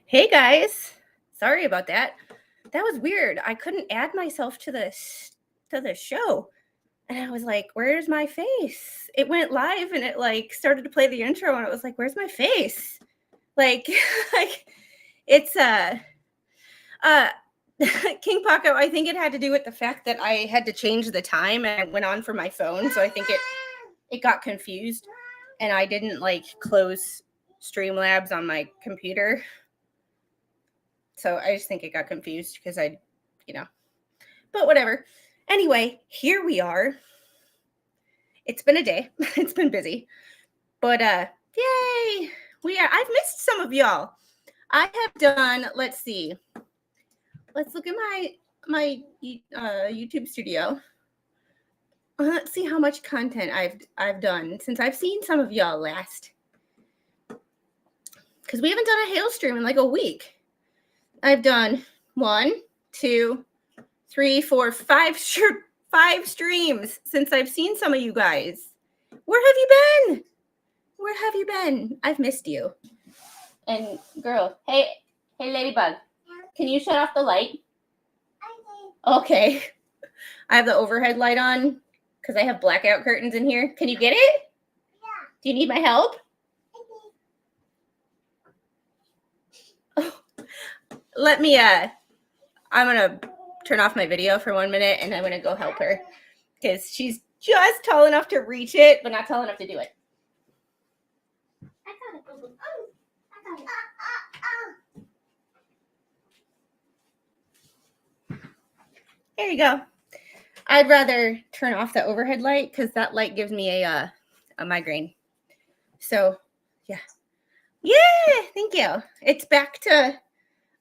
Hey guys, sorry about that. That was weird. I couldn't add myself to the show, and I was like, "Where's my face?" It went live, and it like started to play the intro, and it was like, "Where's my face?" Like, like it's uh King Paco. I think it had to do with the fact that I had to change the time, and it went on for my phone, so I think it got confused, and I didn't like close Streamlabs on my computer. So I just think it got confused because but whatever. Anyway, here we are. It's been a day. It's been busy. But yay. I've missed some of y'all. I have done, let's see. Let's look at my YouTube studio. Let's see how much content I've done since I've seen some of y'all last. Because we haven't done a Hales stream in like a week. I've done 1, 2, 3, 4, 5 streams since I've seen some of you guys. Where have you been? Where have you been? I've missed you. And girl, hey Ladybug, can you shut off the light? Okay. I have the overhead light on because I have blackout curtains in here. Can you get it? Yeah. Do you need my help? Let me, I'm going to turn off my video for 1 minute and I'm going to go help her because she's just tall enough to reach it, but not tall enough to do it. I got it. I got it. There you go. I'd rather turn off the overhead light because that light gives me a migraine. So, yeah. Yeah, thank you. It's back to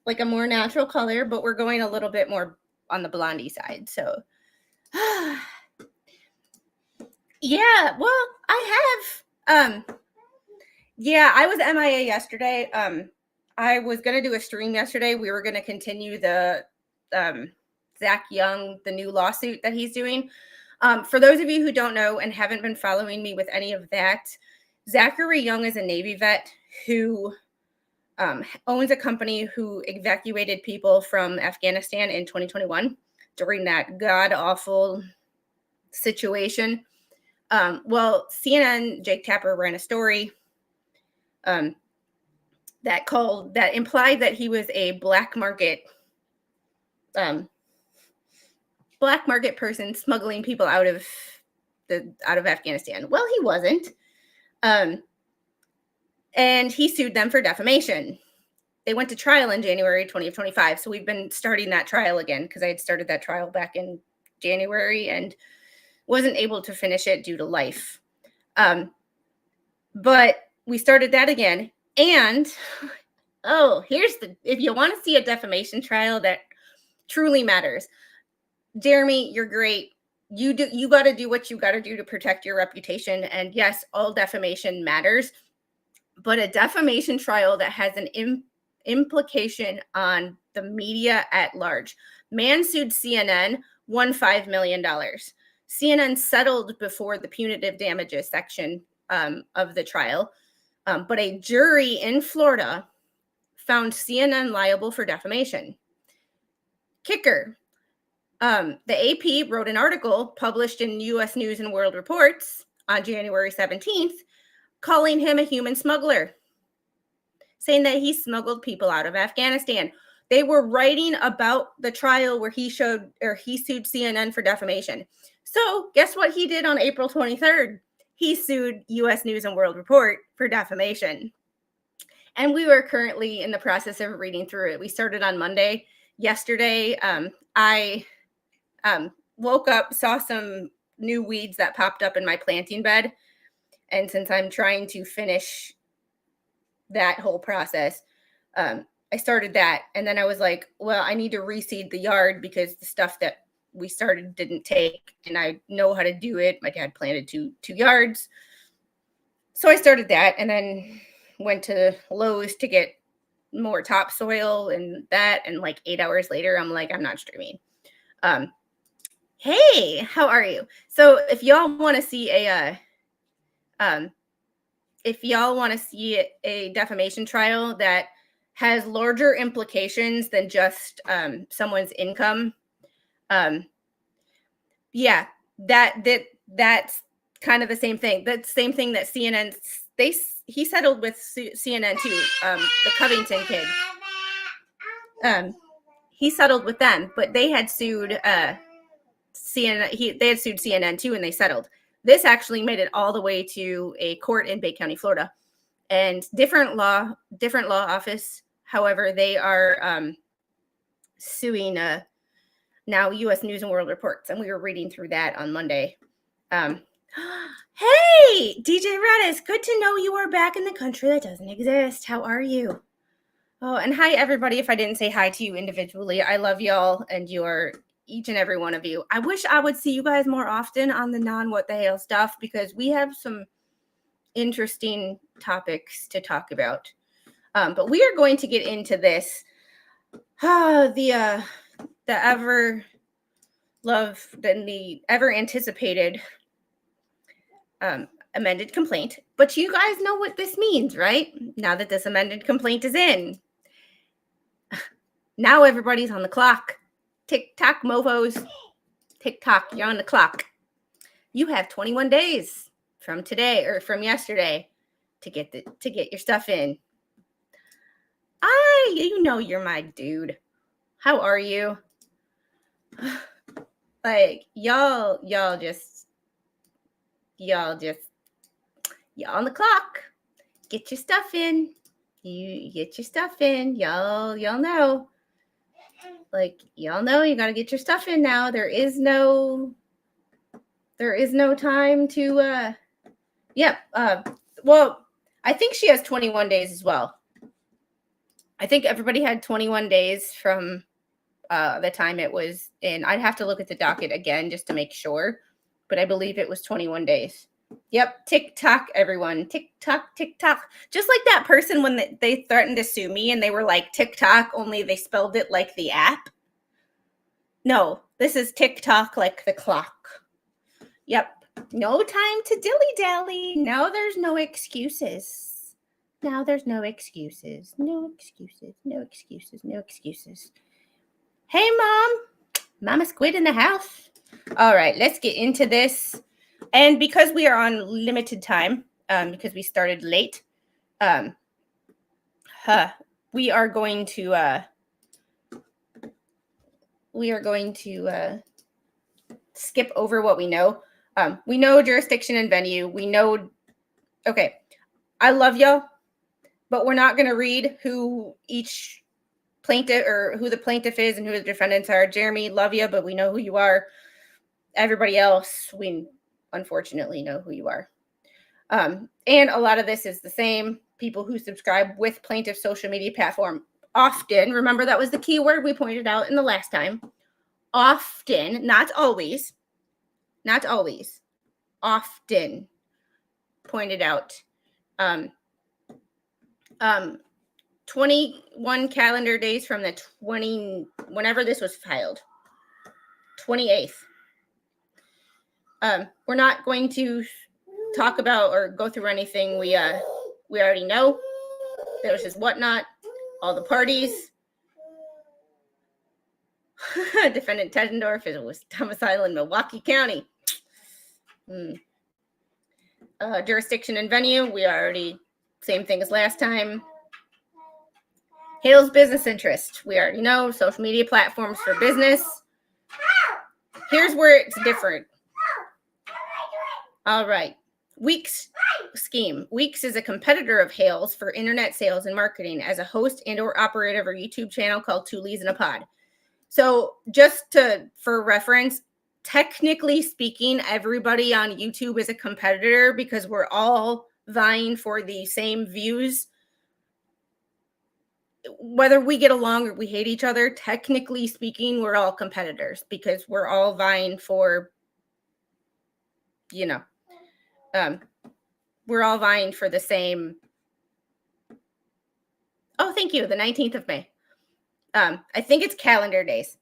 like a more natural color, but we're going a little bit more on the blondie side. So, yeah, well, I have, I was MIA yesterday. I was going to do a stream yesterday. We were going to continue the, Zach Young, the new lawsuit that he's doing. For those of you who don't know and haven't been following me with any of that, Zachary Young is a Navy vet who owns a company who evacuated people from Afghanistan in 2021 during that god-awful situation. Well, CNN, Jake Tapper ran a story that implied that he was a black market person smuggling people out of Afghanistan. Well, he wasn't. And he sued them for defamation. They went to trial in January 2025. So we've been starting that trial again because I had started that trial back in January and wasn't able to finish it due to life. But we started that again. And, if you want to see a defamation trial that truly matters, Jeremy, you're great. You got to do what you got to do to protect your reputation. And yes, all defamation matters. But a defamation trial that has an implication on the media at large. Man sued CNN, won $5 million. CNN settled before the punitive damages section of the trial. But a jury in Florida found CNN liable for defamation. Kicker. The AP wrote an article published in U.S. News and World Reports on January 17th, calling him a human smuggler, saying that he smuggled people out of Afghanistan. They were writing about the trial where he sued CNN for defamation. So guess what he did on April 23rd? He sued U.S. News and World Report for defamation. And we were currently in the process of reading through it. We started on Monday. Yesterday, I woke up, saw some new weeds that popped up in my planting bed. And since I'm trying to finish that whole process, I started that. And then I was like, well, I need to reseed the yard because the stuff that we started didn't take. And I know how to do it. My dad planted two yards. So I started that and then went to Lowe's to get more topsoil and that. And like 8 hours later, I'm like, I'm not streaming. Hey, how are you? So if y'all want to see a defamation trial that has larger implications than just someone's income. Yeah, that's kind of the same thing. That's the same thing that CNN, he settled with CNN too, the Covington kid. He settled with them, but they had sued CNN. They had sued CNN too, and they settled. This actually made it all the way to a court in Bay County, Florida, and different law office. However, they are suing now U.S. News and World Reports, and we were reading through that on Monday. Hey, DJ Redis, good to know you are back in the country that doesn't exist. How are you? Oh, and hi, everybody. If I didn't say hi to you individually, I love y'all, and you are each and every one of you. I wish I would see you guys more often on the non-what the hell stuff, because we have some interesting topics to talk about. But we are going to get into this. The ever anticipated amended complaint. But you guys know what this means, right? Now that this amended complaint is in, now everybody's on the clock. Tick-tock, mofos. Tick-tock, you're on the clock. You have 21 days from today or from yesterday to get your stuff in. You know you're my dude. How are you? Like, y'all on the clock. Get your stuff in. You get your stuff in. Y'all know. Like, y'all know you got to get your stuff in now. There is no time to well, I think she has 21 days as well. I think everybody had 21 days from the time it was in. I'd have to look at the docket again just to make sure, but I believe it was 21 days. Yep, tick-tock, everyone. Tick-tock, tick-tock. Just like that person when they threatened to sue me and they were like TikTok, only they spelled it like the app. No, this is tick-tock like the clock. Yep, no time to dilly-dally. Now there's no excuses. Now there's no excuses. No excuses. No excuses. No excuses. Hey, Mom. Mama Squid in the house. All right, let's get into this. And because we are on limited time, because we started late, we are going to skip over what we know. We know jurisdiction and venue. We know. Okay, I love y'all, but we're not going to read who each plaintiff or who the plaintiff is and who the defendants are. Jeremy, love you, but we know who you are. Everybody else, we unfortunately know who you are. And a lot of this is the same people who subscribe with plaintiff social media platform often. Remember, that was the key word we pointed out in the last time. Often, not always, often pointed out. 21 calendar days from the whenever this was filed, 28th. We're not going to talk about or go through anything we already know. There's just whatnot, all the parties. Defendant Tessendorf was domiciled in Milwaukee County. Jurisdiction and venue, we already, same thing as last time. Hales business interest, we already know. Social media platforms for business. Here's where it's different. All right. Weeks scheme. Weeks is a competitor of Hales for internet sales and marketing as a host and or operator of a YouTube channel called Two Leads in a Pod. So just for reference, technically speaking, everybody on YouTube is a competitor because we're all vying for the same views. Whether we get along or we hate each other, technically speaking, we're all competitors because we're all vying for, we're all vying for the same. Oh, thank you. The 19th of May. I think it's calendar days.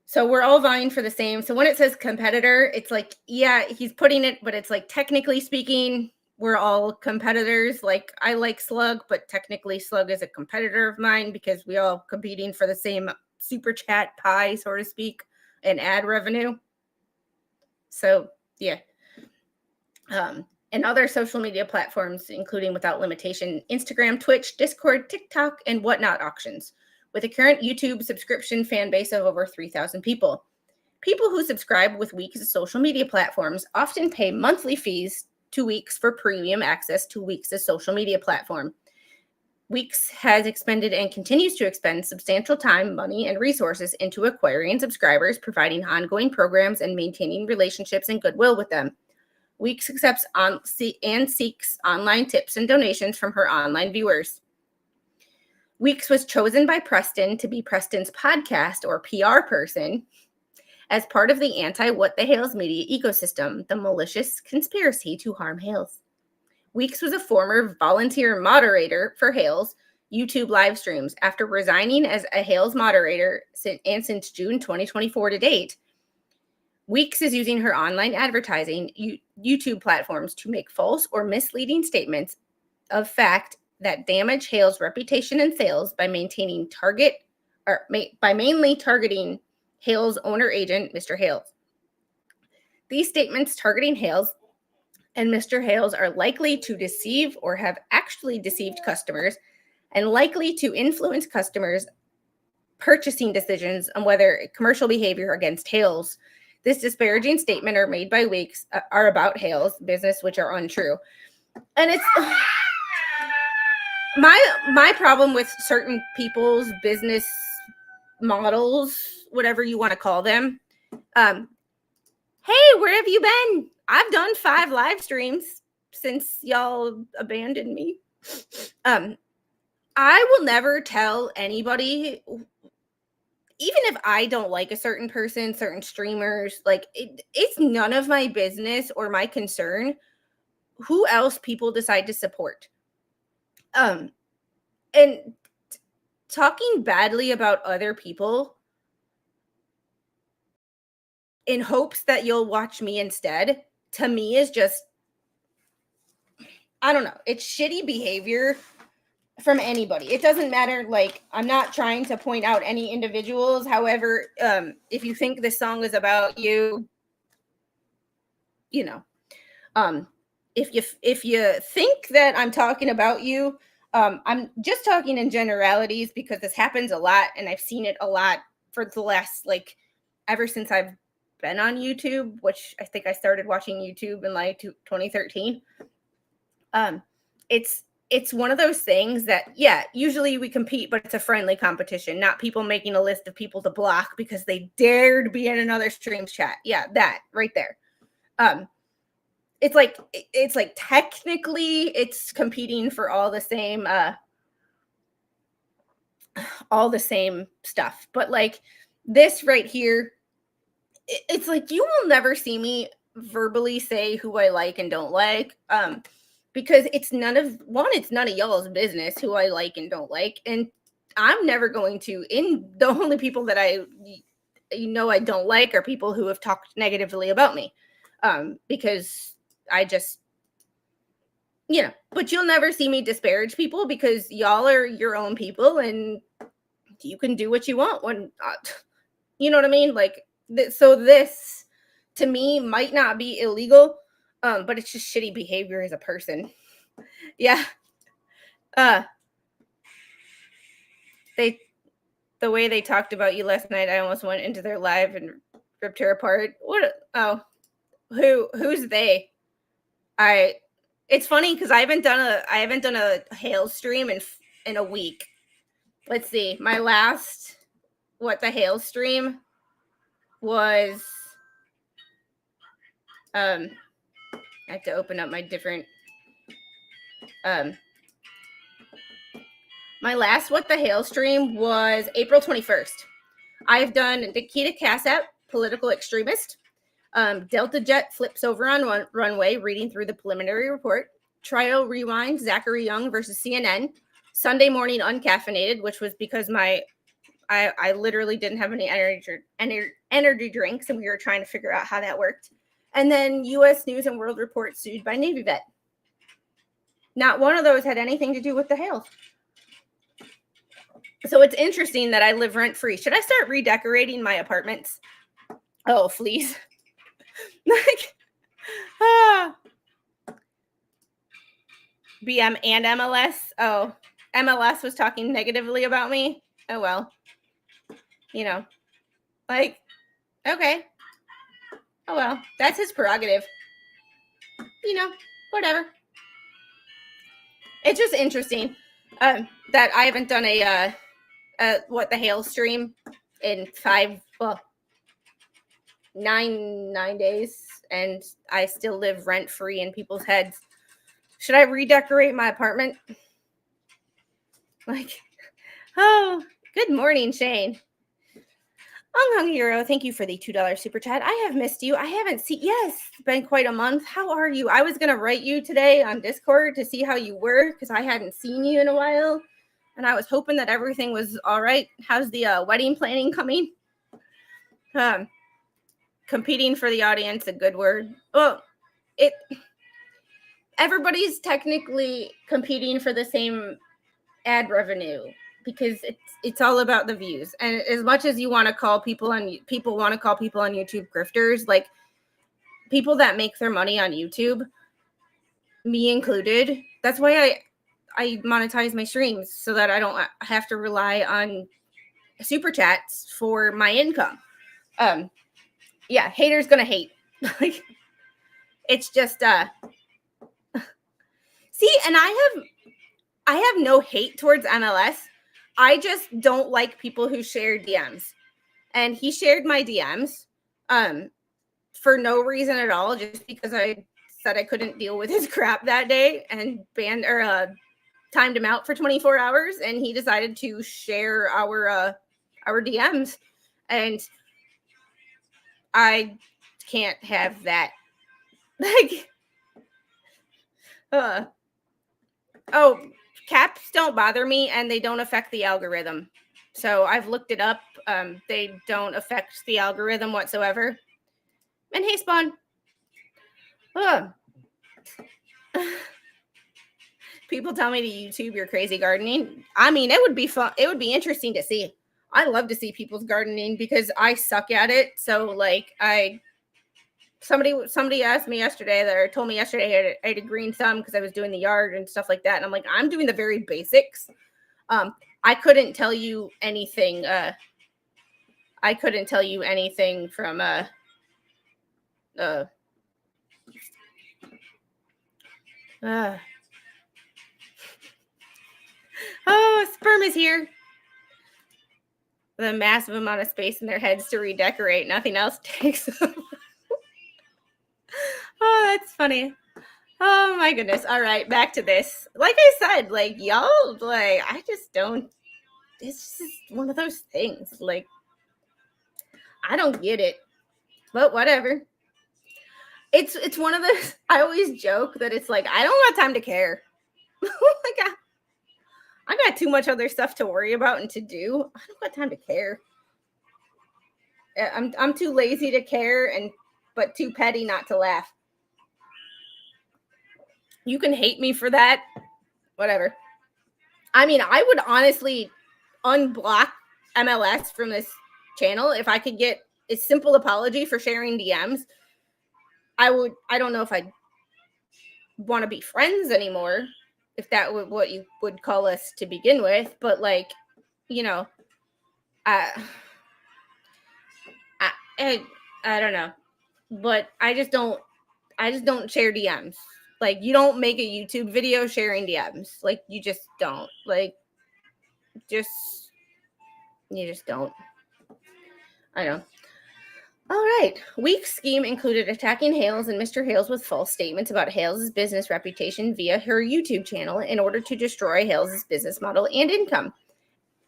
So we're all vying for the same. So when it says competitor, it's like, yeah, he's putting it, but it's like technically speaking, we're all competitors. Like, I like Slug, but technically Slug is a competitor of mine because we all competing for the same super chat pie, so to speak, and ad revenue. So yeah. And other social media platforms, including without limitation, Instagram, Twitch, Discord, TikTok, and whatnot auctions, with a current YouTube subscription fan base of over 3,000 people. People who subscribe with Weeks' social media platforms often pay monthly fees to Weeks for premium access to Weeks' social media platform. Weeks has expended and continues to expend substantial time, money, and resources into acquiring subscribers, providing ongoing programs, and maintaining relationships and goodwill with them. Weeks accepts and seeks online tips and donations from her online viewers. Weeks was chosen by Preston to be Preston's podcast or PR person as part of the anti-What the Hales media ecosystem, the malicious conspiracy to harm Hales. Weeks was a former volunteer moderator for Hales YouTube live streams after resigning as a Hales moderator since June 2024 to date. Weeks is using her online advertising YouTube platforms to make false or misleading statements of fact that damage Hales' reputation and sales by mainly targeting Hales' owner agent, Mr. Hales. These statements targeting Hales and Mr. Hales are likely to deceive or have actually deceived customers and likely to influence customers' purchasing decisions on whether commercial behavior against Hales. This disparaging statement are made by Weeks are about Hales' business, which are untrue. And it's my problem with certain people's business models, whatever you want to call them. Hey, where have you been? I've done 5 live streams since y'all abandoned me. I will never tell anybody, even if I don't like a certain person, certain streamers, like it's none of my business or my concern who else people decide to support. And talking badly about other people in hopes that you'll watch me instead, to me is just, I don't know, it's shitty behavior from anybody. It doesn't matter. Like, I'm not trying to point out any individuals. However, if you think this song is about you, you know, if you think that I'm talking about you, I'm just talking in generalities because this happens a lot and I've seen it a lot for the last, like, ever since I've been on YouTube, which I think I started watching YouTube in like 2013. It's one of those things that, yeah, usually we compete, but it's a friendly competition, not people making a list of people to block because they dared be in another stream's chat. Yeah, that right there. It's like technically it's competing for all the same stuff. But like this right here, it's like you will never see me verbally say who I like and don't like. Because it's none of y'all's business who I like and don't like. And I'm never going to, the only people that I don't like are people who have talked negatively about me. Because I just, but you'll never see me disparage people because y'all are your own people and you can do what you want when, you know what I mean? Like, so this to me might not be illegal, but it's just shitty behavior as a person. Yeah. The way they talked about you last night, I almost went into their live and ripped her apart. What? Oh, who's they? It's funny because I haven't done a Hales stream in a week. Let's see. My last What the Hales stream was I have to open up my different my last What the Hales stream was April 21st. I've done Nikita Kassap, political extremist. Delta Jet flips over on runway, reading through the preliminary report. Trial rewind, Zachary Young versus CNN. Sunday morning uncaffeinated, which was because I literally didn't have any energy drinks, and we were trying to figure out how that worked. And then U.S. News and World Report sued by Navy vet. Not one of those had anything to do with the Hales. So it's interesting that I live rent-free. Should I start redecorating my apartments? Oh, fleas. Like, BM and MLS. Oh, MLS was talking negatively about me. Oh, well. You know, like, okay. Oh, well, that's his prerogative. You know, whatever. It's just interesting that I haven't done a the Hales stream in 9 days, and I still live rent free in people's heads. Should I redecorate my apartment? Like, oh, good morning, Shane. Hung Hero, thank you for the $2 super chat. I have missed you. I haven't seen. Yes, it's been quite a month. How are you? I was gonna write you today on Discord to see how you were because I hadn't seen you in a while, and I was hoping that everything was all right. How's the wedding planning coming? Competing for the audience, a good word. Well, everybody's technically competing for the same ad revenue because it's all about the views. And as much as you want to call people on YouTube grifters, like people that make their money on YouTube, me included, that's why I monetize my streams so that I don't have to rely on super chats for my income. Yeah, haters gonna hate. Like, it's just see, and I have no hate towards MLS. I just don't like people who share DMs. And he shared my DMs for no reason at all, just because I said I couldn't deal with his crap that day and timed him out for 24 hours, and he decided to share our DMs, and I can't have that. Like, oh, caps don't bother me, and they don't affect the algorithm. So I've looked it up. They don't affect the algorithm whatsoever. And hey, Spawn. People tell me to YouTube your crazy gardening. I mean, it would be fun. It would be interesting to see. I love to see people's gardening because I suck at it. So, like, somebody asked me yesterday, or told me yesterday I had a green thumb because I was doing the yard and stuff like that. And I'm like, I'm doing the very basics. I couldn't tell you anything. I couldn't tell you anything from oh, sperm is here. The massive amount of space in their heads to redecorate. Nothing else takes them. Oh, that's funny. Oh my goodness. All right, back to this. Like I said, like, y'all, like, I just don't. It's just one of those things. Like, I don't get it, but whatever. It's one of those. I always joke that it's like I don't got time to care. Like, I got too much other stuff to worry about and to do. I don't got time to care. I'm too lazy to care, but too petty not to laugh. You can hate me for that. Whatever. I mean, I would honestly unblock MLS from this channel if I could get a simple apology for sharing DMs. I would. I don't know if I'd want to be friends anymore, if that were what you would call us to begin with. But, like, you know, I don't know. But I just don't share DMs. Like, you don't make a YouTube video sharing DMs. Like, you just don't. Like, you just don't. I know. All right. Week's scheme included attacking Hales and Mr. Hales with false statements about Hales' business reputation via her YouTube channel in order to destroy Hales' business model and income.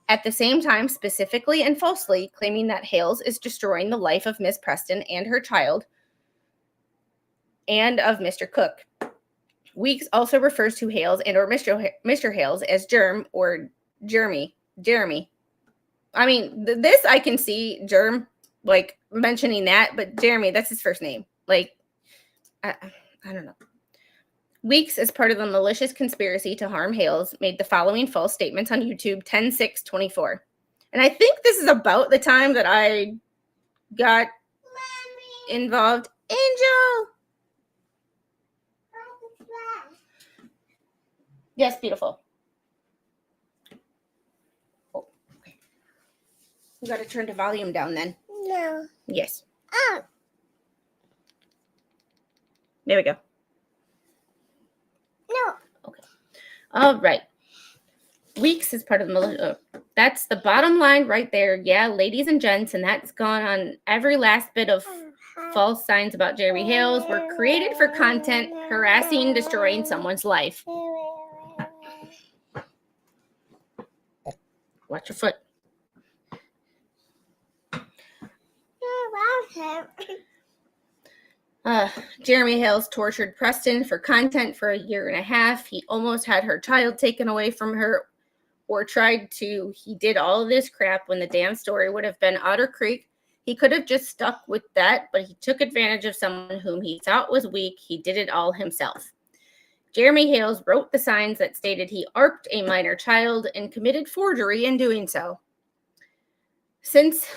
At the same time, specifically and falsely claiming that Hales is destroying the life of Miss Preston and her child and of Mr. Cook. Weeks also refers to Hales and or Mr. Hales as Germ or Jeremy. I mean, this I can see Germ, like, mentioning that, but Jeremy, that's his first name. Like, I don't know. Weeks, as part of the malicious conspiracy to harm Hales, made the following false statements on YouTube 10/6/24. And I think this is about the time that I got involved. Angel! Yes, beautiful. Oh, okay. You got to turn the volume down then. No. Yes. Oh. There we go. No. Okay. All right. Weeks is part of the that's the bottom line right there. Yeah, ladies and gents, and that's gone on every last bit of false signs about Jeremy Hales were created for content, harassing, destroying someone's life. Watch your foot. Jeremy Hales tortured Preston for content for 1.5 years. He almost had her child taken away from her, or tried to. He did all of this crap when the damn story would have been Otter Creek. He could have just stuck with that, but he took advantage of someone whom he thought was weak. He did it all himself. Jeremy Hales wrote the signs that stated he ARPed a minor child and committed forgery in doing so. Since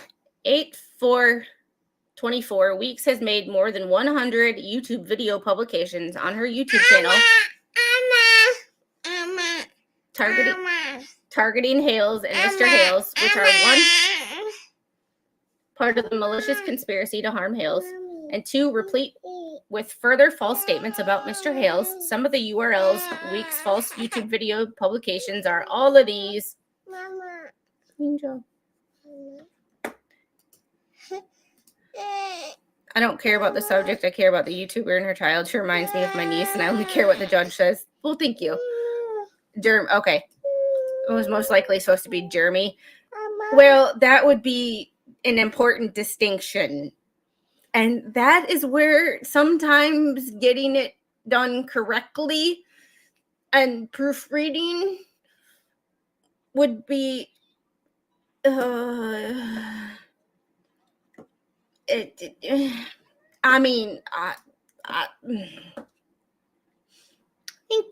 8/4/24, Weeks has made more than 100 YouTube video publications on her YouTube channel targeting Hales and Mr. Hales, which are one, part of the malicious conspiracy to harm Hales, and two, replete with further false statements about Mr. Hales. Some of the URLs Weeks' false YouTube video publications are all of these. Mama. Angel. I don't care about the subject. I care about the YouTuber and her child. She reminds me of my niece, and I only care what the judge says. Well, thank you. Okay. It was most likely supposed to be Jeremy. Well, that would be an important distinction. And that is where sometimes getting it done correctly and proofreading would be thank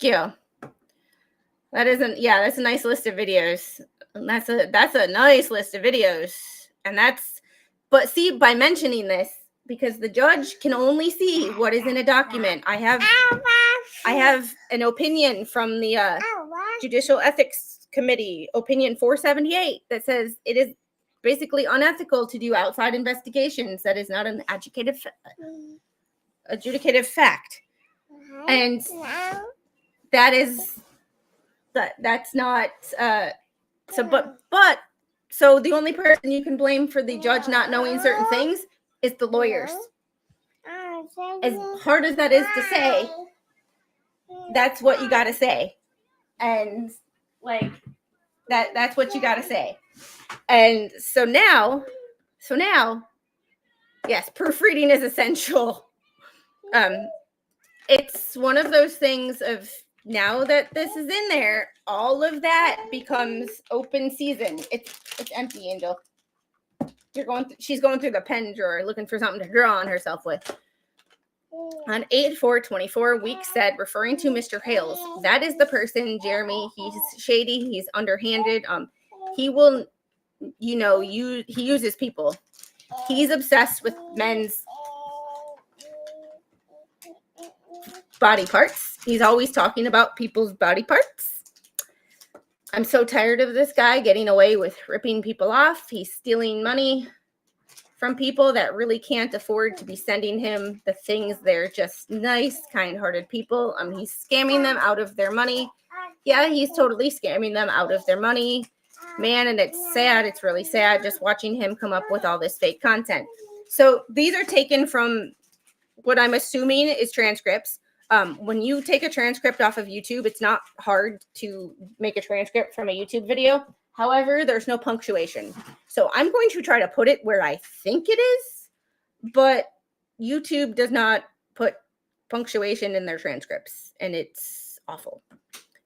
you. That's a nice list of videos. That's a nice list of videos. And but see, by mentioning this, because the judge can only see what is in a document. I have an opinion from the Judicial Ethics Committee, opinion 478, that says it is basically unethical to do outside investigations. That is not an adjudicative fact. And that's not so the only person you can blame for the judge not knowing certain things is the lawyers. As hard as that is to say, that's what you got to say. And that's what you got to say. And so now, yes, proofreading is essential. It's one of those things of, now that this is in there, all of that becomes open season. It's empty, Angel. She's going through the pen drawer looking for something to draw on herself with. On 8/4/24, Weeks said, referring to Mr. Hales, that is the person, Jeremy. He's shady. He's underhanded. He will, he uses people. He's obsessed with men's body parts. He's always talking about people's body parts. I'm so tired of this guy getting away with ripping people off. He's stealing money from people that really can't afford to be sending him the things. They're just nice, kind-hearted people. He's scamming them out of their money. Yeah, he's totally scamming them out of their money. Man, and it's sad. It's really sad just watching him come up with all this fake content. So these are taken from what I'm assuming is transcripts. When you take a transcript off of YouTube, it's not hard to make a transcript from a YouTube video. However, there's no punctuation. So I'm going to try to put it where I think it is, but YouTube does not put punctuation in their transcripts, and it's awful.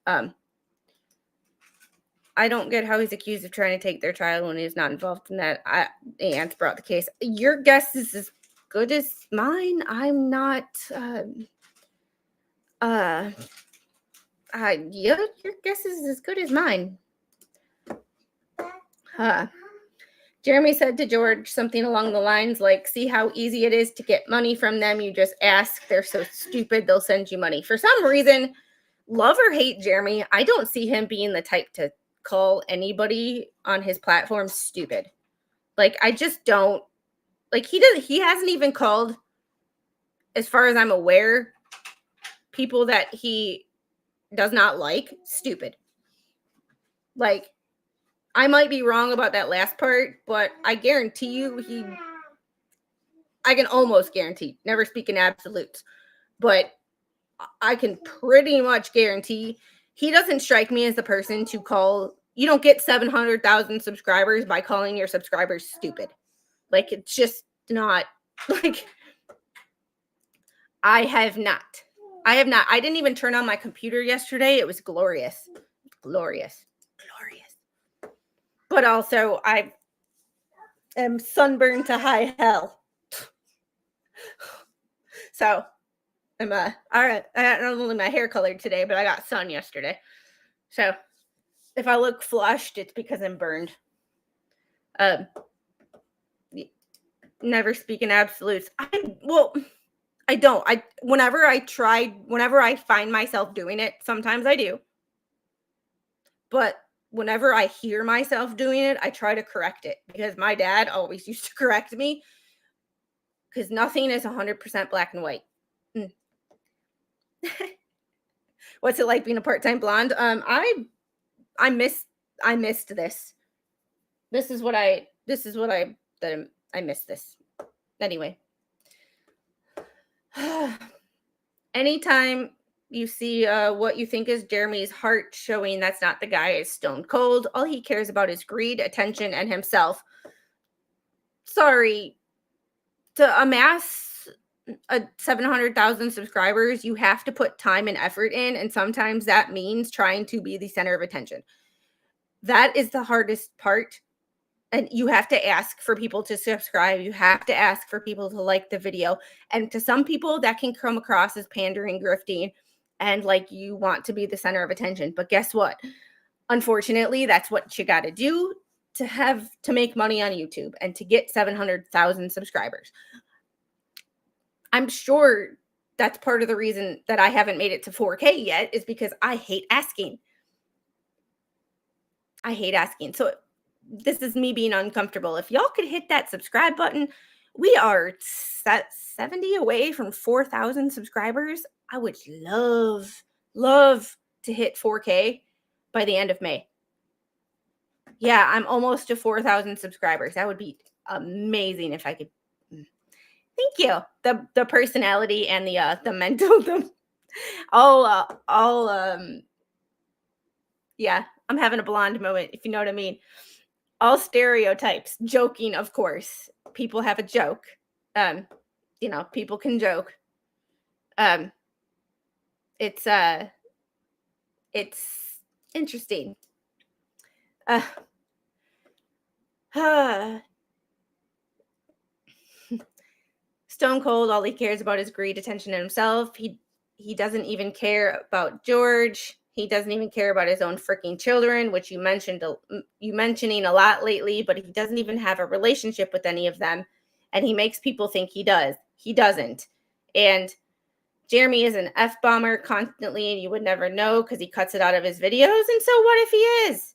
I don't get how he's accused of trying to take their child when he's not involved in that. Aunt's brought the case. Your guess is as good as mine. I'm not... Yeah, your guess is as good as mine. Jeremy said to George something along the lines like, see how easy it is to get money from them. You just ask. They're so stupid. They'll send you money. For some reason, love or hate Jeremy, I don't see him being the type to call anybody on his platform stupid. Like, I just don't. Like, he hasn't even called, as far as I'm aware, people that he does not like stupid. Like, I might be wrong about that last part, but I guarantee you I can almost guarantee, never speak in absolutes, but I can pretty much guarantee he doesn't strike me as the person to call. You don't get 700,000 subscribers by calling your subscribers stupid. Like, it's just not, like, I have not. I didn't even turn on my computer yesterday. It was glorious. But also, I am sunburned to high hell. So, I'm all right. I got not only my hair colored today, but I got sun yesterday. So, if I look flushed, it's because I'm burned. Never speak in absolutes. I don't. Whenever I find myself doing it, sometimes I do. But whenever I hear myself doing it, I try to correct it, because my dad always used to correct me, because nothing is 100% black and white. What's it like being a part-time blonde? I missed this. I missed this. Anyway. Anytime you see what you think is Jeremy's heart showing, that's not the guy, is stone cold. All he cares about is greed, attention, and himself. Sorry. To amass 700,000 subscribers, you have to put time and effort in, and sometimes that means trying to be the center of attention. That is the hardest part. And you have to ask for people to subscribe. You have to ask for people to like the video. And to some people, that can come across as pandering, grifting, and like you want to be the center of attention. But guess what? Unfortunately, that's what you got to do to make money on YouTube and to get 700,000 subscribers. I'm sure that's part of the reason that I haven't made it to 4K yet, is because I hate asking. So this is me being uncomfortable. If y'all could hit that subscribe button, we are 70 away from 4,000 subscribers. I would love to hit 4K by the end of May. Yeah, I'm almost to 4,000 subscribers. That would be amazing if I could. Thank you. The personality and the mental, yeah, I'm having a blonde moment, if you know what I mean. All stereotypes, joking, of course. People have a joke. People can joke. It's interesting. Stone cold, all he cares about is greed, attention, and himself. He doesn't even care about George. He doesn't even care about his own freaking children, which you mentioning a lot lately, but he doesn't even have a relationship with any of them. And he makes people think he does. He doesn't. And Jeremy is an F-bomber constantly, and you would never know because he cuts it out of his videos. And so what if he is?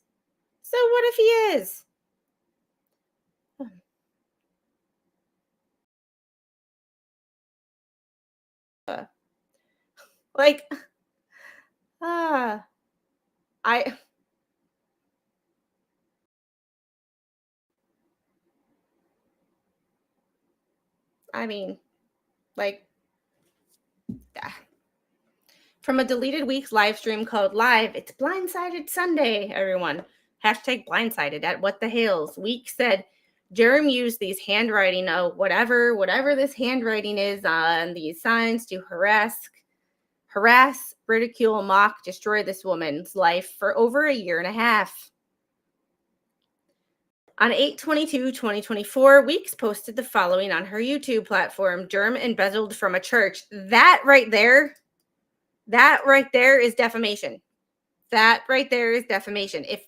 From a deleted Weeks live stream called Live, it's Blindsided Sunday, everyone. Hashtag blindsided at What the Hales. Week said Jerem used these handwriting, whatever this handwriting is on these signs to harass, ridicule, mock, destroy this woman's life for over a year and a half. On 8/22/2024, Weeks posted the following on her YouTube platform. Jerem embezzled from a church. That right there That right there is defamation. That right there is defamation. If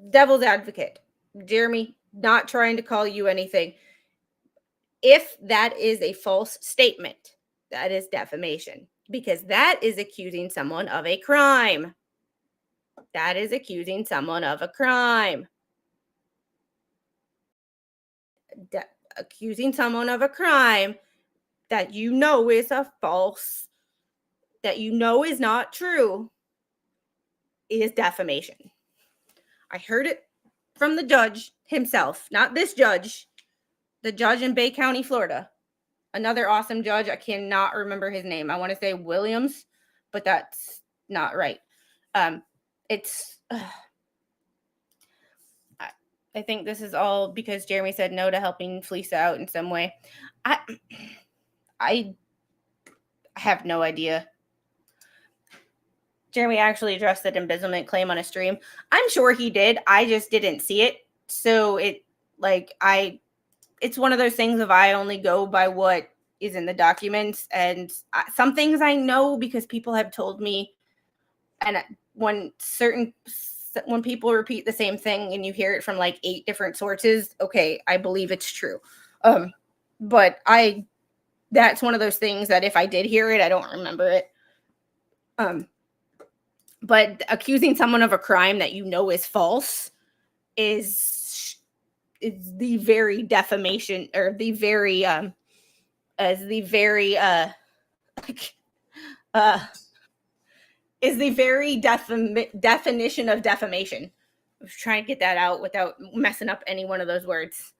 devil's advocate, Jeremy, not trying to call you anything. If that is a false statement, that is defamation, because that is accusing someone of a crime. That is accusing someone of a crime. Accusing someone of a crime that you know is a false, that you know is not true, is defamation. I heard it from the judge himself, not this judge, the judge in Bay County, Florida. Another awesome judge. I cannot remember his name. I want to say Williams, but that's not right. It's I think this is all because Jeremy said no to helping Fleece out in some way. I have no idea. Jeremy actually addressed that embezzlement claim on a stream. I'm sure he did. I just didn't see it. So it's one of those things of I only go by what is in the documents, and some things I know because people have told me, and when people repeat the same thing and you hear it from like 8 different sources, okay, I believe it's true. But that's one of those things that if I did hear it, I don't remember it. But accusing someone of a crime that you know is false is the very defamation, or the very is the very definition of defamation. I was trying to get that out without messing up any one of those words.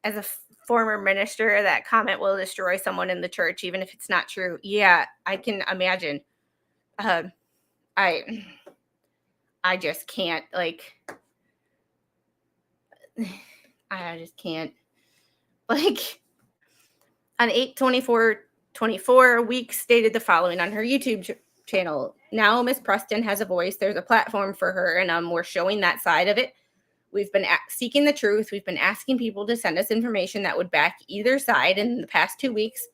As a former minister, that comment will destroy someone in the church, even if it's not true. Yeah, I can imagine. I just can't, like, I just can't. Like, on 8/24/24, Weeks stated the following on her YouTube channel. Now Miss Preston has a voice. There's a platform for her, and we're showing that side of it. We've been seeking the truth. We've been asking people to send us information that would back either side. In the past 2 weeks,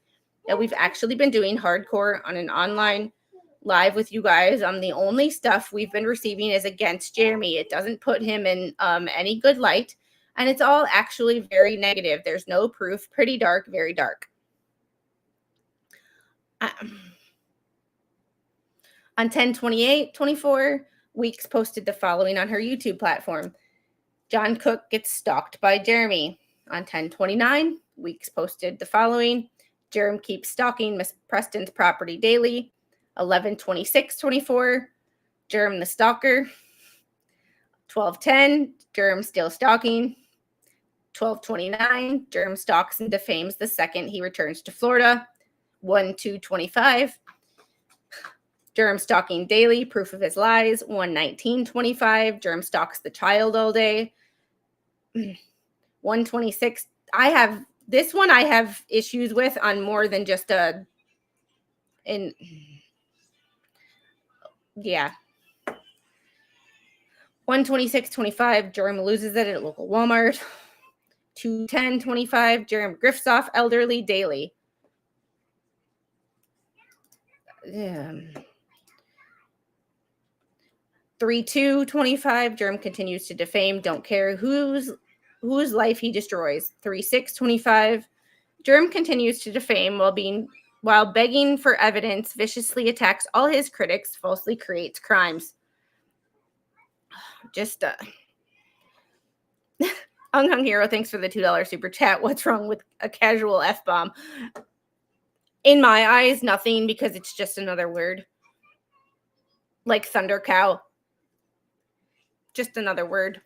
that we've actually been doing hardcore on an online live with you guys. The only stuff we've been receiving is against Jeremy. It doesn't put him in any good light, and it's all actually very negative. There's no proof. Pretty dark, very dark. On 10/28/24, Weeks posted the following on her YouTube platform. John Cook gets stalked by Jeremy. On 10/29, Weeks posted the following. Jerem keeps stalking Miss Preston's property daily. 11/26/24, Jerem the stalker. 12/10, Jerem still stalking. 12/29, Jerem stalks and defames the second he returns to Florida. 1/2/25, Jerem stalking daily, proof of his lies. 1/19/25, Jerem stalks the child all day. 1/26, I have issues with on more than just yeah. 1/26/25, Jerem loses it at local Walmart. 2/10/25, Jerem grifts off elderly daily. 3/2/25, Jerem continues to defame, don't care whose life he destroys. 3/6/25, Jerem continues to defame while begging for evidence, viciously attacks all his critics, falsely creates crimes. Just Unhung Hero, thanks for the $2 super chat. What's wrong with a casual F-bomb? In my eyes, nothing, because it's just another word. Like thunder cow. Just another word.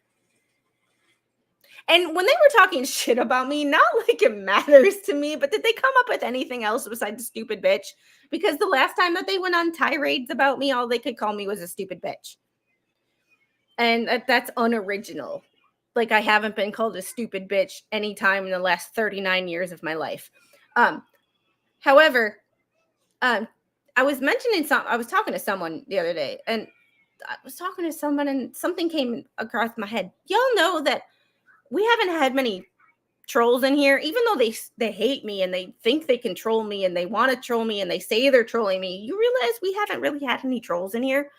And when they were talking shit about me, not like it matters to me, but did they come up with anything else besides stupid bitch? Because the last time that they went on tirades about me, all they could call me was a stupid bitch. And that's unoriginal. Like, I haven't been called a stupid bitch any time in the last 39 years of my life. However, I was talking to someone the other day, and I was talking to someone, and something came across my head. Y'all know that we haven't had many trolls in here, even though they hate me and they think they control me and they want to troll me and they say they're trolling me, you realize we haven't really had any trolls in here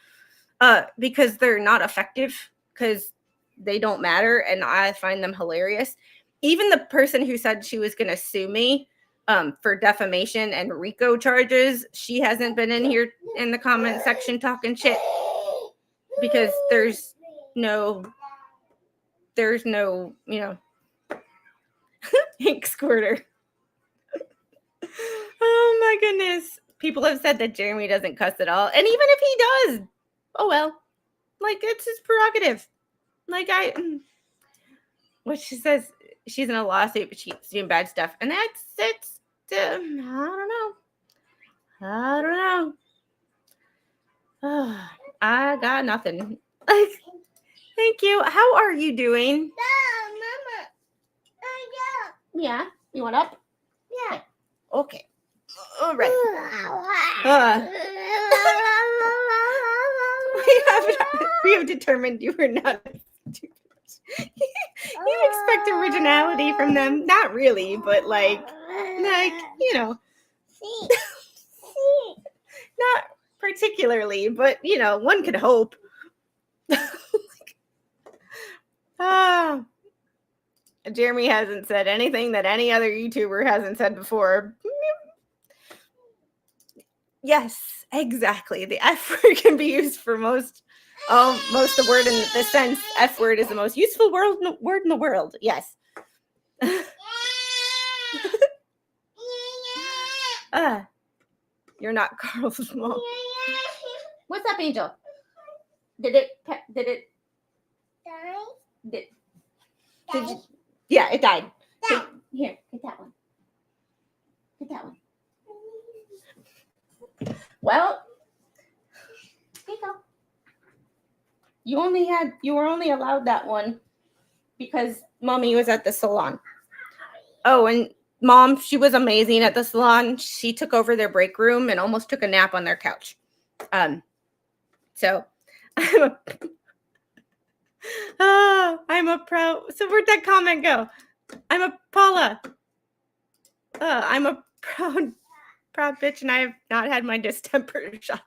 because they're not effective, because they don't matter, and I find them hilarious. Even the person who said she was going to sue me for defamation and RICO charges, she hasn't been in here in the comment section talking shit, because there's no, ink squirter. Oh my goodness. People have said that Jeremy doesn't cuss at all. And even if he does, oh well. Like, it's his prerogative. Like, what she says, she's in a lawsuit, but she's doing bad stuff. And I don't know. Oh, I got nothing. Like, thank you. How are you doing? Mama. Yeah. You want up? Yeah. Okay. All right. We have determined you are not. You expect originality from them? Not really, but like, not particularly, but one could hope. Jeremy hasn't said anything that any other YouTuber hasn't said before. Yes, exactly. The F word can be used for most the word in the sense. F word is the most useful word in the world. Yes. You're not Carl's mom. What's up, Angel? Did it Die? did you, yeah, it died. Here, get that one. Well, here you go. You were only allowed that one because Mommy was at the salon. Oh, and Mom, she was amazing at the salon. She took over their break room and almost took a nap on their couch. So I'm a proud. So where'd that comment go? I'm a Paula. I'm a proud bitch, and I have not had my distemper shots.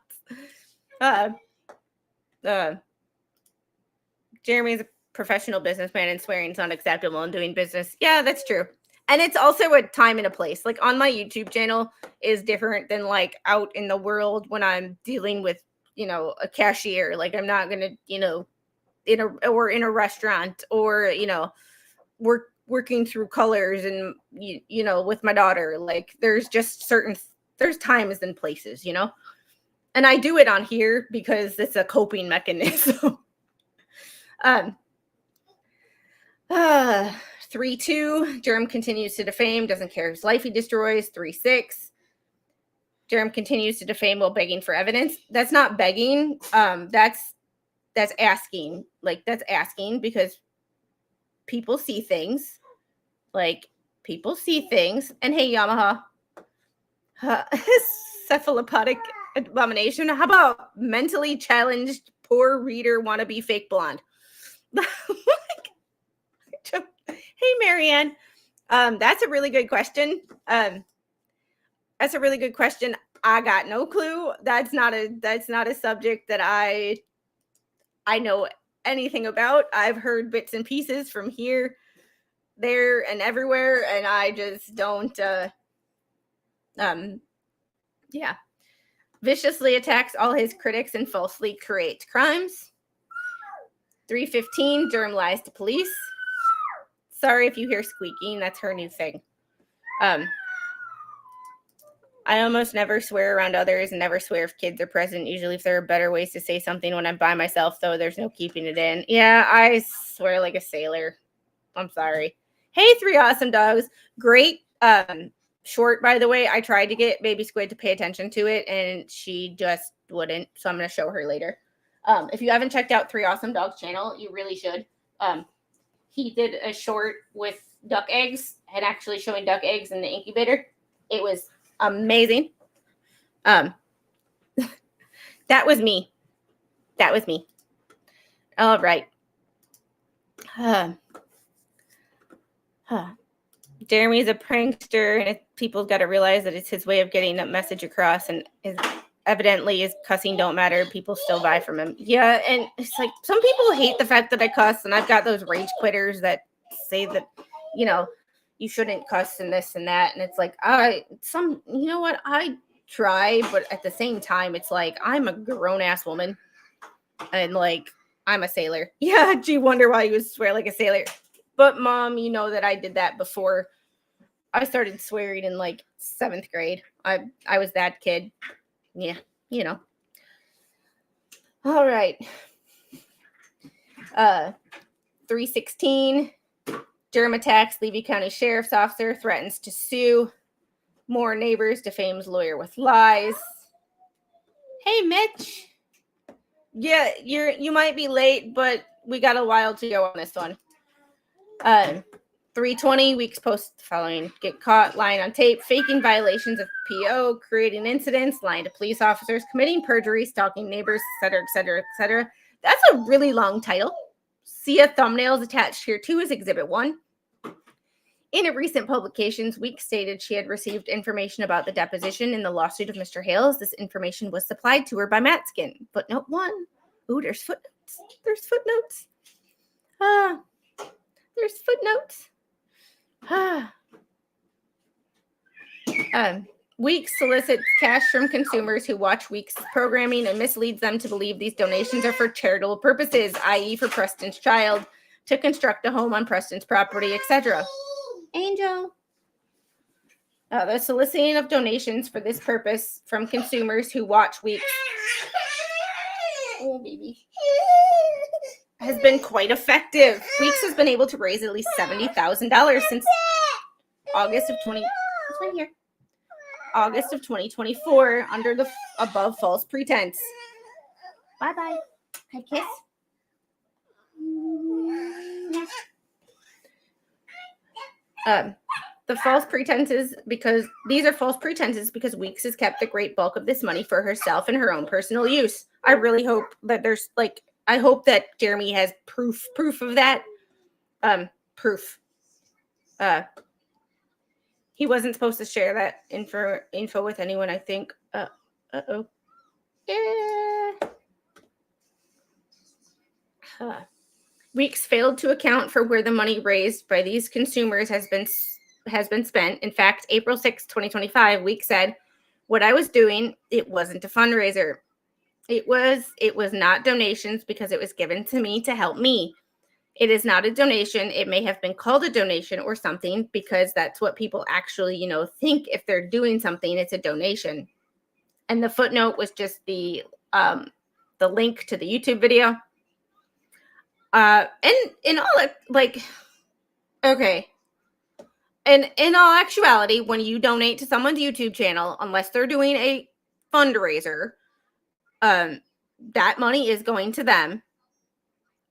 Jeremy's a professional businessman, and swearing is not acceptable in doing business. Yeah, that's true. And it's also a time and a place. Like, on my YouTube channel is different than like out in the world when I'm dealing with, a cashier. Like, I'm not gonna, in a restaurant or, working through colors and with my daughter. Like, there's just there's times and places, and I do it on here because it's a coping mechanism. 3-2, Jerem continues to defame, doesn't care whose life he destroys. 3-6, Jerem continues to defame while begging for evidence. That's not begging. That's asking. Like, that's asking because people see things. Like, people see things. And hey, Yamaha. Cephalopodic abomination. How about mentally challenged, poor reader, wannabe fake blonde? Hey, Marianne. That's a really good question. I got no clue. That's not a subject that I know anything about. I've heard bits and pieces from here, there, and everywhere, and I just don't. Yeah. Viciously attacks all his critics and falsely creates crimes. 3-15, Jerem lies to police. Sorry if you hear squeaking. That's her new thing. I almost never swear around others and never swear if kids are present. Usually if there are better ways to say something when I'm by myself, though, there's no keeping it in. Yeah, I swear like a sailor. I'm sorry. Hey, 3 awesome dogs. Great short, by the way. I tried to get Baby Squid to pay attention to it, and she just wouldn't. So I'm going to show her later. If you haven't checked out 3 awesome dogs channel, you really should. He did a short with duck eggs and actually showing duck eggs in the incubator. It was amazing. That was me. All right. Jeremy's a prankster, and people got to realize that it's his way of getting that message across, and evidently his cussing don't matter. People still buy from him. Yeah, and it's like some people hate the fact that I cuss, and I've got those rage quitters that say that, you shouldn't cuss and this and that, and it's like, you know what, I try, but at the same time, it's like, I'm a grown-ass woman, and like, I'm a sailor. Yeah, gee, wonder why you would swear like a sailor. But Mom, you know that I did that before I started swearing in like 7th grade. I was that kid. Yeah, All right. 316. Germ attacks. Levy County Sheriff's Officer threatens to sue. More neighbors defames lawyer with lies. Hey, Mitch. Yeah, you might be late, but we got a while to go on this one. 320 weeks post following get caught lying on tape, faking violations of PO, creating incidents, lying to police officers, committing perjury, stalking neighbors, etc., etc., etc. That's a really long title. See a thumbnails attached here too as Exhibit 1. In a recent publications, Weeks stated she had received information about the deposition in the lawsuit of Mr. Hales. This information was supplied to her by Matskin. Footnote 1. Ooh, there's footnotes. There's footnotes. There's footnotes. Weeks solicits cash from consumers who watch Weeks programming and misleads them to believe these donations are for charitable purposes, i.e. for Preston's child, to construct a home on Preston's property, etc. Angel. The soliciting of donations for this purpose from consumers who watch Weeks. Oh, baby. Has been quite effective. Weeks has been able to raise at least $70,000 since August of 2024 under the above false pretense. Bye-bye. Hi, kiss. The false pretenses, because these are false pretenses because Weeks has kept the great bulk of this money for herself and her own personal use. I really hope that I hope that Jeremy has proof of that. Proof. He wasn't supposed to share that info with anyone, I think. Uh-oh. Yeah. Weeks failed to account for where the money raised by these consumers has been spent. In fact, April 6, 2025, Weeks said, "What I was doing, it wasn't a fundraiser. It was not donations because it was given to me to help me. It is not a donation. It may have been called a donation or something because that's what people actually, think if they're doing something, it's a donation." And the footnote was just the link to the YouTube video. And in all, okay. And in all actuality, when you donate to someone's YouTube channel, unless they're doing a fundraiser, that money is going to them.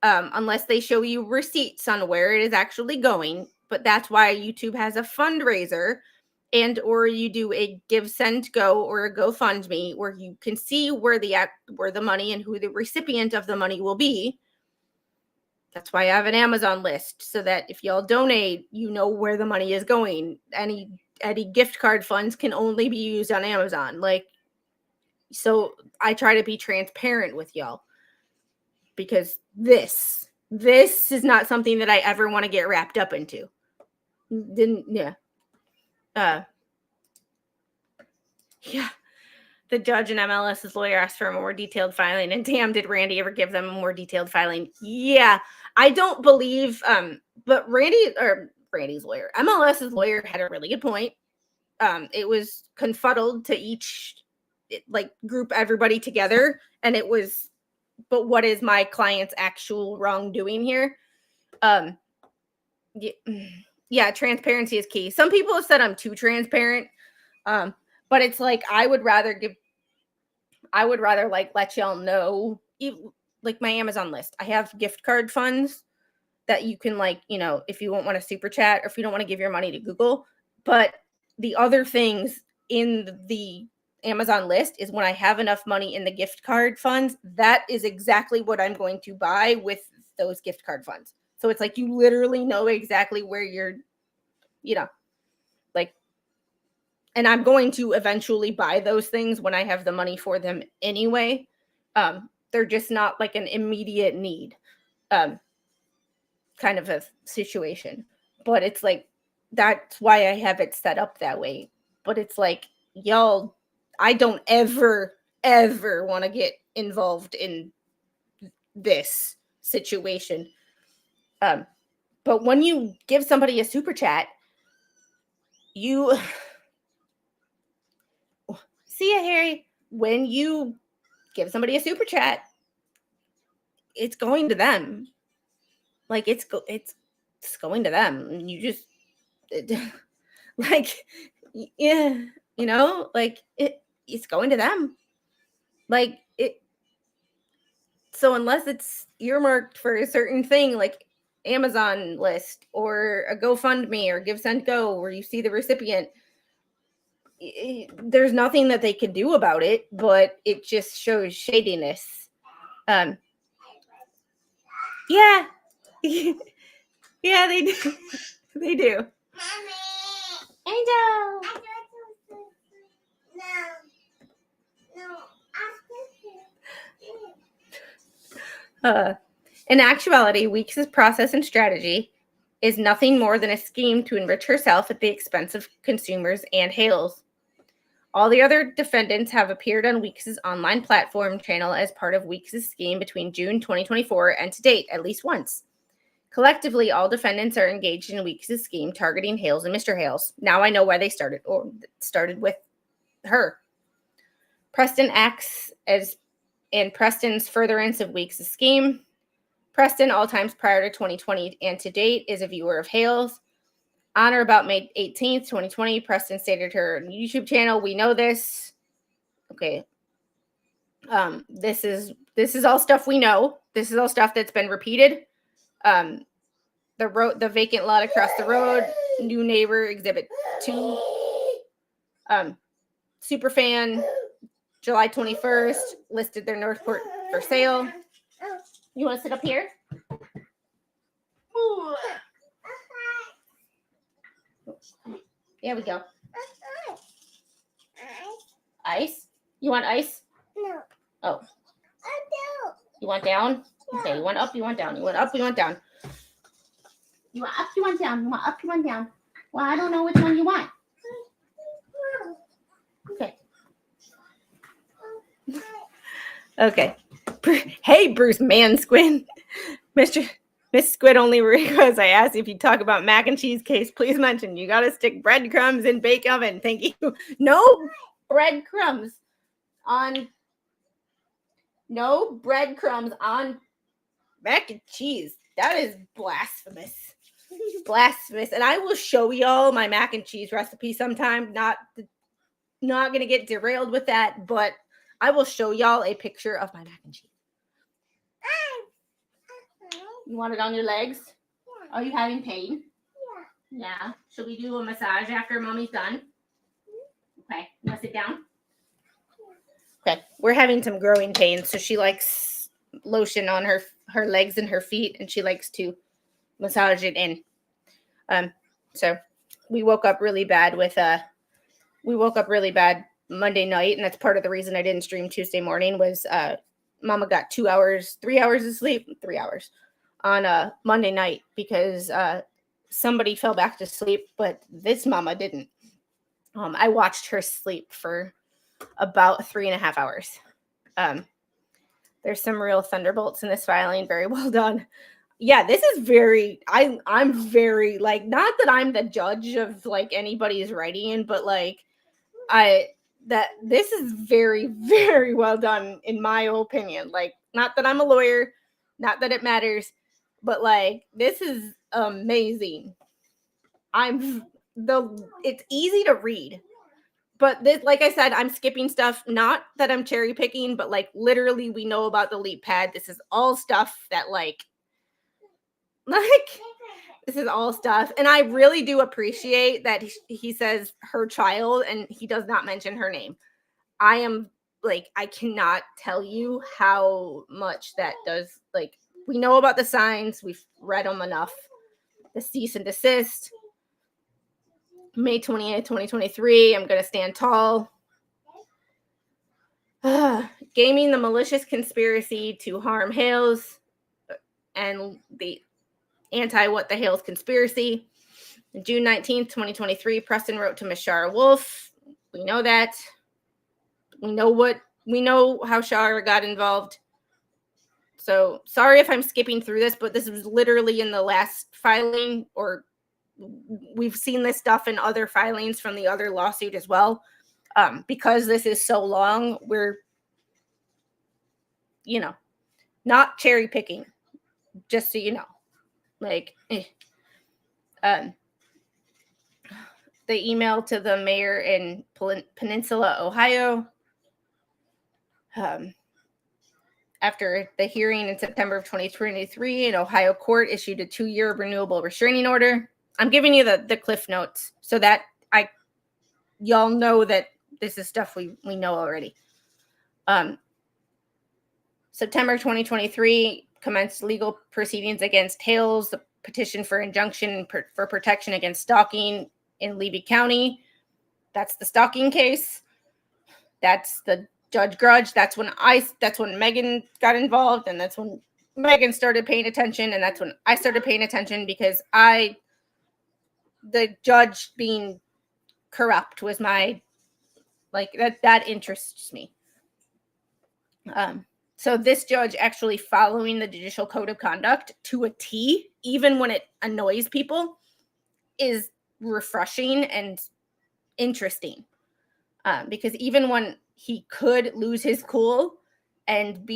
Unless they show you receipts on where it is actually going. But that's why YouTube has a fundraiser or you do a Give, Send, Go or a GoFundMe where you can see where the money and who the recipient of the money will be. That's why I have an Amazon list so that if y'all donate, you know where the money is going. Any gift card funds can only be used on Amazon. So I try to be transparent with y'all because this is not something that I ever want to get wrapped up into. Yeah. The judge and MLS's lawyer asked for a more detailed filing, and damn, did Randy ever give them a more detailed filing? Yeah, I don't believe, but Randy's lawyer, MLS's lawyer had a really good point. It was confuddled to group everybody together, and it was, but what is my client's actual wrongdoing here? Yeah, transparency is key. Some people have said I'm too transparent, but it's like I would rather let y'all know, like my Amazon list. I have gift card funds that you can if you don't want to super chat or if you don't want to give your money to Google. But the other things in the Amazon list is when I have enough money in the gift card funds, that is exactly what I'm going to buy with those gift card funds. So it's like you literally know exactly where you're, and I'm going to eventually buy those things when I have the money for them anyway. They're just not like an immediate need kind of a situation. But it's like, that's why I have it set up that way. But it's like, y'all, I don't ever want to get involved in this situation. But when you give somebody a super chat, you see ya, Harry. When you give somebody a super chat, it's going to them. Like it's going to them. You just like, yeah, you know, like it's going to them. Like it. So unless it's earmarked for a certain thing, like Amazon list or a GoFundMe or Give Send Go, where you see the recipient, there's nothing that they can do about it, but it just shows shadiness. Yeah. Yeah, they do. They do. Angel. In actuality, Weeks' process and strategy is nothing more than a scheme to enrich herself at the expense of consumers and Hales. All the other defendants have appeared on Weeks' online platform channel as part of Weeks' scheme between June 2024 and to date, at least once. Collectively, all defendants are engaged in Weeks' scheme targeting Hales and Mr. Hales. Now I know why they started with her. Preston acts as in Preston's furtherance of Weeks' scheme. Preston, all times prior to 2020 and to date, is a viewer of Hales. On or about May 18th, 2020, Preston stated her YouTube channel, "We know this." Okay. This is all stuff we know. This is all stuff that's been repeated. The vacant lot across the road, new neighbor, exhibit 2. Superfan, July 21st, listed their Northport for sale. You want to sit up here? Ooh. There we go. Ice? You want ice? No. Oh. I do. You want down? Yeah. Okay, you want up, you want down. You want up, you want down. You want up, you want down. You want up, you want down. Well, I don't know which one you want. Okay. Okay. Hey, Bruce Mansquin. Miss Squid only requests I asked if you talk about mac and cheese case, please mention you got to stick breadcrumbs in bake oven. Thank you. No breadcrumbs on mac and cheese. That is blasphemous. Blasphemous. And I will show y'all my mac and cheese recipe sometime. Not gonna get derailed with that, but I will show y'all a picture of my mac and cheese. You want it on your legs? Yeah. Are you having pain? Yeah. Yeah. Should we do a massage after mommy's done? Okay. You want to sit down? Okay. We're having some growing pains, so she likes lotion on her legs and her feet, and she likes to massage it in. So we woke up really bad Monday night, and that's part of the reason I didn't stream Tuesday morning was Mama got 3 hours of sleep, 3 hours on Monday night because somebody fell back to sleep, but this Mama didn't. I watched her sleep for about 3.5 hours. There's some real thunderbolts in this filing. Very well done. Yeah, this is very, I'm very, like, not that I'm the judge of, like, anybody's writing, but, like, this is very, very well done, in my opinion. Like, not that I'm a lawyer, not that it matters, but, like, this is amazing. It's easy to read. But this, like I said, I'm skipping stuff, not that I'm cherry picking, but, like, literally we know about the leap pad. This is all stuff that, like, this is all stuff. And I really do appreciate that he says her child and he does not mention her name. I cannot tell you how much that does. Like, we know about the signs. We've read them enough. The cease and desist. May 28th, 2023, I'm going to stand tall. Gaming the malicious conspiracy to harm Hales and the anti-what the Hales conspiracy. June 19th, 2023, Preston wrote to Ms. Shara Wolf. We know that. We know how Shara got involved. So sorry if I'm skipping through this, but this was literally in the last filing, or we've seen this stuff in other filings from the other lawsuit as well. Because this is so long, we're, not cherry picking, just so you know. The email to the mayor in Peninsula, Ohio, after the hearing in September of 2023, an Ohio court issued a 2-year renewable restraining order. I'm giving you the Cliff Notes so that y'all know that this is stuff we know already. September 2023, commenced legal proceedings against Hales, the petition for injunction for protection against stalking in Levy County. That's the stalking case. That's the Judge Grudge. That's when Megan got involved, and that's when Megan started paying attention, and that's when I started paying attention, because the judge being corrupt was my, that interests me. So this judge actually following the judicial code of conduct to a T, even when it annoys people, is refreshing and interesting. Because even when he could lose his cool and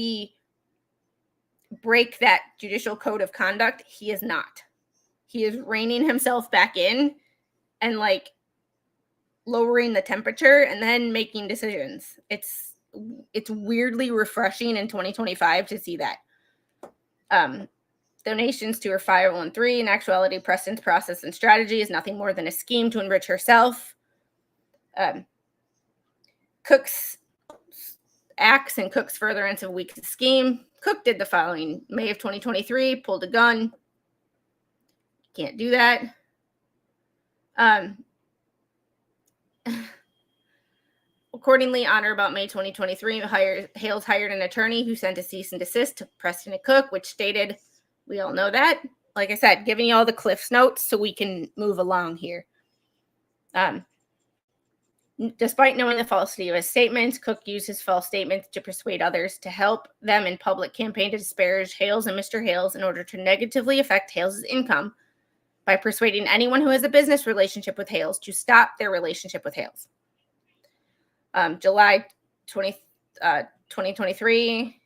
break that judicial code of conduct, he is not. He is reining himself back in and lowering the temperature and then making decisions. It's weirdly refreshing in 2025 to see that. Donations to her 501(c)(3). In actuality, Preston's process and strategy is nothing more than a scheme to enrich herself. Cook's acts and Cook's furtherance of Weeks' scheme. Cook did the following: May of 2023, pulled a gun. Can't do that. Accordingly, on or about May 2023, Hales hired an attorney who sent a cease and desist to Preston and Cook, which stated, we all know that. Like I said, giving you all the Cliff's Notes so we can move along here. Despite knowing the falsity of his statements, Cook used his false statements to persuade others to help them in public campaign to disparage Hales and Mr. Hales in order to negatively affect Hales' income by persuading anyone who has a business relationship with Hales to stop their relationship with Hales. July 2023,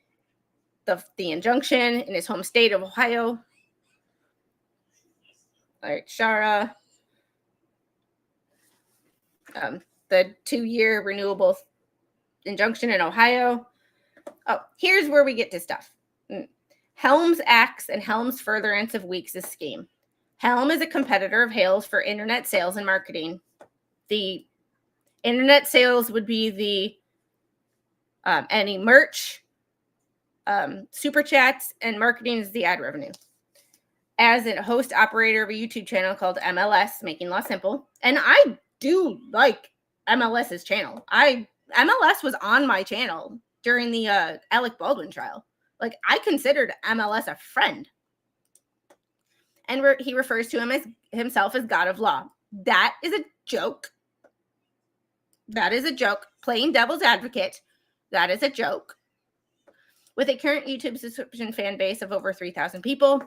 the injunction in his home state of Ohio. All right, Shara. The 2-year renewable injunction in Ohio. Oh, here's where we get to stuff. Helm's acts and Helm's furtherance of Weeks' scheme. Helm is a competitor of Hales for internet sales and marketing. The internet sales would be the any merch, super chats, and marketing is the ad revenue. As a host operator of a YouTube channel called MLS, Making Law Simple, and I do like MLS's channel. MLS was on my channel during the Alec Baldwin trial. I considered MLS a friend. And he refers to himself as God of Law. That is a joke. That is a joke. Playing devil's advocate. That is a joke. With a current YouTube subscription fan base of over 3,000 people,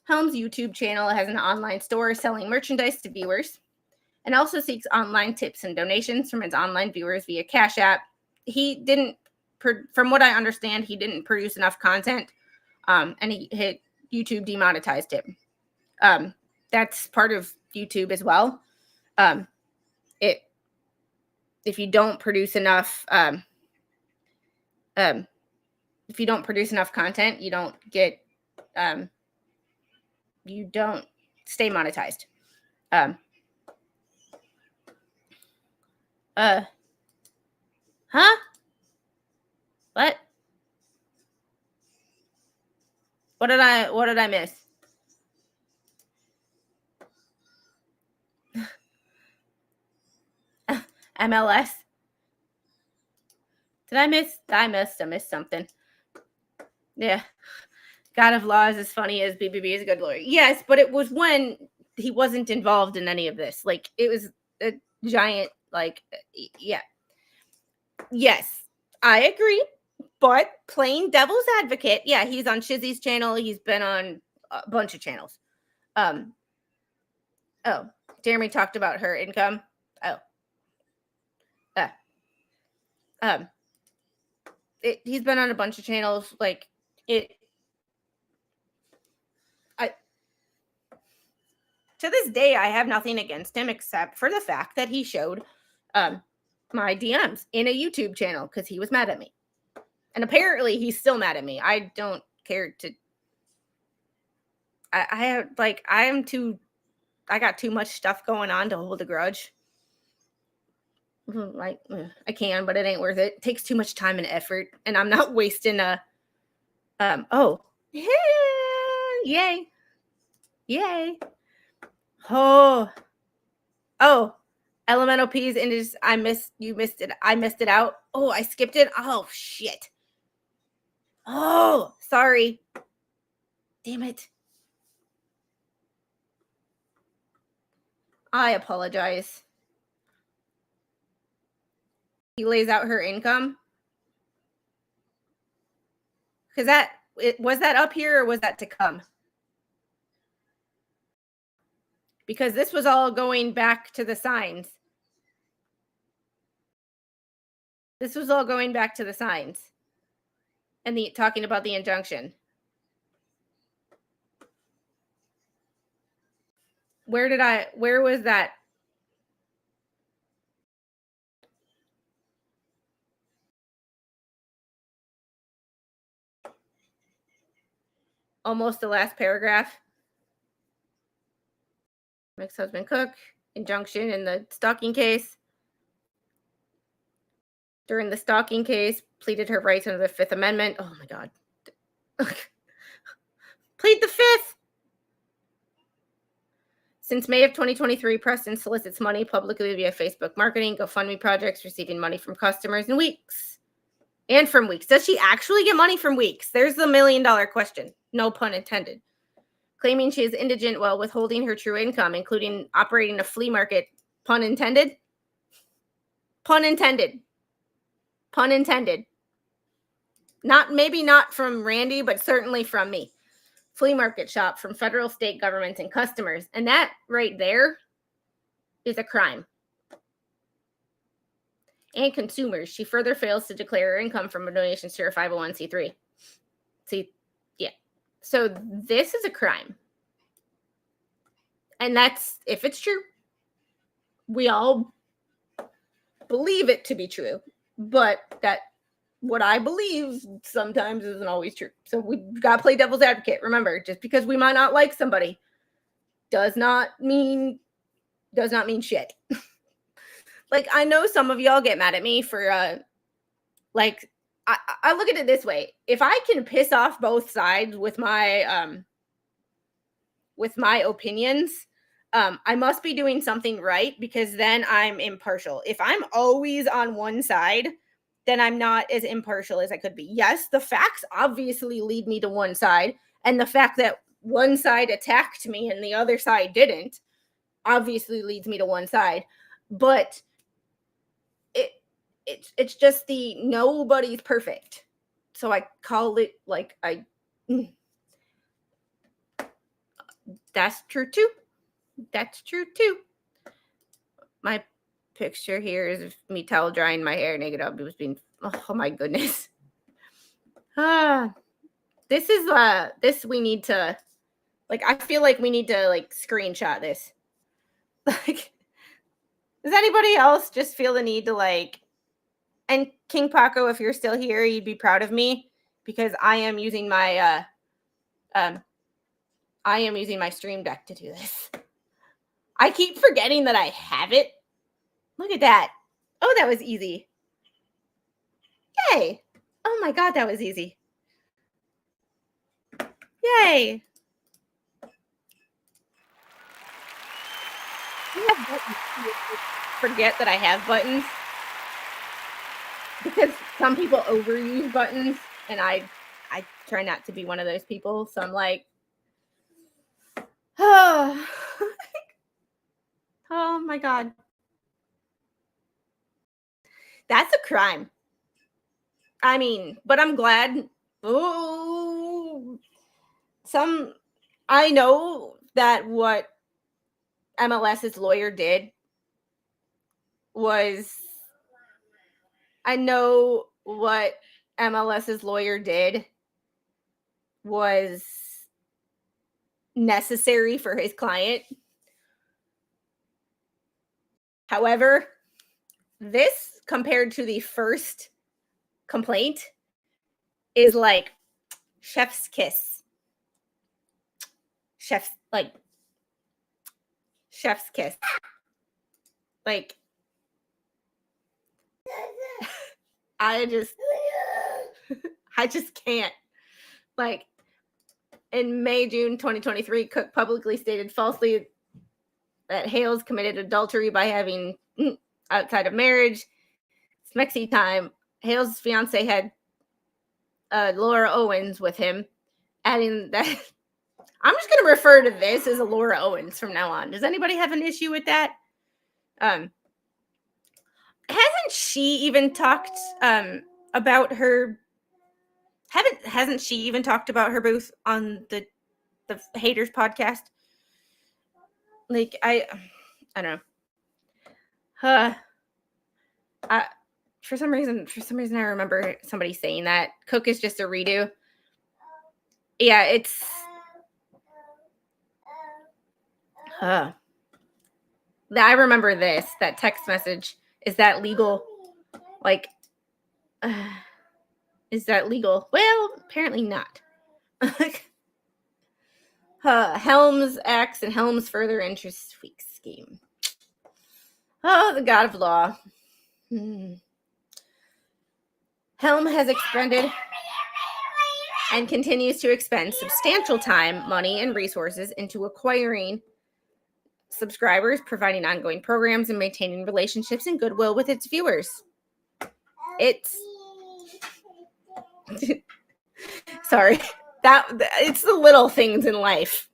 Helm's YouTube channel has an online store selling merchandise to viewers, and also seeks online tips and donations from his online viewers via Cash App. He didn't, from what I understand, he didn't produce enough content, and YouTube demonetized him. That's part of YouTube as well. If you don't produce enough, content, you don't get, you don't stay monetized. What? What did I miss? MLS. Did I miss something. Yeah. God of Law is as funny as BBB is a good lawyer. Yes, but it was when he wasn't involved in any of this. Like, it was a giant, like, yeah. Yes, I agree. But playing devil's advocate, yeah, he's on Shizzy's channel. He's been on a bunch of channels. Oh, Jeremy talked about her income. Oh. He's been on a bunch of channels. Like, to this day, I have nothing against him except for the fact that he showed my DMs in a YouTube channel because he was mad at me. And apparently he's still mad at me. I don't care to. I got too much stuff going on to hold a grudge. Like, I can, but it ain't worth it. It takes too much time and effort, and I'm not wasting oh, yay. Oh, elemental P's and just I missed it out. Oh, I skipped it. Oh shit. Oh, sorry. Damn it. I apologize. He lays out her income. Because was that up here or was that to come? Because this was all going back to the signs. This was all going back to the signs. And talking about the injunction. Where was that? Almost the last paragraph. Ex-husband Cook, injunction in the stalking case. During the stalking case, pleaded her rights under the Fifth Amendment. Oh my God. Plead the Fifth. Since May of 2023, Preston solicits money publicly via Facebook marketing, GoFundMe projects, receiving money from customers in Weeks. And from Weeks. Does she actually get money from Weeks? There's the $1 million question. No pun intended. Claiming she is indigent while withholding her true income, including operating a flea market. Pun intended? Pun intended. Pun intended. Maybe not from Randy, but certainly from me. Flea market shop from federal, state governments, and customers. And that right there is a crime. And consumers. She further fails to declare her income from a donation to her 501c3. See, yeah. So this is a crime. And that's, if it's true, we all believe it to be true. But that what I believe sometimes isn't always true. So we've got to play devil's advocate. Remember, just because we might not like somebody does not mean shit. Like, I know some of y'all get mad at me for like, I look at it this way. If I can piss off both sides with my opinions, I must be doing something right, because then I'm impartial. If I'm always on one side, then I'm not as impartial as I could be. Yes, the facts obviously lead me to one side, and the fact that one side attacked me and the other side didn't obviously leads me to one side. But it's just the nobody's perfect. So I call it like that's true too. That's true too. My picture here is me towel drying my hair naked up. It was being, oh my goodness. This is this we need to, like, I feel like we need to like screenshot this. Like, does anybody else just feel the need to like, and King Paco, if you're still here, you'd be proud of me, because I am using my Stream Deck to do this. I keep forgetting that I have it. Look at that. Oh, that was easy. Yay. Oh my God, that was easy. Yay. forget that I have buttons because some people overuse buttons, and I try not to be one of those people. So I'm like, oh, oh my God. That's a crime. I mean, but I'm glad. Oh, I know that what MLS's lawyer did was, I know what MLS's lawyer did was necessary for his client. However, this compared to the first complaint is like chef's kiss. Chef's kiss. Like, I just can't. Like, in May, June 2023, Cook publicly stated falsely that Hales committed adultery by having outside of marriage. Smexy time. Hales' fiance had Laura Owens with him, adding that I'm just going to refer to this as a Laura Owens from now on. Does anybody have an issue with that? Hasn't she even talked about her? Hasn't she even talked about her booth on the Haters podcast? Like, I don't know. For some reason, I remember somebody saying that Cook is just a redo. Yeah, it's. I remember this. That text message. Is that legal? Like, is that legal? Well, apparently not. Helm's acts and Helm's further interest week scheme. Oh, the god of law. Helm has expended and continues to expend substantial time, money, and resources into acquiring subscribers, providing ongoing programs, and maintaining relationships and goodwill with its viewers. Sorry, it's the little things in life.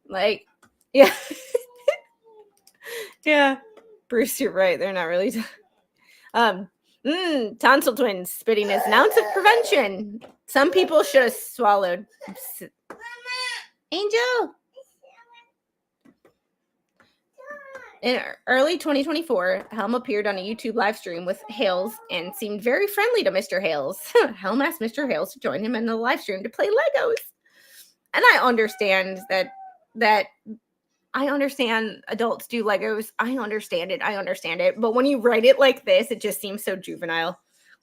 Like, yeah. Yeah, Bruce, you're right. They're not really. Tonsil twins spitting is an ounce of prevention. Some people should have swallowed. Angel. In early 2024, Helm appeared on a YouTube live stream with Hales and seemed very friendly to Mr. Hales. Helm asked Mr. Hales to join him in the live stream to play Legos. And I understand that I understand adults do Legos. I understand it. But when you write it like this, it just seems so juvenile.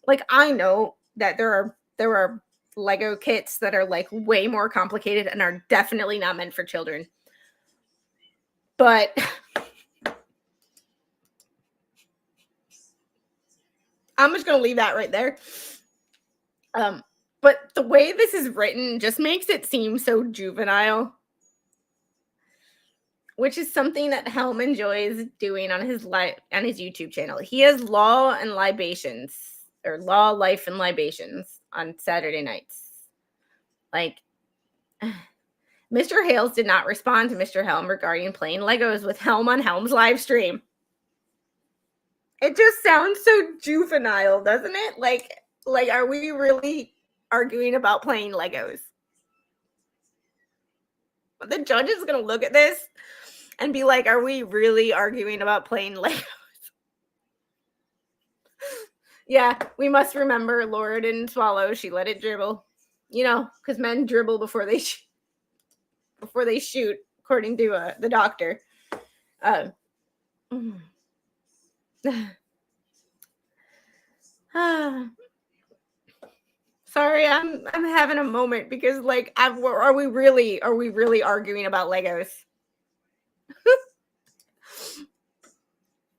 Like, I know that there are Lego kits that are like way more complicated and are definitely not meant for children. But I'm just going to leave that right there. But the way this is written just makes it seem so juvenile, which is something that Helm enjoys doing on his YouTube channel. He has Law, Life, and Libations on Saturday nights. Like, Mr. Hales did not respond to Mr. Helm regarding playing Legos with Helm on Helm's live stream. It just sounds so juvenile, doesn't it? Like, are we really arguing about playing Legos? The judge is going to look at this and be like, are we really arguing about playing Legos? Yeah, we must remember Laura didn't swallow. She let it dribble. You know, because men dribble before they shoot, according to the doctor. Sorry, I'm having a moment because, like, are we really arguing about Legos?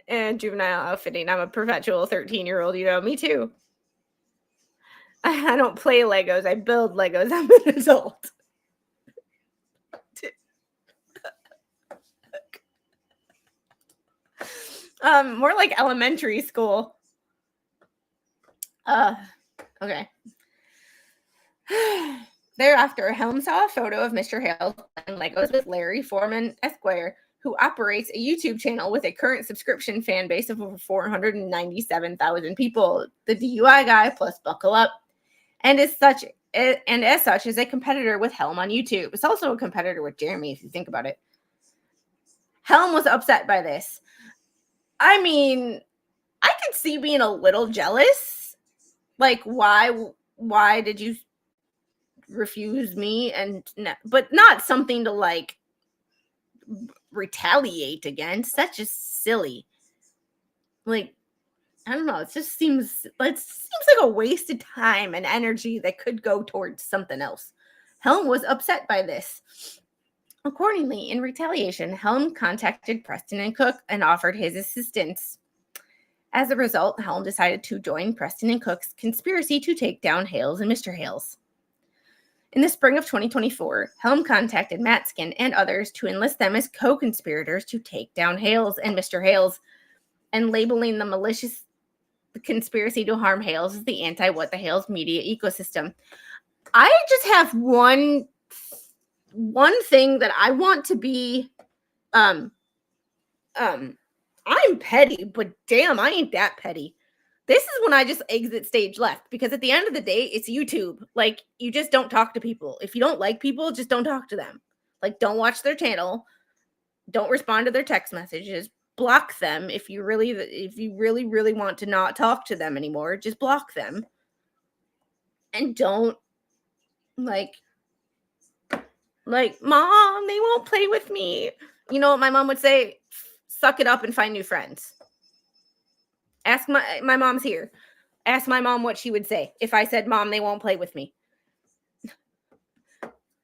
And juvenile outfitting. I'm a perpetual 13-year-old, you know, me too. I don't play Legos, I build Legos. I'm an adult. More like elementary school. Okay. Thereafter, Helm saw a photo of Mr. Hales playing Legos with Larry Foreman Esquire, who operates a YouTube channel with a current subscription fan base of over 497,000 people. The DUI guy plus buckle up, and as such is a competitor with Helm on YouTube. It's also a competitor with Jeremy, if you think about it. Helm was upset by this. I mean, I could see being a little jealous. Like, why did you refuse me? But not something to like retaliate against. That's just silly. Like, I don't know. It seems like a waste of time and energy that could go towards something else. Helm was upset by this. Accordingly, in retaliation, Helm contacted Preston and Cook and offered his assistance. As a result, Helm decided to join Preston and Cook's conspiracy to take down Hales and Mr. Hales. In the spring of 2024, Helm contacted Matskin and others to enlist them as co-conspirators to take down Hales and Mr. Hales, and labeling the malicious conspiracy to harm Hales as the anti-What the Hales media ecosystem. I just have one thing that I want to be I'm petty, but damn, I ain't that petty. This is when I just exit stage left, because at the end of the day, it's YouTube. Like, you just don't talk to people. If you don't like people, just don't talk to them. Like, don't watch their channel. Don't respond to their text messages. Block them if you really want to not talk to them anymore. Just block them. And don't like, Mom, they won't play with me. You know what my mom would say? Suck it up and find new friends. Ask my mom's here. Ask my mom what she would say if I said, Mom, they won't play with me.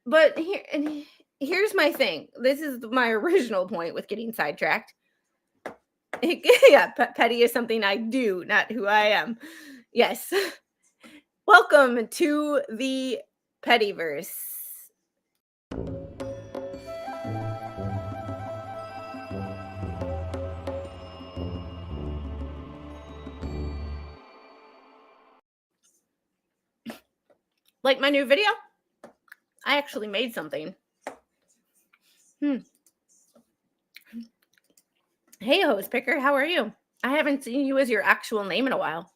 But here's my thing. This is my original point with getting sidetracked. Yeah, petty is something I do, not who I am. Yes. Welcome to the Pettyverse. Like my new video? I actually made something. Hey, hose picker, how are you? I haven't seen you as your actual name in a while.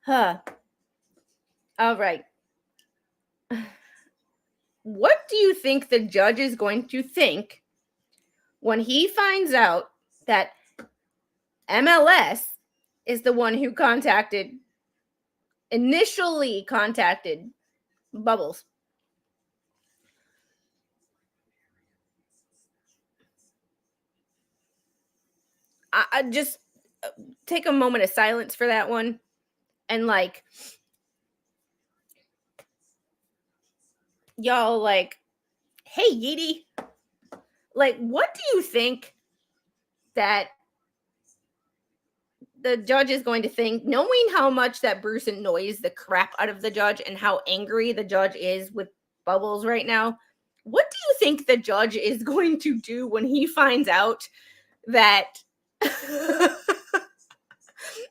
All right. What do you think the judge is going to think when he finds out that MLS is the one who initially contacted Bubbles? I just take a moment of silence for that one, and like, y'all, like, hey, Yeety, like, what do you think that the judge is going to think, knowing how much that Bruce annoys the crap out of the judge and how angry the judge is with Bubbles right now? What do you think the judge is going to do when he finds out that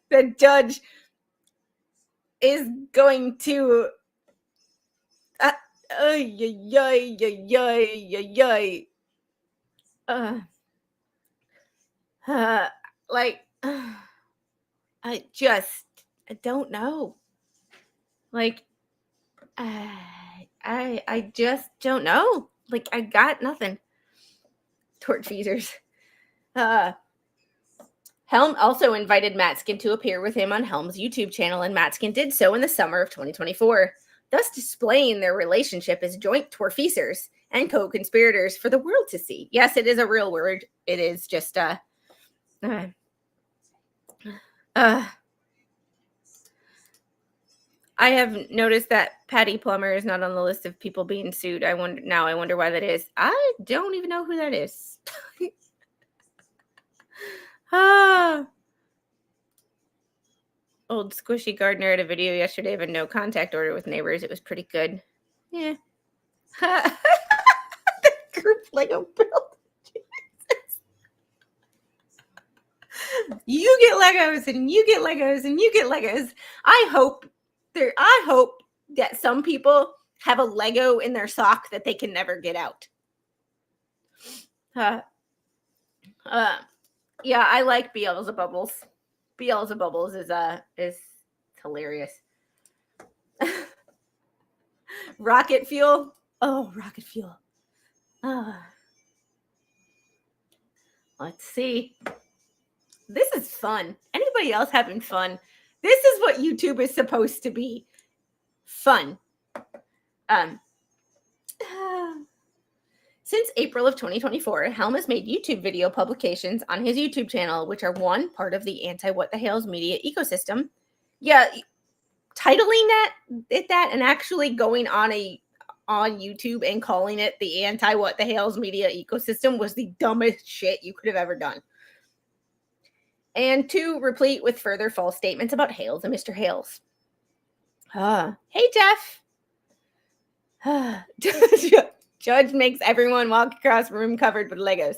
the judge is going to like, I don't know. Like, I just don't know. Like, I got nothing. Tortfeasers. Helm also invited Matskin to appear with him on Helm's YouTube channel, and Matskin did so in the summer of 2024, thus displaying their relationship as joint tortfeasors and co-conspirators for the world to see. Yes, it is a real word. It is just I have noticed that Patty Plummer is not on the list of people being sued. I wonder why that is. I don't even know who that is. Old Squishy Gardner had a video yesterday of a no contact order with neighbors. It was pretty good. Yeah. The group Lego build. You get Legos and you get Legos and you get Legos. I hope that some people have a Lego in their sock that they can never get out. Yeah, I like Beelzebubbles. Beelzebubbles is hilarious. Rocket fuel. Oh, rocket fuel. Let's see. This is fun. Anybody else having fun? This is what YouTube is supposed to be. Fun. Since April of 2024, Helm has made YouTube video publications on his YouTube channel, which are one part of the anti-What the Hales media ecosystem. Yeah, titling that and actually going on YouTube and calling it the anti-What the Hales media ecosystem was the dumbest shit you could have ever done. And two, replete with further false statements about Hales and Mr. Hales. Hey, Jeff. Judge makes everyone walk across room covered with Legos.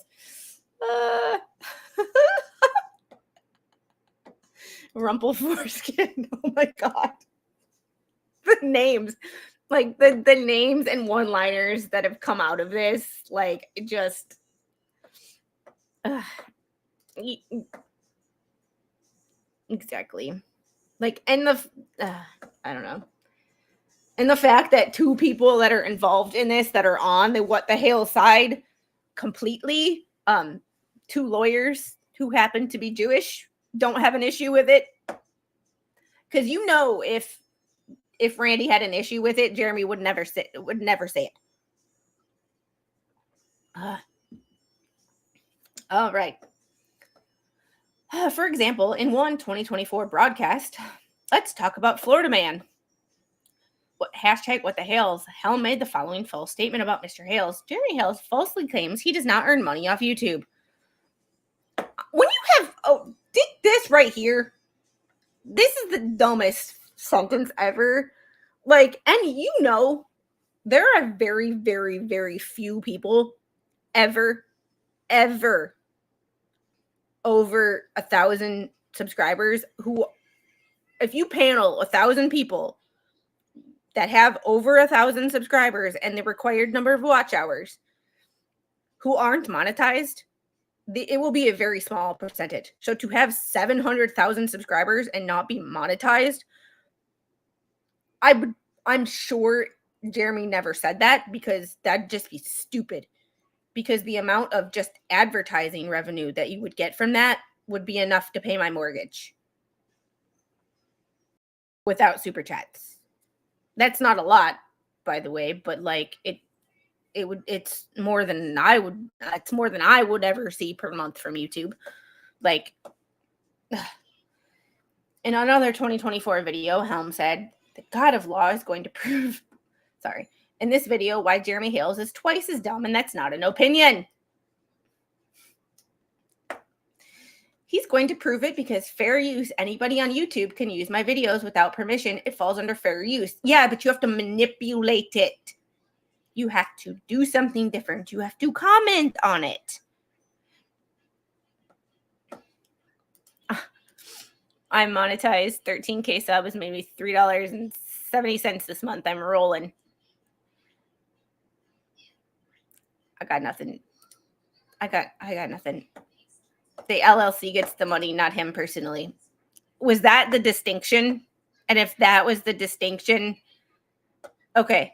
Rumple foreskin. Oh my god. The names. Like the names and one-liners that have come out of this, like, just exactly. Like, and I don't know. And the fact that two people that are involved in this, that are on the What the Hale side completely, two lawyers who happen to be Jewish, don't have an issue with it. Because if Randy had an issue with it, Jeremy would never say it. All right. For example, in one 2024 broadcast, let's talk about Florida man. What the Hales? Helm made the following false statement about Mr. Hales. Jeremy Hales falsely claims he does not earn money off YouTube. When you have this right here, this is the dumbest sentence ever. Like, and there are very, very, very few people ever over 1,000 subscribers who, if you panel 1,000 people that have over 1,000 subscribers and the required number of watch hours who aren't monetized, it will be a very small percentage. So to have 700,000 subscribers and not be monetized, I'm sure Jeremy never said that, because that'd just be stupid. Because the amount of just advertising revenue that you would get from that would be enough to pay my mortgage without super chats. That's not a lot, by the way, but like it's more than I would ever see per month from YouTube. Like, in another 2024 video, Helm said, the God of Law is going to prove, in this video, why Jeremy Hales is twice as dumb, and that's not an opinion. He's going to prove it because fair use, anybody on YouTube can use my videos without permission. It falls under fair use. Yeah, but you have to manipulate it. You have to do something different. You have to comment on it. I'm monetized. 13K sub is maybe $3.70 this month. I'm rolling. I got nothing. I got nothing. The LLC gets the money, not him personally. Was that the distinction? And if that was the distinction, okay.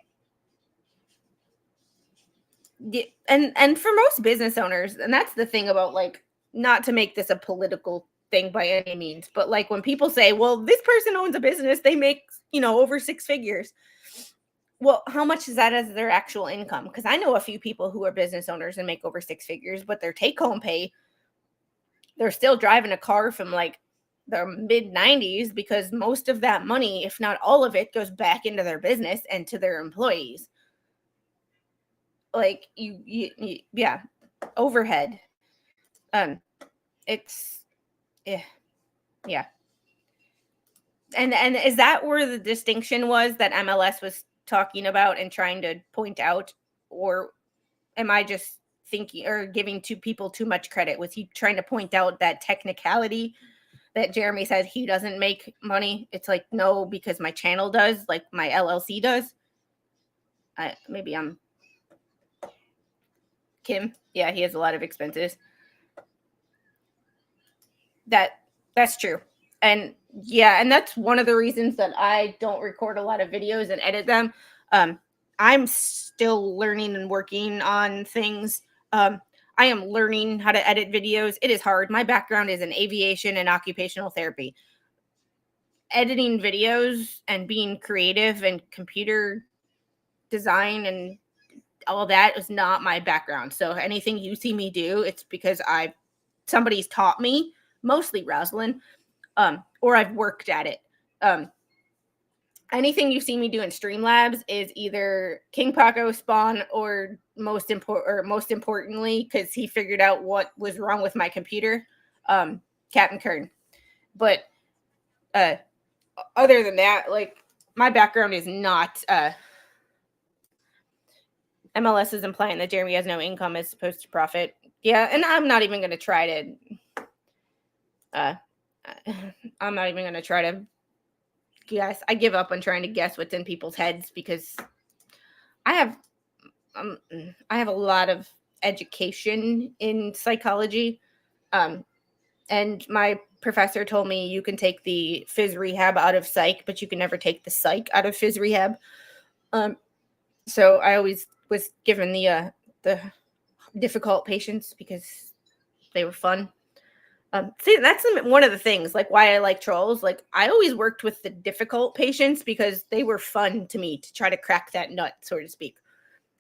And for most business owners, and that's the thing about, like, not to make this a political thing by any means, but like when people say, well, this person owns a business, they make, over 6 figures. Well, how much is that as their actual income? Because I know a few people who are business owners and make over 6 figures, but their take-home pay, they're still driving a car from like their mid-90s, because most of that money, if not all of it, goes back into their business and to their employees. Like, yeah, overhead. It's, yeah. And is that where the distinction was that MLS was talking about and trying to point out? Or am I just thinking or giving people too much credit? Was he trying to point out that technicality that Jeremy said he doesn't make money? It's like, no, because my channel does, like my LLC does. Maybe I'm Kim. Yeah, he has a lot of expenses. That's true. And yeah, and that's one of the reasons that I don't record a lot of videos and edit them. I'm still learning and working on things. I am learning how to edit videos. It is hard. My background is in aviation and occupational therapy. Editing videos and being creative and computer design and all that is not my background. So anything you see me do, it's because somebody's taught me, mostly Rosalind, or I've worked at it. Anything you see me do in Streamlabs is either King Paco Spawn or most importantly, because he figured out what was wrong with my computer, Captain Kern. But other than that, like, my background is not MLS is implying that Jeremy has no income as opposed to profit. Yeah, and I'm not even going to try to guess. I give up on trying to guess what's in people's heads because I have a lot of education in psychology. And my professor told me you can take the phys rehab out of psych, but you can never take the psych out of phys rehab. So I always was given the difficult patients because they were fun. See, that's one of the things, like, why I like trolls. Like, I always worked with the difficult patients because they were fun to me to try to crack that nut, so to speak.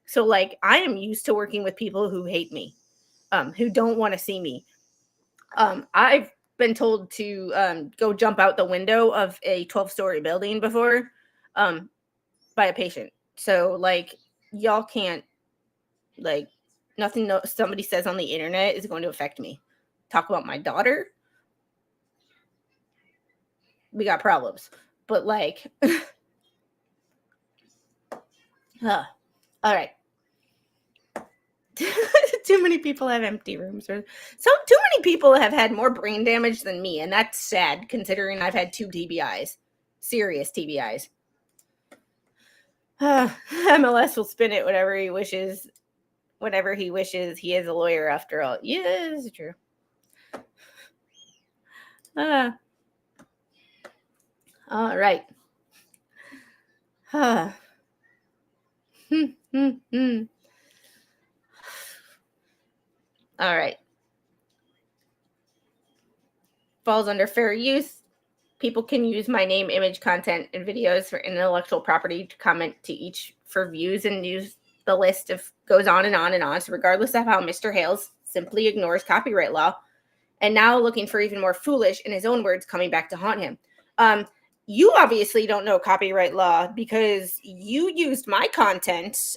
So, like, I am used to working with people who hate me, who don't want to see me. I've been told to go jump out the window of a 12-story building before by a patient. So, like, y'all can't, like, nothing somebody says on the internet is going to affect me. Talk about my daughter, we got problems. But, like, all right. Too many people have empty rooms, or too many people have had more brain damage than me, and that's sad considering I've had 2 TBIs, serious TBIs. MLS will spin it whenever he wishes. Whenever he wishes, he is a lawyer after all. Yeah, this is true. All right. All right. Falls under fair use. People can use my name, image, content, and videos for intellectual property to comment to each for views, and use the list of goes on and on and on. So regardless of how Mr. Hales simply ignores copyright law, and now looking for even more foolish, in his own words, coming back to haunt him. You obviously don't know copyright law because you used my content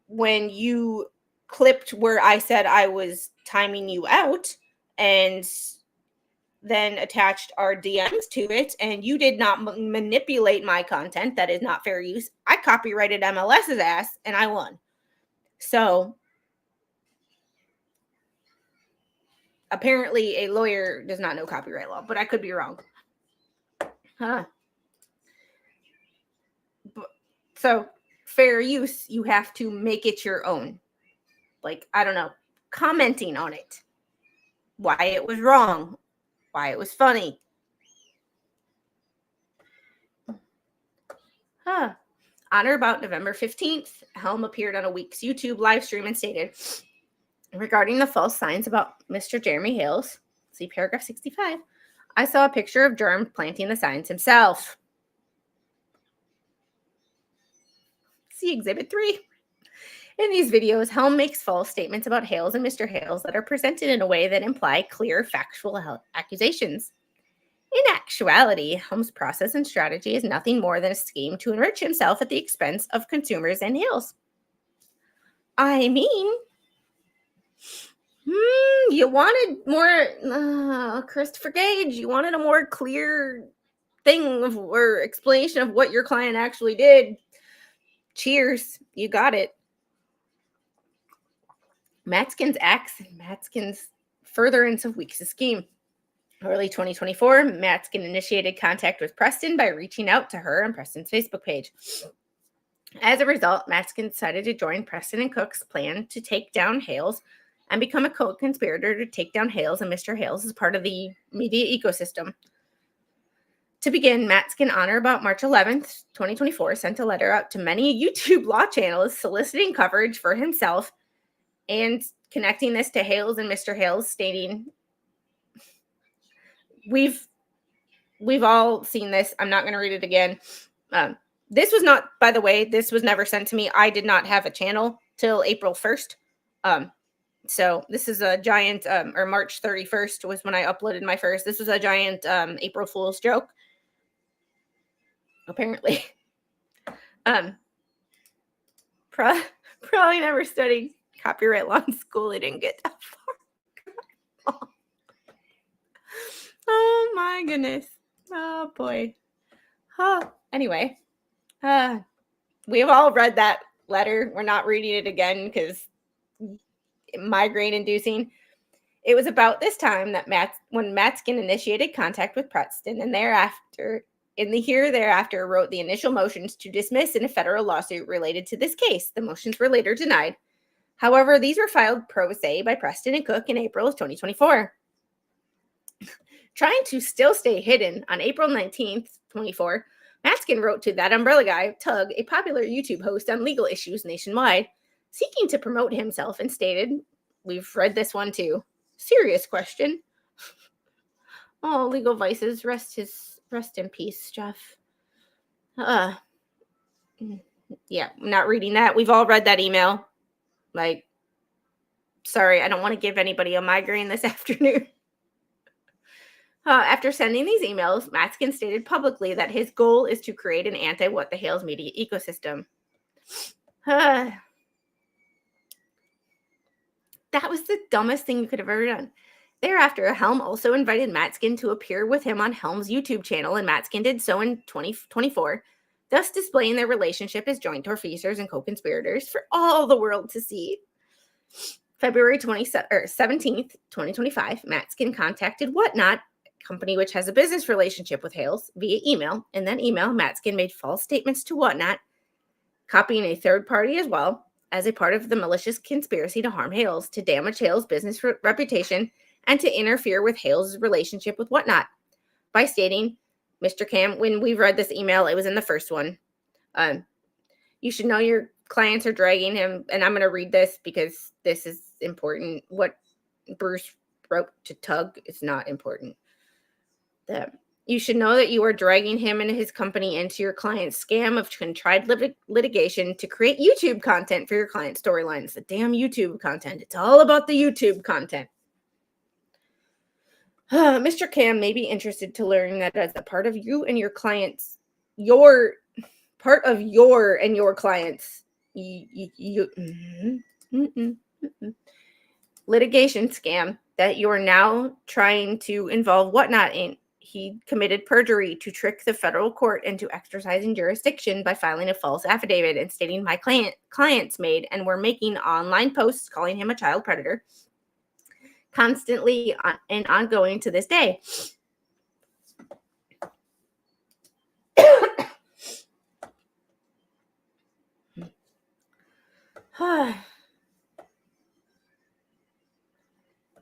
when you clipped where I said I was timing you out and then attached our DMs to it, and you did not manipulate my content. That is not fair use. I copyrighted MLS's ass and I won. So apparently a lawyer does not know copyright law, but I could be wrong. So fair use, you have to make it your own. Like, I don't know, commenting on it, why it was wrong, why it was funny. On or about November 15th, Helm appeared on a week's YouTube live stream and stated, regarding the false signs about Mr. Jeremy Hales, see paragraph 65, I saw a picture of Jerm planting the signs himself. See Exhibit 3. In these videos, Helm makes false statements about Hales and Mr. Hales that are presented in a way that imply clear factual accusations. In actuality, Helm's process and strategy is nothing more than a scheme to enrich himself at the expense of consumers and Hales. I mean, you wanted more, Christopher Gage, you wanted a more clear thing or explanation of what your client actually did. Cheers, you got it. Matskin's acts and Matskin's furtherance of Weeks' scheme. Early 2024, Matskin initiated contact with Preston by reaching out to her on Preston's Facebook page. As a result, Matskin decided to join Preston and Cook's plan to take down Hales and become a co-conspirator to take down Hales and Mr. Hales as part of the media ecosystem. To begin, Matskin, on or about March 11th, 2024, sent a letter out to many YouTube law channels soliciting coverage for himself and connecting this to Hales and Mr. Hales, stating, we've all seen this. I'm not going to read it again. This was not, by the way, this was never sent to me. I did not have a channel till April 1st. So this is a giant, or March 31st was when I uploaded my first. This was a giant April Fool's joke, apparently. Probably never studied copyright law in school. I didn't get that far. Oh my goodness. Oh boy. Anyway, we have all read that letter. We're not reading it again because migraine inducing. It was about this time that when Matskin initiated contact with Preston and thereafter wrote the initial motions to dismiss in a federal lawsuit related to this case. The motions were later denied. However, these were filed pro se by Preston and Cook in April of 2024. Trying to still stay hidden, on April 19th, 24, Matskin wrote to that umbrella guy, Tug, a popular YouTube host on legal issues nationwide, seeking to promote himself, and stated, we've read this one too, serious question. Oh, legal vices, rest in peace, Jeff. Yeah, I'm not reading that. We've all read that email. Like, sorry, I don't want to give anybody a migraine this afternoon. After sending these emails, Matskin stated publicly that his goal is to create an anti-What the Hales media ecosystem. That was the dumbest thing you could have ever done. Thereafter, Helm also invited Matskin to appear with him on Helm's YouTube channel, and Matskin did so in 2024, thus displaying their relationship as joint tortfeasors and co-conspirators for all the world to see. February 17th, 2025, Matskin contacted Whatnot, company which has a business relationship with Hales, via email. In that email, Matskin made false statements to Whatnot, copying a third party as well, as a part of the malicious conspiracy to harm Hales, to damage Hales' business reputation, and to interfere with Hales' relationship with Whatnot, by stating, Mr. Cam, when we read this email, it was in the first one. You should know your clients are dragging him, and I'm going to read this because this is important. What Bruce wrote to Tug is not important. You should know that you are dragging him and his company into your client's scam of contrived litigation to create YouTube content for your client storylines. The damn YouTube content. It's all about the YouTube content. Mr. Cam may be interested to learn that as a part of you and your clients, litigation scam that you are now trying to involve Whatnot in. He committed perjury to trick the federal court into exercising jurisdiction by filing a false affidavit and stating my clients made and were making online posts calling him a child predator, constantly and ongoing to this day.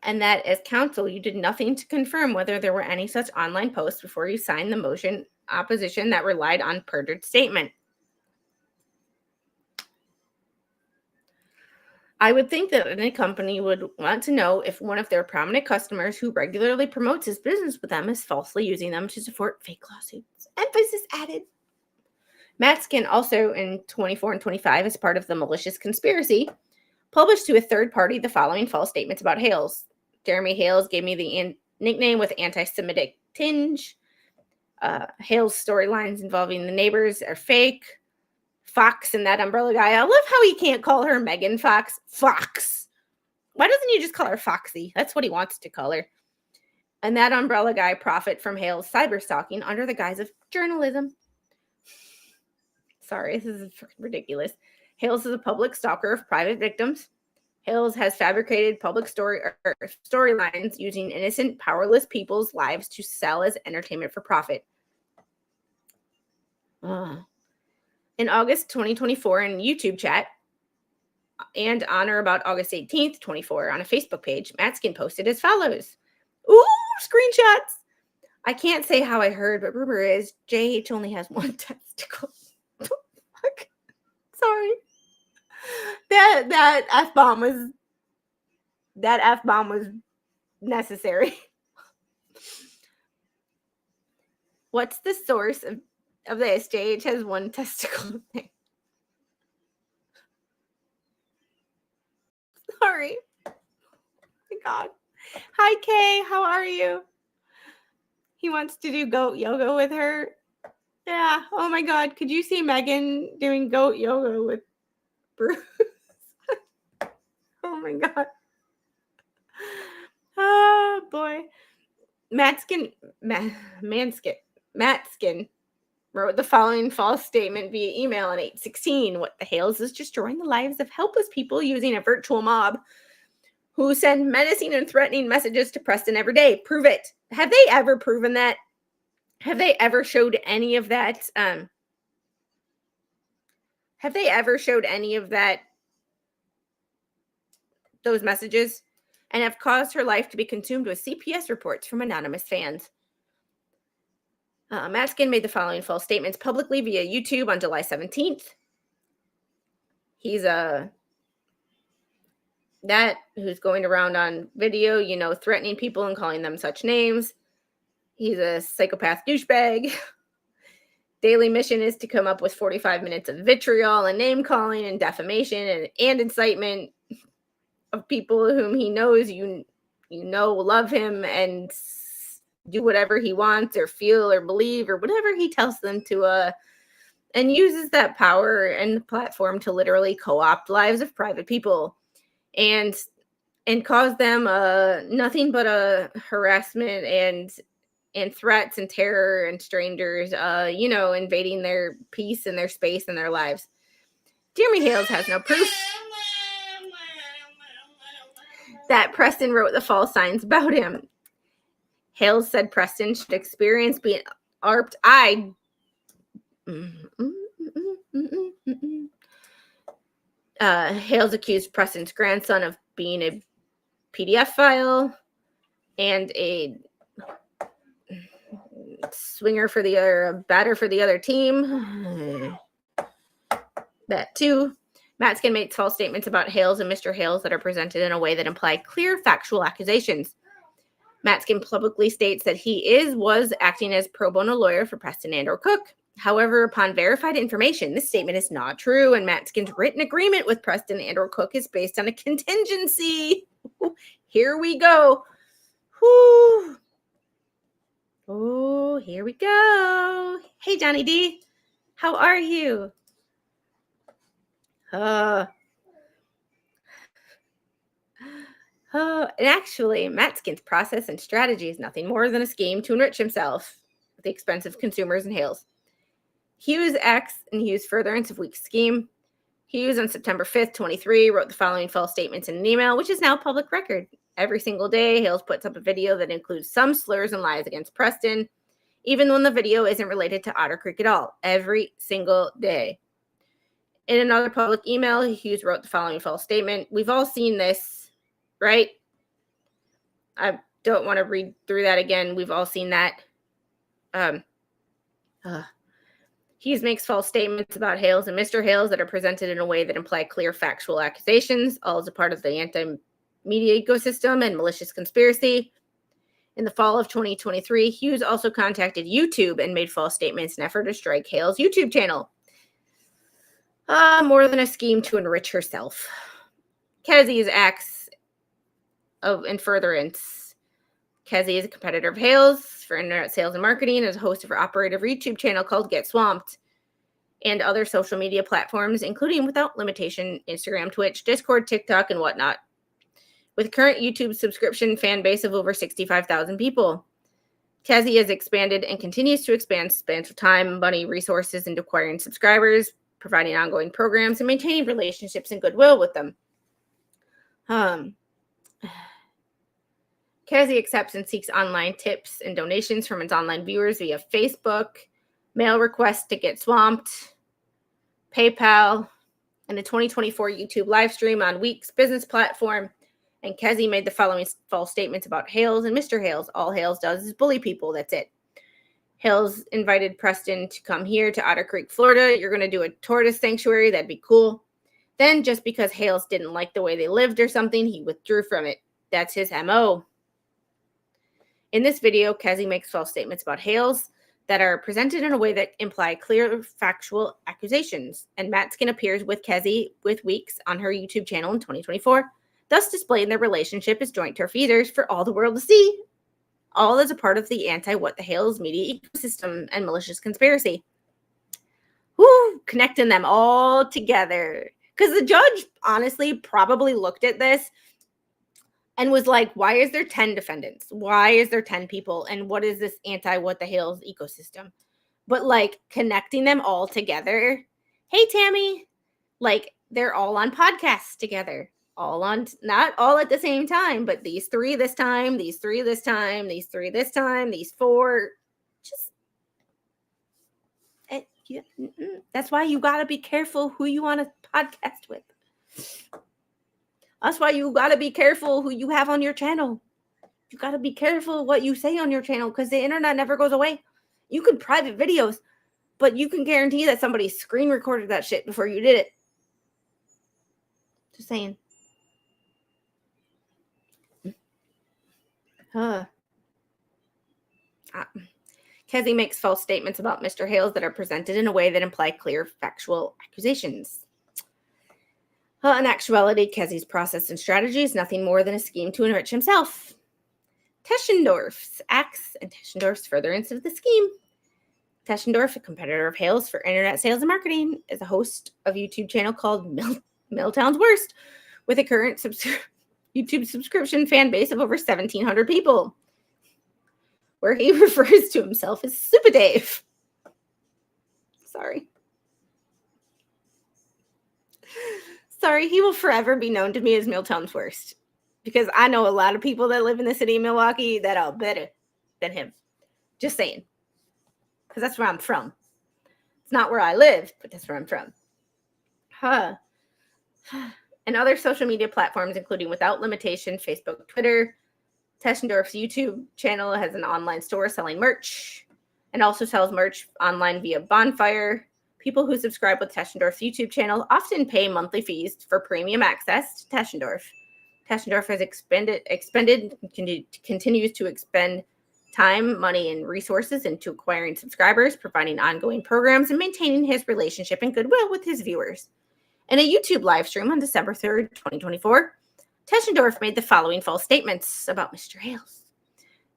And that as counsel, you did nothing to confirm whether there were any such online posts before you signed the motion opposition that relied on perjured statement. I would think that any company would want to know if one of their prominent customers who regularly promotes his business with them is falsely using them to support fake lawsuits. Emphasis added. Matskin also in 24 and 25, as part of the malicious conspiracy, published to a third party the following false statements about Hales. Jeremy Hales gave me the nickname with anti-Semitic tinge. Hales' storylines involving the neighbors are fake. Fox and that umbrella guy. I love how he can't call her Megan Fox. Fox. Why doesn't he just call her Foxy? That's what he wants to call her. And that umbrella guy profit from Hales' cyber stalking under the guise of journalism. Sorry, this is ridiculous. Hales is a public stalker of private victims. Hales has fabricated public storylines using innocent, powerless people's lives to sell as entertainment for profit. In August 2024, in YouTube chat, and on or about August 18th, 24, on a Facebook page, Matskin posted as follows. Ooh, screenshots! I can't say how I heard, but rumor is JH only has one testicle. Fuck. Sorry. That F-bomb was necessary. What's the source of this? JH has one testicle thing. Sorry. Oh my God. Hi, Kay. How are you? He wants to do goat yoga with her. Yeah. Oh my God. Could you see Megan doing goat yoga with Bruce? Oh my God. Oh boy. Matskin wrote the following false statement via email on 8/16. What the Hales is destroying the lives of helpless people using a virtual mob who send menacing and threatening messages to Preston every day. Prove it. Have they ever proven that? Have they ever showed any of that? Have they ever showed any of that? Those messages? And have caused her life to be consumed with CPS reports from anonymous fans. Matskin made the following false statements publicly via YouTube on July 17th. He's that who's going around on video, threatening people and calling them such names. He's a psychopath douchebag. Daily mission is to come up with 45 minutes of vitriol and name calling and defamation and incitement of people whom he knows love him and do whatever he wants or feel or believe or whatever he tells them to, and uses that power and platform to literally co-opt lives of private people and cause them nothing but a harassment and threats and terror and strangers, invading their peace and their space and their lives. Jeremy Hales has no proof that Preston wrote the false signs about him. Hales said Preston should experience being ARPed. Hales accused Preston's grandson of being a PDF file and a swinger for the other, a batter for the other team. That too. Matskin made false statements about Hales and Mr. Hales that are presented in a way that imply clear factual accusations. Matskin publicly states that he was acting as pro bono lawyer for Preston and/or Cook. However, upon verified information, this statement is not true, and Matskin's written agreement with Preston and/or Cook is based on a contingency. Here we go. Whew. Oh, here we go. Hey, Johnny D. How are you? And actually, Matskin's process and strategy is nothing more than a scheme to enrich himself at the expense of consumers and Hales. Hughes acts in Hughes' furtherance of Week's scheme. Hughes, on September 5th, 23, wrote the following false statements in an email, which is now public record. Every single day, Hales puts up a video that includes some slurs and lies against Preston, even when the video isn't related to Otter Creek at all. Every single day. In another public email, Hughes wrote the following false statement. We've all seen this, right? I don't want to read through that again. We've all seen that. Hughes makes false statements about Hales and Mr. Hales that are presented in a way that imply clear factual accusations, all as a part of the anti-media ecosystem and malicious conspiracy. In the fall of 2023, Hughes also contacted YouTube and made false statements in an effort to strike Hales' YouTube channel. More than a scheme to enrich herself. Kzie's acts in furtherance. Kzie is a competitor of Hales for internet sales and marketing and is a host of her operative YouTube channel called Get Swamped and other social media platforms, including without limitation Instagram, Twitch, Discord, TikTok, and whatnot. With current YouTube subscription fan base of over 65,000 people. Kzie has expanded and continues to expand spans of time, money, resources into acquiring subscribers, providing ongoing programs, and maintaining relationships and goodwill with them. Kzie accepts and seeks online tips and donations from its online viewers via Facebook, mail requests to get swamped, PayPal, and a 2024 YouTube live stream on Week's business platform. And Kzie made the following false statements about Hales and Mr. Hales. All Hales does is bully people. That's it. Hales invited Preston to come here to Otter Creek, Florida. You're going to do a tortoise sanctuary. That'd be cool. Then, just because Hales didn't like the way they lived or something, he withdrew from it. That's his MO. In this video, Kzie makes false statements about Hales that are presented in a way that imply clear factual accusations. And Matskin appears with Kzie with Weeks on her YouTube channel in 2024, thus displaying their relationship as joint tortfeasors for all the world to see, all as a part of the anti-What the Hales media ecosystem and malicious conspiracy. Woo, connecting them all together. Because the judge honestly probably looked at this and was like, why is there 10 defendants? Why is there 10 people? And what is this anti-What the Hales ecosystem? But like connecting them all together. Hey, Tammy, like they're all on podcasts together. All on, not all at the same time, but these three this time, these three this time, these three this time, these four. Just, that's why you got to be careful who you want to podcast with. That's why you got to be careful who you have on your channel. You got to be careful what you say on your channel because the internet never goes away. You can private videos, but you can guarantee that somebody screen recorded that shit before you did it. Just saying. Kzie makes false statements about Mr. Hales that are presented in a way that imply clear factual accusations. In actuality, Kezie's process and strategy is nothing more than a scheme to enrich himself. Tessendorf's acts and Tessendorf's furtherance of the scheme. Tessendorf, a competitor of Hales for internet sales and marketing, is a host of a YouTube channel called Milltown's Worst, with a current YouTube subscription fan base of over 1,700 people, where he refers to himself as Super Dave. Sorry, he will forever be known to me as Milltown's Worst, because I know a lot of people that live in the city of Milwaukee that are better than him. Just saying. Because that's where I'm from. It's not where I live, but that's where I'm from. And other social media platforms, including Without Limitation, Facebook, Twitter. Tessendorf's YouTube channel has an online store selling merch and also sells merch online via Bonfire. People who subscribe with Tessendorf's YouTube channel often pay monthly fees for premium access to Tessendorf. Tessendorf has expended and continues to expend time, money, and resources into acquiring subscribers, providing ongoing programs, and maintaining his relationship and goodwill with his viewers. In a YouTube live stream on December 3rd, 2024, Tessendorf made the following false statements about Mr. Hales.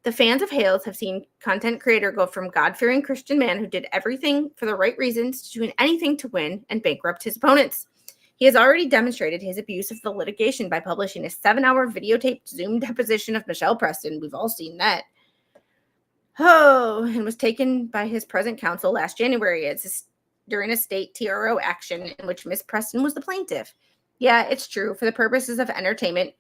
The fans of Hales have seen content creator go from God-fearing Christian man who did everything for the right reasons to doing anything to win and bankrupt his opponents. He has already demonstrated his abuse of the litigation by publishing a 7-hour videotaped Zoom deposition of Michelle Preston. We've all seen that. And was taken by his present counsel last January during a state TRO action in which Miss Preston was the plaintiff. Yeah, it's true. For the purposes of entertainment,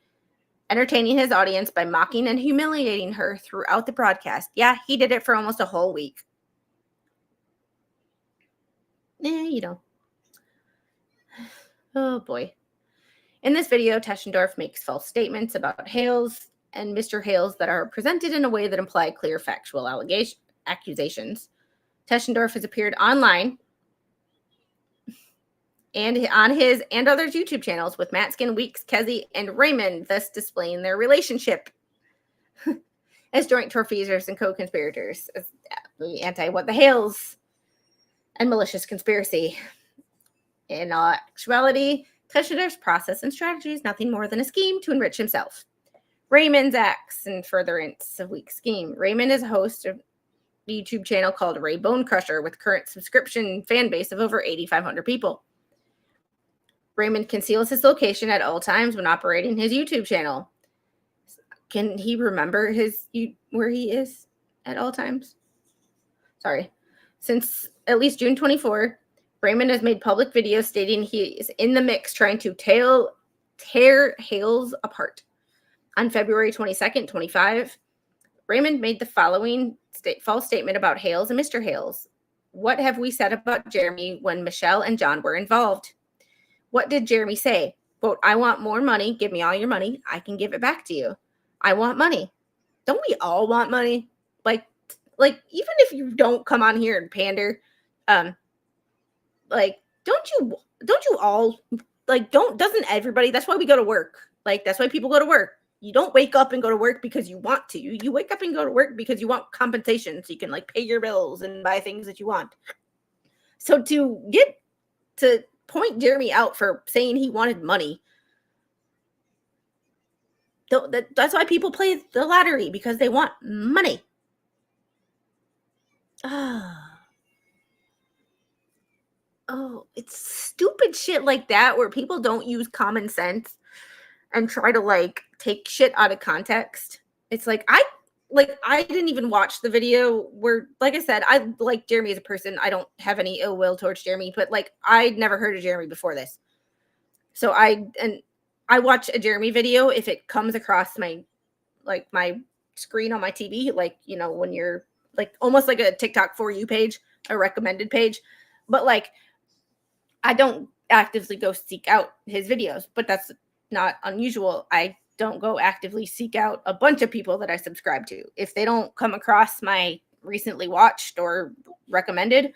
entertaining his audience by mocking and humiliating her throughout the broadcast. Yeah, he did it for almost a whole week. Oh, boy. In this video, Tessendorf makes false statements about Hales and Mr. Hales that are presented in a way that imply clear factual accusations. Tessendorf has appeared online and on his and others' YouTube channels with Matskin, Weeks, Kzie, and Raymond, thus displaying their relationship as joint tortfeasors and co-conspirators, as the anti-What the Hales and malicious conspiracy. In actuality, Tessendorf's process and strategy is nothing more than a scheme to enrich himself. Raymond's acts and furtherance of Weeks' scheme. Raymond is a host of a YouTube channel called Ray Bone Crusher with current subscription fan base of over 8,500 people. Raymond conceals his location at all times when operating his YouTube channel. Can he remember where he is at all times? Sorry. Since at least June 24, Raymond has made public videos stating he is in the mix trying to tear Hales apart. On February 22nd, 25, Raymond made the following false statement about Hales and Mr. Hales. What have we said about Jeremy when Michelle and John were involved? What did Jeremy say? Quote, I want more money. Give me all your money. I can give it back to you. I want money. Don't we all want money? Like even if you don't come on here and pander, like, don't you all, like, doesn't everybody, that's why we go to work. Like, that's why people go to work. You don't wake up and go to work because you want to. You wake up and go to work because you want compensation so you can, like, pay your bills and buy things that you want. So to point Jeremy out for saying he wanted money, that's why people play the lottery, because they want money. Oh, it's stupid shit like that where people don't use common sense and try to, like, take shit out of context. It's like, I didn't even watch the video where, like I said, I like Jeremy as a person. I don't have any ill will towards Jeremy, but, like, I'd never heard of Jeremy before this. So I watch a Jeremy video if it comes across my screen on my TV, like, you know, when you're, like, almost like a TikTok For You page, a recommended page. But, like, I don't actively go seek out his videos, but that's not unusual. I don't go actively seek out a bunch of people that I subscribe to. If they don't come across my recently watched or recommended,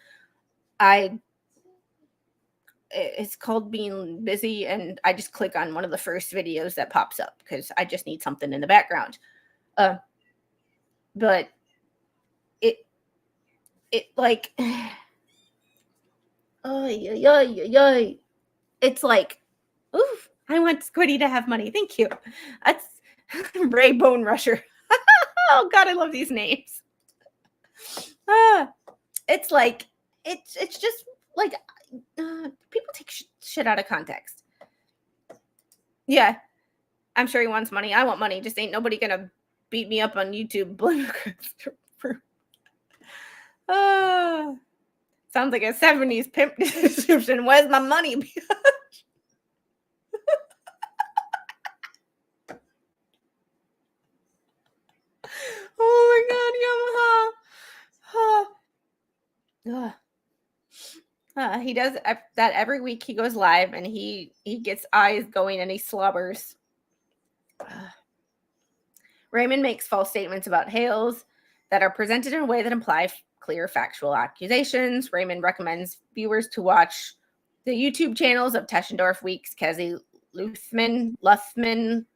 it's called being busy, and I just click on one of the first videos that pops up because I just need something in the background. But it like, it's like, oof, I want Squiddy to have money. Thank you. That's Ray Bone Rusher. Oh God, I love these names. It's like, it's just like, people take shit out of context. Yeah, I'm sure he wants money. I want money. Just ain't nobody gonna beat me up on YouTube. Sounds like a 70s pimp description. Where's my money? Oh my God, Yamaha. He does that every week. He goes live and he gets eyes going and he slobbers. Raymond makes false statements about Hales that are presented in a way that imply clear factual accusations. Raymond recommends viewers to watch the YouTube channels of Tessendorf, Weeks, Kzie, Luthmann,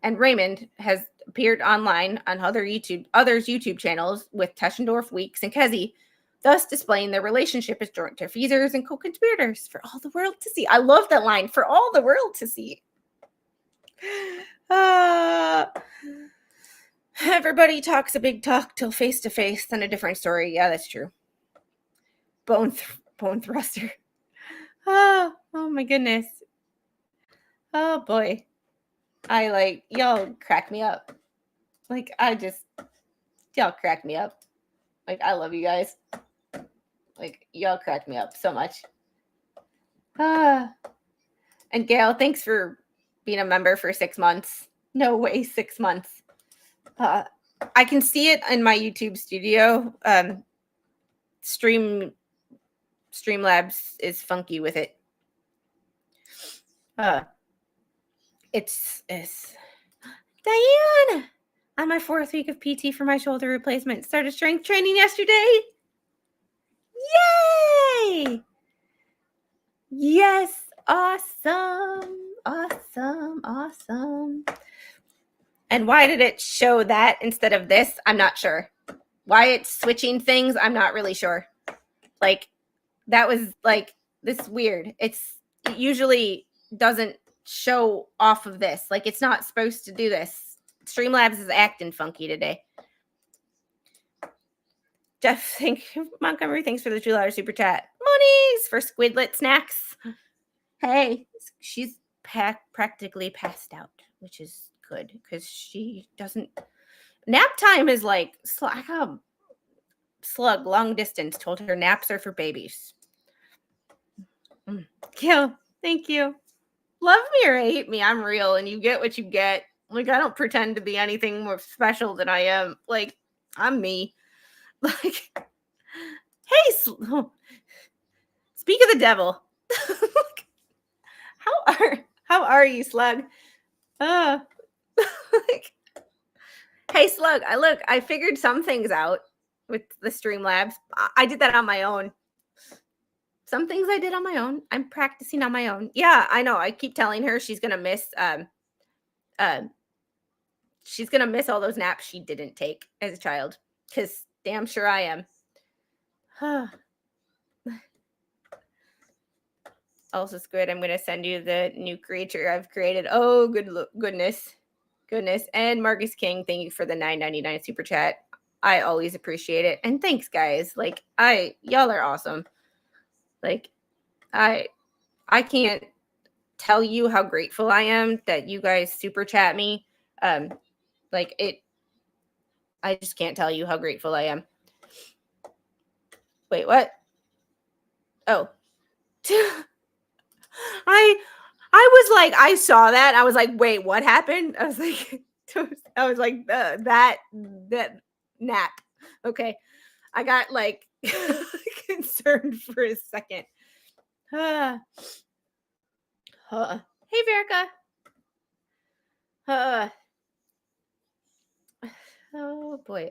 and Raymond has appeared online on others' YouTube channels with Tessendorf, Weeks, and Kzie, thus displaying their relationship as joint tortfeasors and co-conspirators for all the world to see. I love that line, for all the world to see. Everybody talks a big talk till face to face, then a different story. Yeah, that's true. Bone thruster. Oh my goodness. Oh boy. Y'all crack me up. Like, y'all crack me up. Like, I love you guys. Like, y'all crack me up so much. And Gail, thanks for being a member for 6 months. No way, 6 months. I can see it in my YouTube studio. Streamlabs is funky with it. It's Diane on my 4th week of PT for my shoulder replacement. Started strength training yesterday. Yay! Yes, awesome. And why did it show that instead of this? I'm not sure. Why it's switching things, I'm not really sure. Like, that was like, this is weird. It usually doesn't show off of this. Like, it's not supposed to do this. Streamlabs is acting funky today. Jeff, Montgomery, thanks for the $2 super chat. Monies for Squidlet snacks. Hey, she's practically passed out, which is good because she doesn't. Nap time is like a slug, long distance. Told her naps are for babies. Kill, thank you. love me or hate me, I'm real, and you get what you get. Like, I don't pretend to be anything more special than I am. Like, I'm me. Like, hey, speak of the devil. How are you, Slug? Like, hey, Slug. I figured some things out with the Streamlabs. I did that on my own. Some things I did on my own. I'm practicing on my own. Yeah, I know. I keep telling her she's gonna miss she's gonna miss all those naps she didn't take as a child. Cause damn sure I am. Also, Squid, I'm gonna send you the new creature I've created. Oh, goodness. And Marcus King, thank you for the $9.99 super chat. I always appreciate it. And thanks, guys. Like, y'all are awesome. Like, I can't tell you how grateful I am that you guys super chat me. Like, I just can't tell you how grateful I am. Wait, what? Oh. I was like, I saw that. I was like, wait, what happened? I was like, that nap. Okay. I got like concerned for a second. Hey, Verica. Oh boy.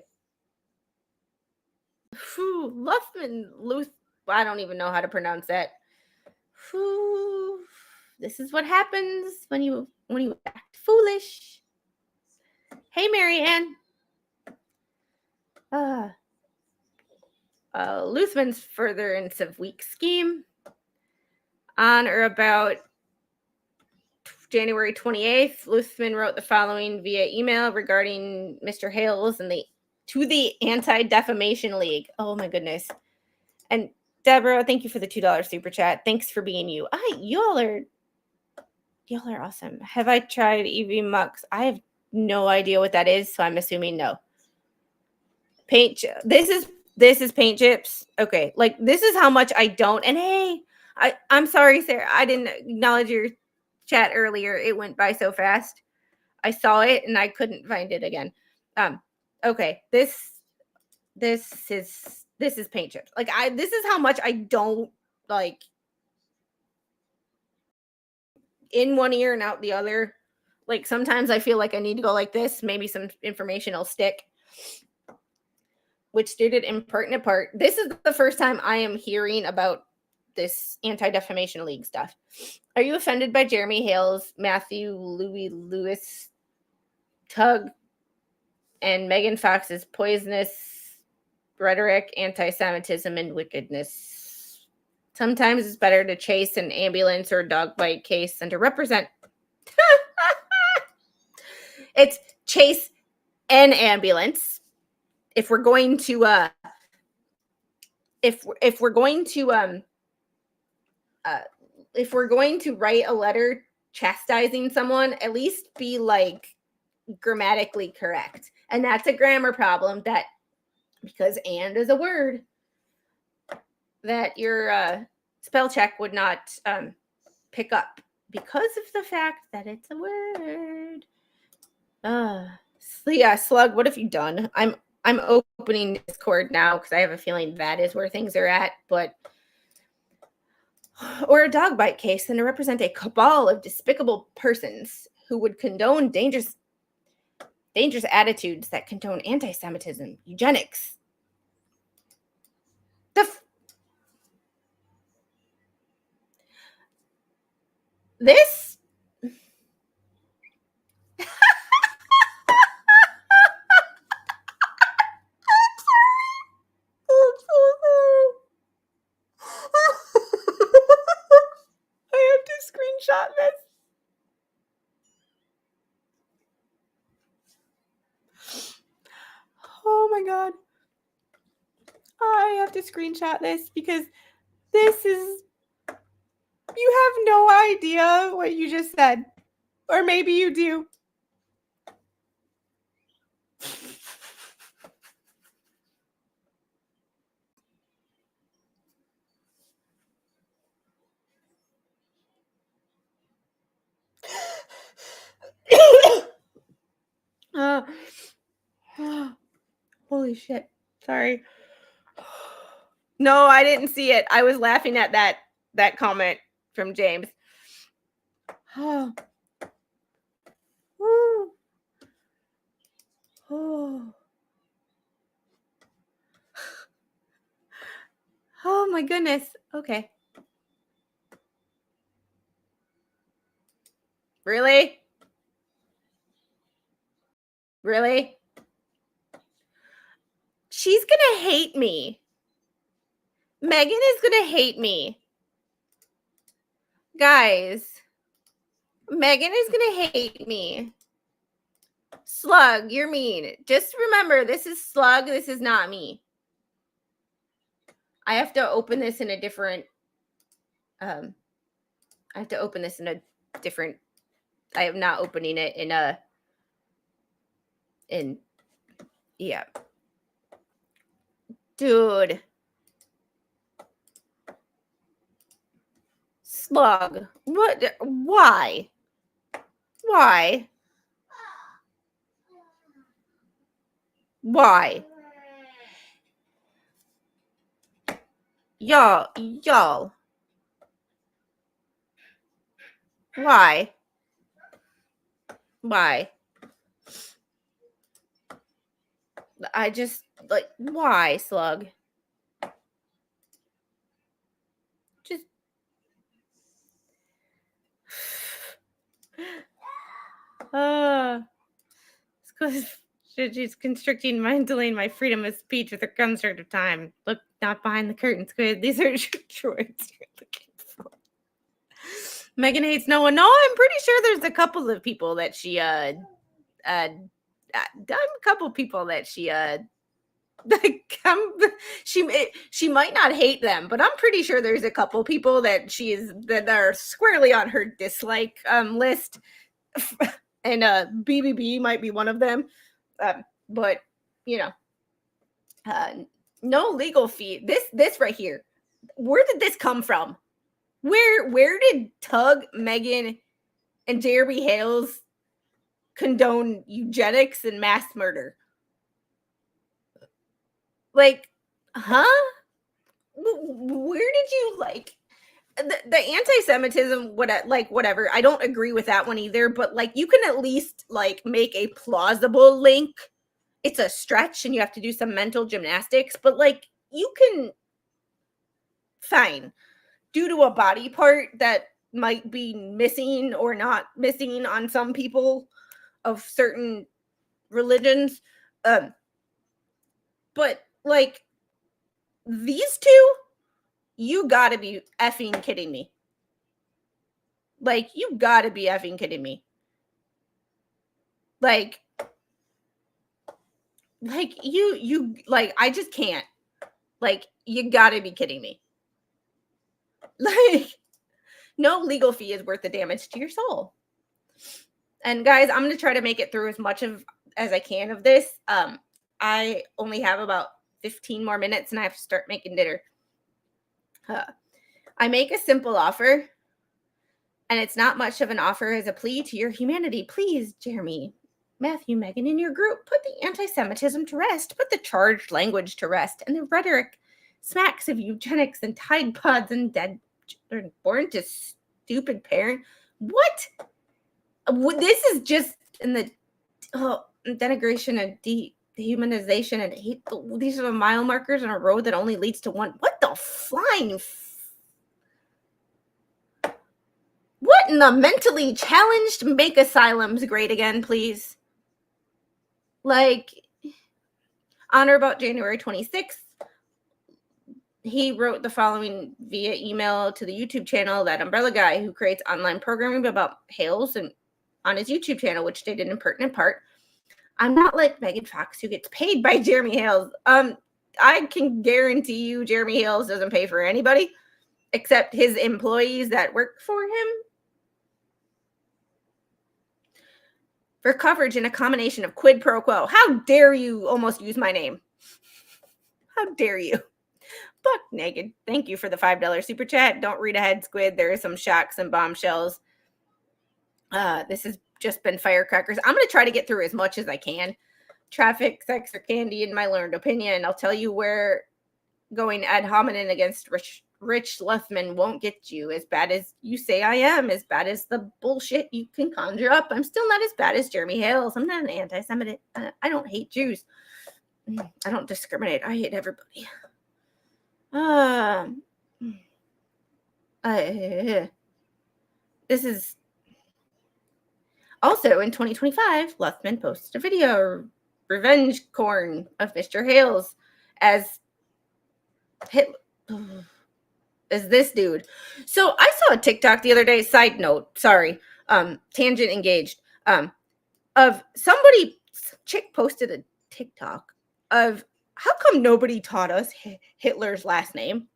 Luthmann. I don't even know how to pronounce that. This is what happens when you act foolish. Hey, Marianne. Luthmann's furtherance of weak scheme. On or about January 28th, Luthmann wrote the following via email regarding Mr. Hales and to the Anti-Defamation League. Oh my goodness. And Deborah, thank you for the $2 super chat. Thanks for being you. Y'all are awesome. Have I tried EV Mux? I have no idea what that is, so I'm assuming no. This is paint chips. Okay, like this is how much I don't. And hey, I'm sorry, Sarah. I didn't acknowledge your chat earlier. It went by so fast. I saw it and I couldn't find it again. Okay, this is paint chips. Like this is how much I don't like in one ear and out the other. Like sometimes I feel like I need to go like this. Maybe some information will stick. Which stated in pertinent part. This is the first time I am hearing about this Anti-Defamation League stuff. Are you offended by Jeremy Hales, Matthew Louis Lewis, Tug, and Megan Fox's poisonous rhetoric, anti-Semitism, and wickedness? Sometimes it's better to chase an ambulance or a dog bite case than to represent. It's chase an ambulance. If we're going to if we're going to write a letter chastising someone, at least be like grammatically correct. And that's a grammar problem that because and is a word that your spell check would not pick up because of the fact that it's a word. So yeah, Slug, what have you done? I'm opening Discord now because I have a feeling that is where things are at, but or a dog bite case and to represent a cabal of despicable persons who would condone dangerous attitudes that condone anti-Semitism, eugenics. This I have to screenshot this. Oh my god. I have to screenshot this because this is... You have no idea what you just said. Or maybe you do. Holy shit. Sorry. No, I didn't see it. I was laughing at that comment from James. Oh. Woo. Oh. Oh my goodness. Okay. Really? Really? She's gonna hate me. Megan is gonna hate me. Guys, Megan is gonna hate me. Slug, you're mean. Just remember, this is Slug. This is not me. I have to open this in a different... I have to open this in a different... I am not opening it in a... Yeah. Dude. Slug. What? Why? Why? Why? Y'all. Why? Why? I just, like, why, Slug? Just... It's because she's constricting my and delaying my freedom of speech with her concert of time. Look, not behind the curtain, Squid. These are droids you're looking for. Megan hates no one. No, I'm pretty sure there's a couple of people that she a couple people that she she might not hate them, but I'm pretty sure there's a couple people that that are squarely on her dislike list. And BBB might be one of them, but you know, no legal fee. This right here, where did this come from? Where did Tug, Megan, and Jeremy Hales condone eugenics and mass murder? Like, huh? Where did you, like, the anti-Semitism, whatever. I don't agree with that one either, but like, you can at least like make a plausible link. It's a stretch and you have to do some mental gymnastics, but like, you can, fine, due to a body part that might be missing or not missing on some people of certain religions. But like, these two, you gotta be effing kidding me. Like, you gotta be effing kidding me. Like you like, I just can't. Like, you gotta be kidding me. Like, no legal fee is worth the damage to your soul. And guys, I'm gonna try to make it through as much as I can of this. I only have about 15 more minutes and I have to start making dinner. I make a simple offer, and it's not much of an offer as a plea to your humanity. Please, Jeremy, Matthew, Megan, in your group, put the anti-Semitism to rest, put the charged language to rest, and the rhetoric smacks of eugenics and Tide Pods and dead children born to stupid parent. What? This is just in the denigration and dehumanization and hate. These are the mile markers on a road that only leads to one. What the flying? What in the mentally challenged? Make asylums great again, please. Like, on or about January 26th, he wrote the following via email to the YouTube channel, that umbrella guy who creates online programming about Hales, and on his YouTube channel, which stated in pertinent part, I'm not like Megan Fox, who gets paid by Jeremy Hales. I can guarantee you Jeremy Hales doesn't pay for anybody except his employees that work for him. For coverage in a combination of quid pro quo. How dare you almost use my name? How dare you? Fuck naked. Thank you for the $5 super chat. Don't read ahead, Squid. There are some shocks and bombshells. This is just been firecrackers. I'm going to try to get through as much as I can. Traffic, sex, or candy, in my learned opinion. I'll tell you where going ad hominem against Rich Luthmann won't get you. As bad as you say I am, as bad as the bullshit you can conjure up, I'm still not as bad as Jeremy Hales. I'm not an anti-Semitic. I don't hate Jews. I don't discriminate. I hate everybody. This is also in 2025. Luthmann posted a video, revenge corn of Mr. Hales, as this dude. So I saw a TikTok the other day. Side note, sorry, tangent engaged. Of somebody, chick posted a TikTok of how come nobody taught us Hitler's last name.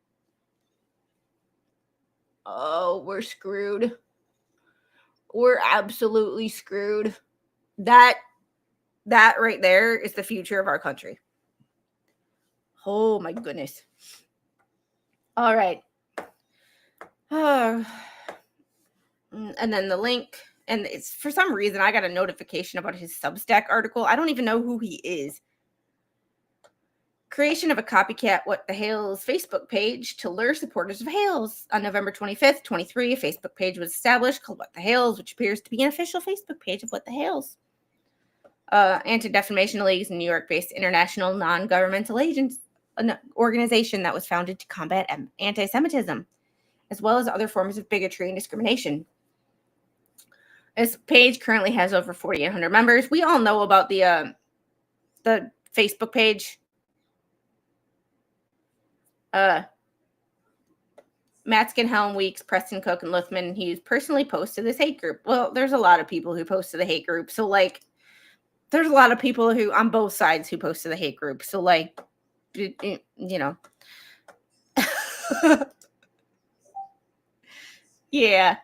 Oh, we're screwed. We're absolutely screwed. That right there is the future of our country. Oh my goodness. All right. And then the link, and it's for some reason I got a notification about his Substack article. I don't even know who he is. Creation of a copycat What the Hales Facebook page to lure supporters of Hales. On November 25th, 23, a Facebook page was established called What the Hales, which appears to be an official Facebook page of What the Hales. Anti-Defamation League is a New York-based international non-governmental an organization that was founded to combat anti-Semitism, as well as other forms of bigotry and discrimination. This page currently has over 4,800 members. We all know about the Facebook page. Matskin, Helm, Weeks, Preston, Cook, and Luthmann, he personally posts to this hate group. Well, there's a lot of people who post to the hate group. So, like, there's a lot of people who, on both sides, who post to the hate group. So, like, you know. Yeah.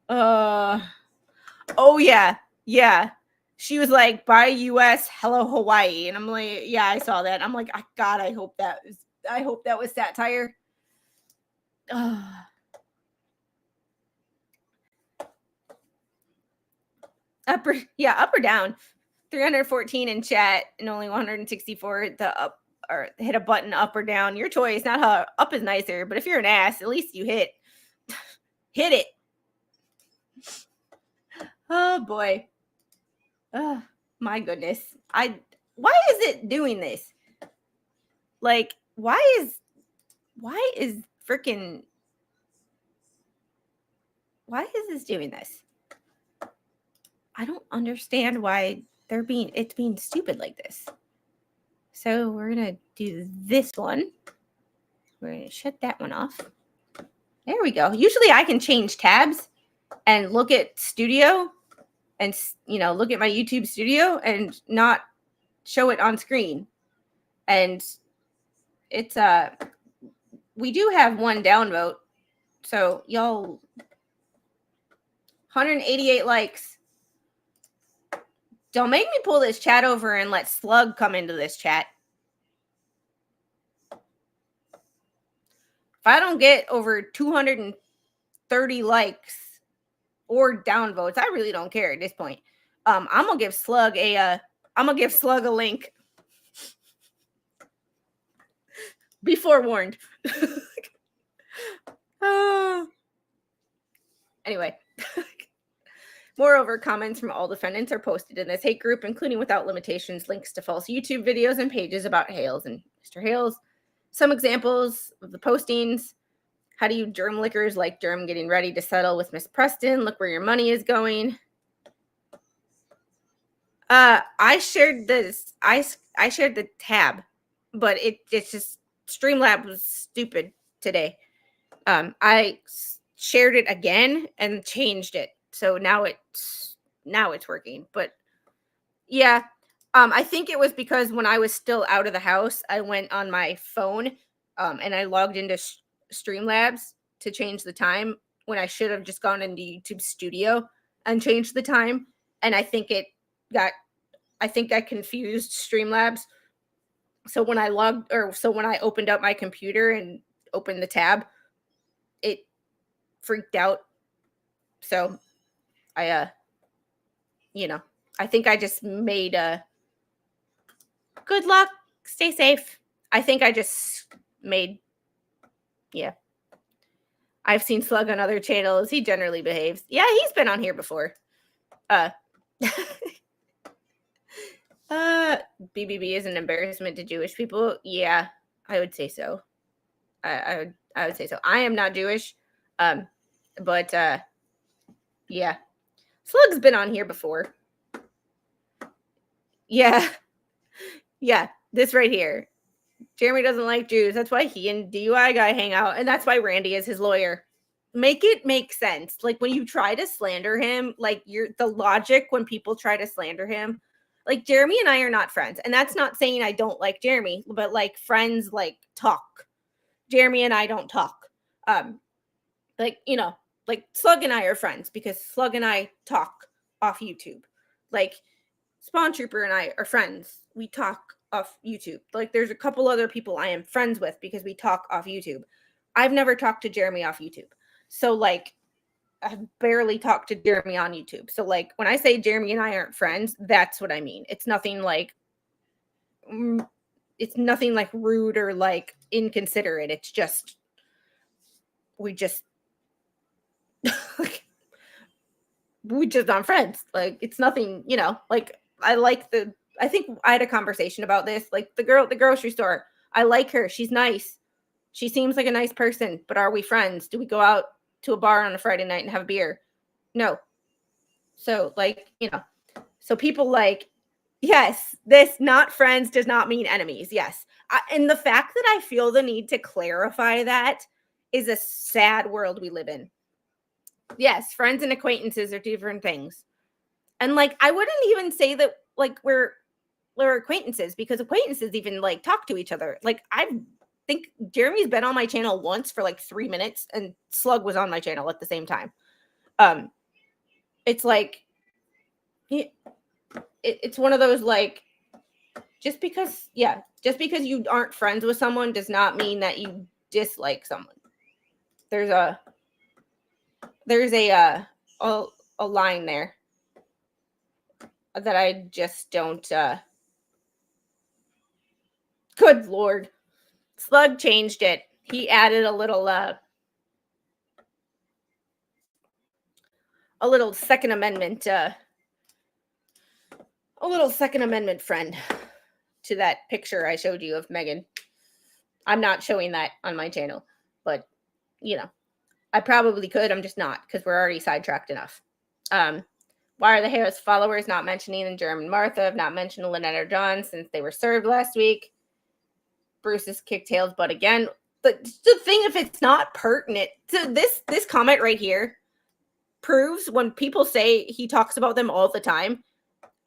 Oh, yeah. Yeah. She was like, bye US, hello Hawaii. And I'm like, yeah, I saw that. I'm like, God, I hope that was satire. Up or down. 314 in chat and only 164 the up or hit a button up or down. Your choice. Not how up is nicer, but if you're an ass, at least you hit it. Oh boy. Oh my goodness. Why is it doing this? Like, why is this doing this? I don't understand why it's being stupid like this. So we're going to do this one. We're going to shut that one off. There we go. Usually I can change tabs and look at studio and, look at my YouTube studio and not show it on screen. And it's, we do have one downvote. So y'all, 188 likes. Don't make me pull this chat over and let Slug come into this chat. If I don't get over 230 likes or downvotes, I really don't care at this point. I'm gonna give Slug a link. Be forewarned. Anyway. Moreover, comments from all defendants are posted in this hate group, including without limitations links to false YouTube videos and pages about Hales and Mr. Hales. Some examples of the postings. How do you germ lickers like germ getting ready to settle with Miss Preston? Look where your money is going. I shared this. I shared the tab, but it's just Streamlabs was stupid today. I shared it again and changed it. So now it's working. But yeah, I think it was because when I was still out of the house, I went on my phone and I logged into Streamlabs to change the time when I should have just gone into YouTube Studio and changed the time. And I think I confused Streamlabs. So when I opened up my computer and opened the tab, it freaked out. So I I think I just made a good luck, stay safe. I think I just made, yeah. I've seen Slug on other channels. He generally behaves. Yeah, he's been on here before. BBB is an embarrassment to Jewish people. Yeah, I would say so. I would say so. I am not Jewish. But yeah. Slug's been on here before. Yeah. Yeah, this right here. Jeremy doesn't like Jews. That's why he and DUI guy hang out. And that's why Randy is his lawyer. Make it make sense. Like when you try to slander him, like the logic when people try to slander him, like Jeremy and I are not friends. And that's not saying I don't like Jeremy, but like friends like talk. Jeremy and I don't talk. Like Slug and I are friends because Slug and I talk off YouTube. Like Spawn Trooper and I are friends. We talk off YouTube. Like there's a couple other people I am friends with because we talk off YouTube. I've never talked to Jeremy off YouTube. So like I've barely talked to Jeremy on YouTube. So like when I say Jeremy and I aren't friends, that's what I mean. It's nothing like rude or like inconsiderate. It's just we just aren't friends. Like it's nothing, like I think I had a conversation about this. Like the girl at the grocery store, I like her. She's nice. She seems like a nice person, but are we friends? Do we go out to a bar on a Friday night and have a beer? No. So like, so people like, yes, this not friends does not mean enemies. Yes. And the fact that I feel the need to clarify that is a sad world we live in. Yes, friends and acquaintances are different things. And like, I wouldn't even say that like we're acquaintances because acquaintances even like talk to each other. Like I think Jeremy's been on my channel once for like 3 minutes and Slug was on my channel at the same time. It's like, it's one of those like, just because you aren't friends with someone does not mean that you dislike someone. There's a line there that I just don't good Lord. Slug changed it. He added a little Second Amendment friend to that picture I showed you of Megan. I'm not showing that on my channel, but I probably could. I'm just not because we're already sidetracked enough. Why are the Hales followers not mentioning the German Martha? Have not mentioned Lynette or John since they were served last week. Bruce has kicked Hales' butt again. But the thing, if it's not pertinent to this comment right here, proves when people say he talks about them all the time.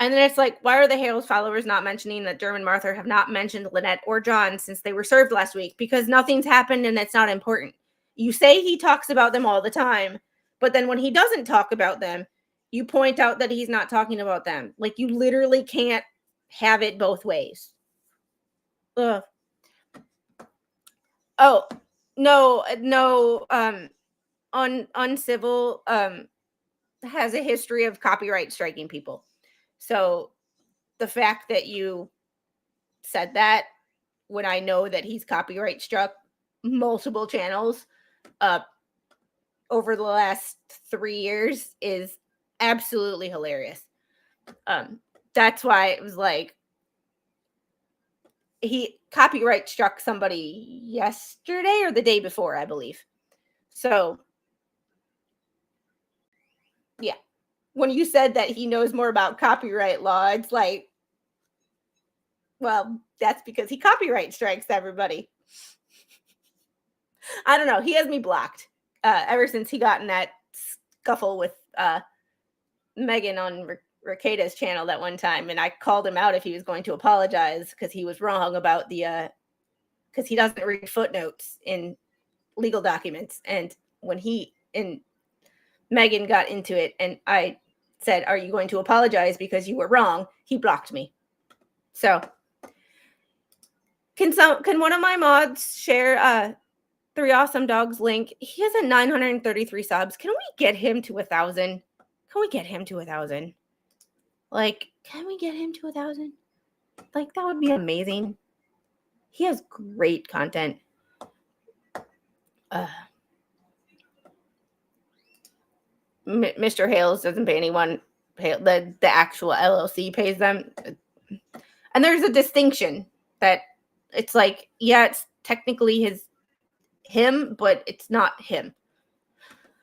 And then it's like, why are the Hales followers not mentioning that German Martha have not mentioned Lynette or John since they were served last week? Because nothing's happened and it's not important. You say he talks about them all the time, but then when he doesn't talk about them, you point out that he's not talking about them. Like you literally can't have it both ways. Ugh. Oh, no, Uncivil has a history of copyright striking people. So the fact that you said that when I know that he's copyright struck multiple channels over the last 3 years is absolutely hilarious. That's why it was like he copyright struck somebody yesterday or the day before, I believe. So yeah, when you said that he knows more about copyright law, it's like, well, that's because he copyright strikes everybody. I don't know. He has me blocked ever since he got in that scuffle with Megan on Ricada's channel that one time, and I called him out if he was going to apologize because he was wrong about the because he doesn't read footnotes in legal documents. And when he and Megan got into it and I said, are you going to apologize because you were wrong? He blocked me. So can one of my mods share 3 Awesome Dogs link? He has a 933 subs. Can we get him to 1,000? Can we get him to 1,000? Like, can we get him to 1,000? Like, that would be amazing. He has great content. Mr. Hales doesn't pay anyone. The actual LLC pays them. And there's a distinction that it's like, yeah, it's technically him, but it's not him.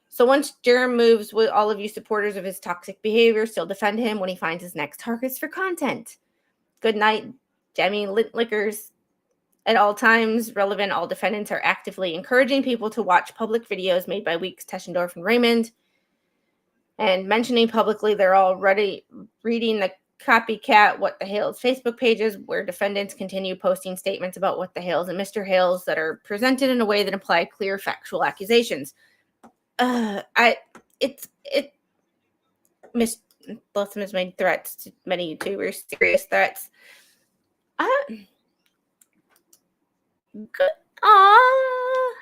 So once Jerem moves, will all of you supporters of his toxic behavior still defend him when he finds his next targets for content? Good night, Demi Lickers. At all times, relevant, all defendants are actively encouraging people to watch public videos made by Weeks, Tessendorf, and Raymond, and mentioning publicly they're already reading the copycat What the Hales Facebook pages, where defendants continue posting statements about What the Hales and Mr. Hales that are presented in a way that imply clear factual accusations. Miss Luthmann has made threats to many YouTubers, serious threats. Good. Oh,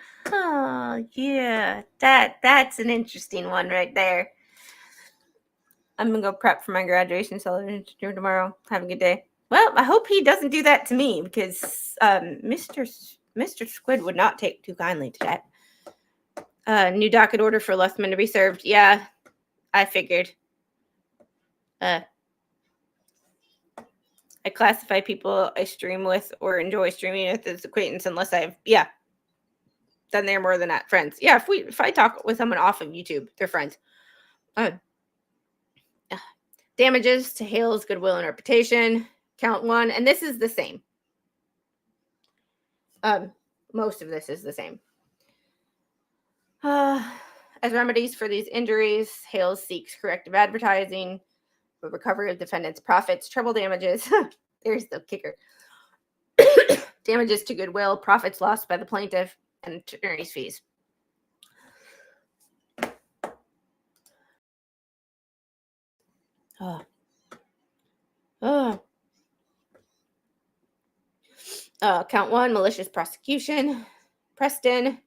yeah. That's an interesting one right there. I'm gonna go prep for my graduation celebration tomorrow. Have a good day. Well, I hope he doesn't do that to me, because Mr. Squid would not take too kindly to that. New docket order for Luthmann to be served. Yeah, I figured. I classify people I stream with or enjoy streaming with as acquaintance unless I've, then they're more than that, friends. Yeah, if I talk with someone off of YouTube, they're friends. Damages to Hales' goodwill and reputation. Count 1, and this is the same. Most of this is the same. As remedies for these injuries, Hales seeks corrective advertising, the recovery of defendants' profits, treble damages. There's the kicker. Damages to goodwill, profits lost by the plaintiff, and attorney's fees. Count 1, malicious prosecution. Preston.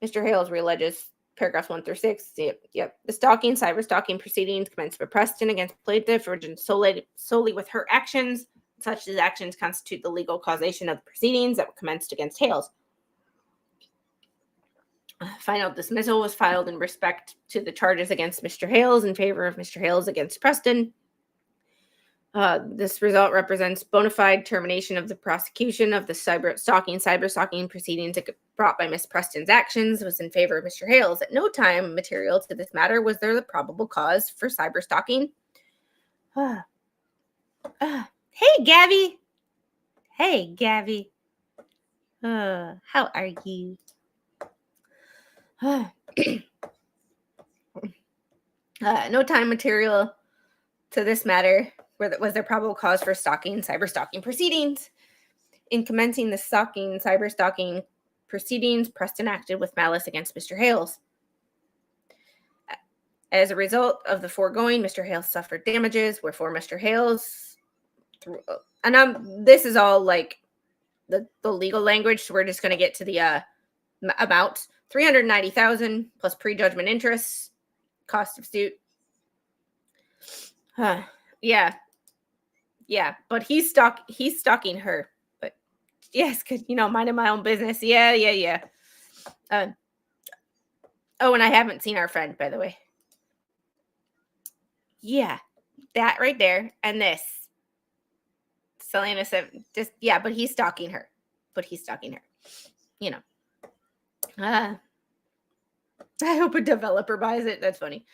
Mr. Hales realleges paragraphs 1 through 6. Yep. The stalking, cyber stalking proceedings commenced by Preston against plaintiff originated solely with her actions. Such as actions constitute the legal causation of the proceedings that were commenced against Hales. Final dismissal was filed in respect to the charges against Mr. Hales in favor of Mr. Hales against Preston. This result represents bona fide termination of the prosecution of the cyber stalking proceedings brought by Miss Preston's actions was in favor of Mr. Hales. At no time material to this matter was there the probable cause for cyber stalking. Hey, Gabby. Hey, Gabby. How are you? No time material to this matter was there probable cause for stalking cyber stalking proceedings. In commencing the cyber stalking proceedings, Preston acted with malice against Mr. Hales. As a result of the foregoing, Mr. Hales suffered damages, wherefore Mr. Hales, this is all like the legal language, so we're just going to get to the amount. $390,000 plus prejudgment interest, cost of suit. Yeah, but he's stalking her. But yes, because minding my own business. Yeah. And I haven't seen our friend, by the way. Yeah, that right there, and this. Selena said, but he's stalking her. I hope a developer buys it. That's funny.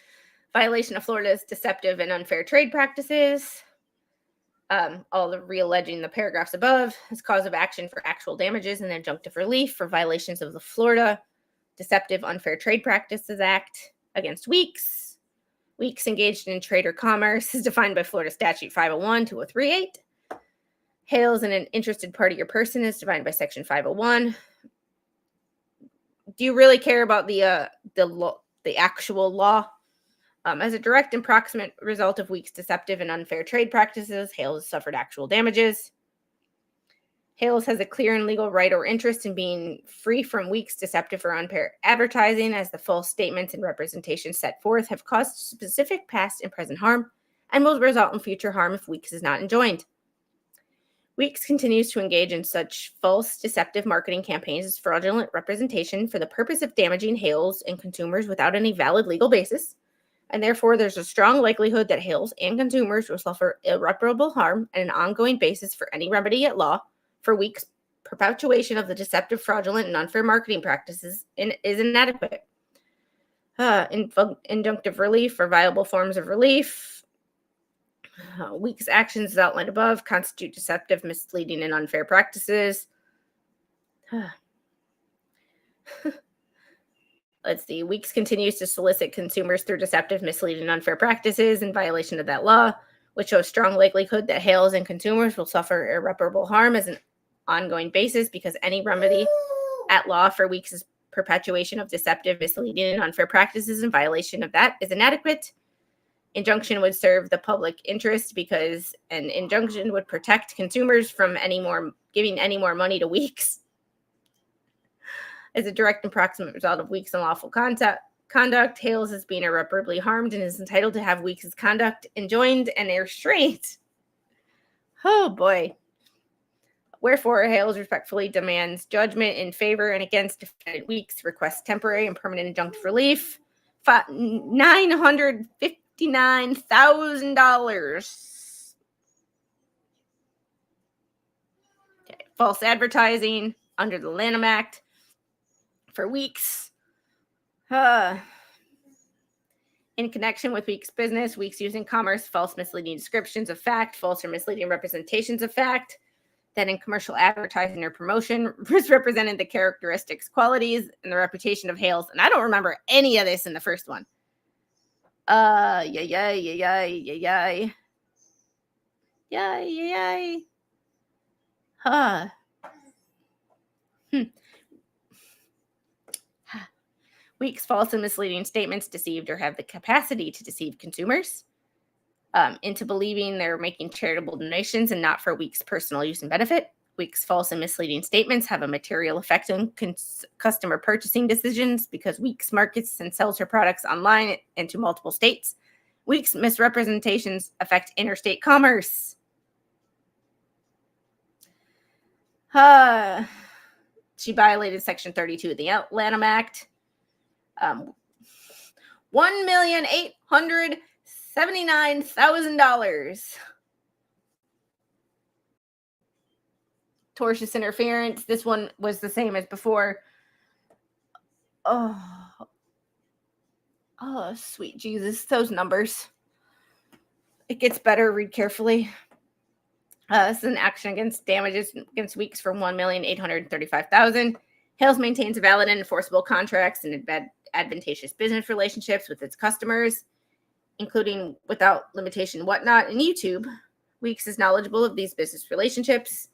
Violation of Florida's deceptive and unfair trade practices. All the realleging the paragraphs above as cause of action for actual damages and injunctive relief for violations of the Florida Deceptive Unfair Trade Practices Act against Weeks. Weeks engaged in trade or commerce is defined by Florida Statute 501-2038. Hales in an interested party or person is defined by Section 501. Do you really care about the actual law? As a direct and proximate result of Weeks' deceptive and unfair trade practices, Hales suffered actual damages. Hales has a clear and legal right or interest in being free from Weeks' deceptive or unfair advertising, as the false statements and representations set forth have caused specific past and present harm and will result in future harm if Weeks is not enjoined. Weeks continues to engage in such false, deceptive marketing campaigns as fraudulent representation for the purpose of damaging Hales and consumers without any valid legal basis, and therefore there's a strong likelihood that Hales and consumers will suffer irreparable harm and an ongoing basis for any remedy at law for Weeks' perpetuation of the deceptive, fraudulent, and unfair marketing practices is inadequate. Injunctive relief or viable forms of relief. Weeks' actions as outlined above constitute deceptive, misleading, and unfair practices. Let's see. Weeks continues to solicit consumers through deceptive, misleading, and unfair practices in violation of that law, which shows strong likelihood that Hales and consumers will suffer irreparable harm as an ongoing basis because any remedy at law for Weeks' perpetuation of deceptive, misleading, and unfair practices in violation of that is inadequate. Injunction would serve the public interest because an injunction would protect consumers from giving any more money to Weeks. As a direct and proximate result of Weeks' unlawful conduct, Hales is being irreparably harmed and is entitled to have Weeks' conduct enjoined and restrained. Oh boy. Wherefore, Hales respectfully demands judgment in favor and against defendant Weeks, requests temporary and permanent injunctive relief. $959,000. Okay. False advertising under the Lanham Act for Weeks. In connection with Weeks' business, Weeks using commerce, false misleading descriptions of fact, false or misleading representations of fact, that in commercial advertising or promotion misrepresented the characteristics, qualities, and the reputation of Hales. And I don't remember any of this in the first one. Weeks' false and misleading statements deceived or have the capacity to deceive consumers into believing they're making charitable donations and not for Weeks' personal use and benefit. Weeks' false and misleading statements have a material effect on customer purchasing decisions because Weeks markets and sells her products online and to multiple states. Weeks' misrepresentations affect interstate commerce. She violated Section 32 of the Lanham Act. $1,879,000. Tortious interference. This one was the same as before. Oh, sweet Jesus. Those numbers. It gets better. Read carefully. This is an action against damages against Weeks for $1,835,000. Hales maintains valid and enforceable contracts and advantageous business relationships with its customers, including without limitation whatnot and YouTube. Weeks is knowledgeable of these business relationships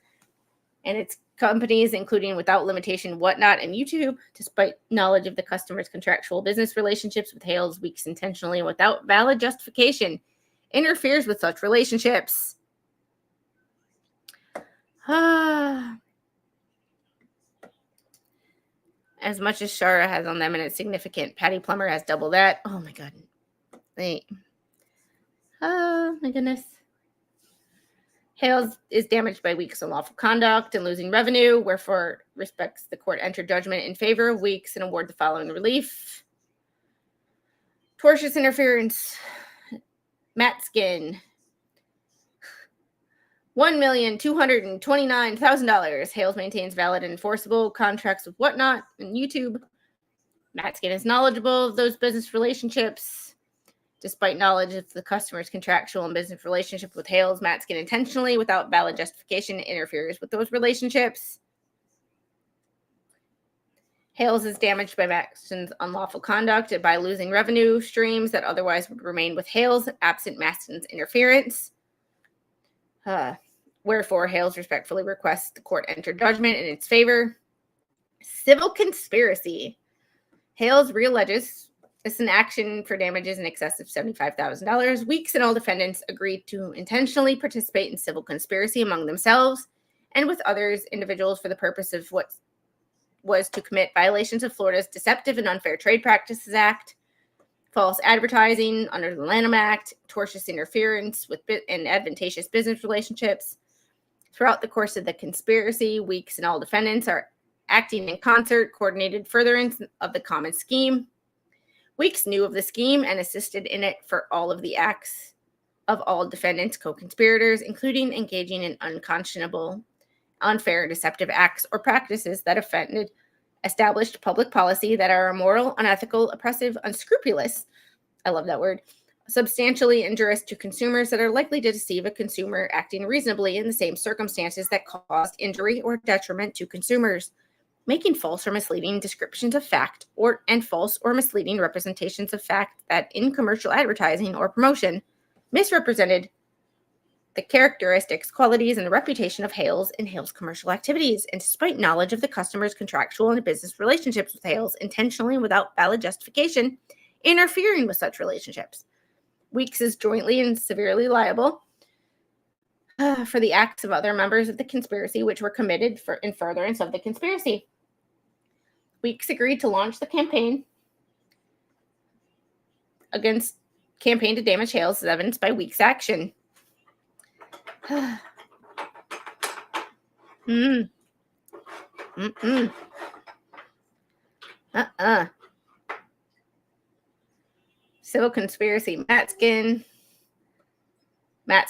and its companies, including without limitation whatnot and YouTube, despite knowledge of the customer's contractual business relationships with Hales. Weeks intentionally and without valid justification interferes with such relationships. As much as Shara has on them and it's significant, Patty Plummer has double that. Oh my god. Wait. Oh my goodness. Hales is damaged by Weeks' unlawful conduct and losing revenue, wherefore respects the court enter judgment in favor of Weeks and award the following relief. Tortious interference. Matskin. $1,229,000. Hales maintains valid and enforceable contracts with whatnot and YouTube. Matskin is knowledgeable of those business relationships. Despite knowledge of the customer's contractual and business relationship with Hales, Matskin intentionally, without valid justification, interferes with those relationships. Hales is damaged by Matskin's unlawful conduct and by losing revenue streams that otherwise would remain with Hales, absent Matskin's interference. Wherefore, Hales respectfully requests the court enter judgment in its favor. Civil conspiracy. Hales realleges it's an action for damages in excess of $75,000. Weeks and all defendants agreed to intentionally participate in civil conspiracy among themselves and with others individuals for the purpose of what was to commit violations of Florida's Deceptive and Unfair Trade Practices Act. false advertising under the Lanham Act, tortious interference with and advantageous business relationships. Throughout the course of the conspiracy, Weeks and all defendants are acting in concert, coordinated furtherance of the common scheme. Weeks knew of the scheme and assisted in it for all of the acts of all defendants, co-conspirators, including engaging in unconscionable, unfair, deceptive acts or practices that offended established public policy, that are immoral, unethical, oppressive, unscrupulous, I love that word, substantially injurious to consumers, that are likely to deceive a consumer acting reasonably in the same circumstances that caused injury or detriment to consumers, making false or misleading descriptions of fact and false or misleading representations of fact that in commercial advertising or promotion misrepresented the characteristics, qualities, and reputation of Hales in Hales' commercial activities, and despite knowledge of the customer's contractual and business relationships with Hales, intentionally and without valid justification, interfering with such relationships. Weeks is jointly and severely liable for the acts of other members of the conspiracy which were committed in furtherance of the conspiracy. Weeks agreed to launch the campaign to damage Hales, as evidenced by Weeks' action. Civil conspiracy. Matskin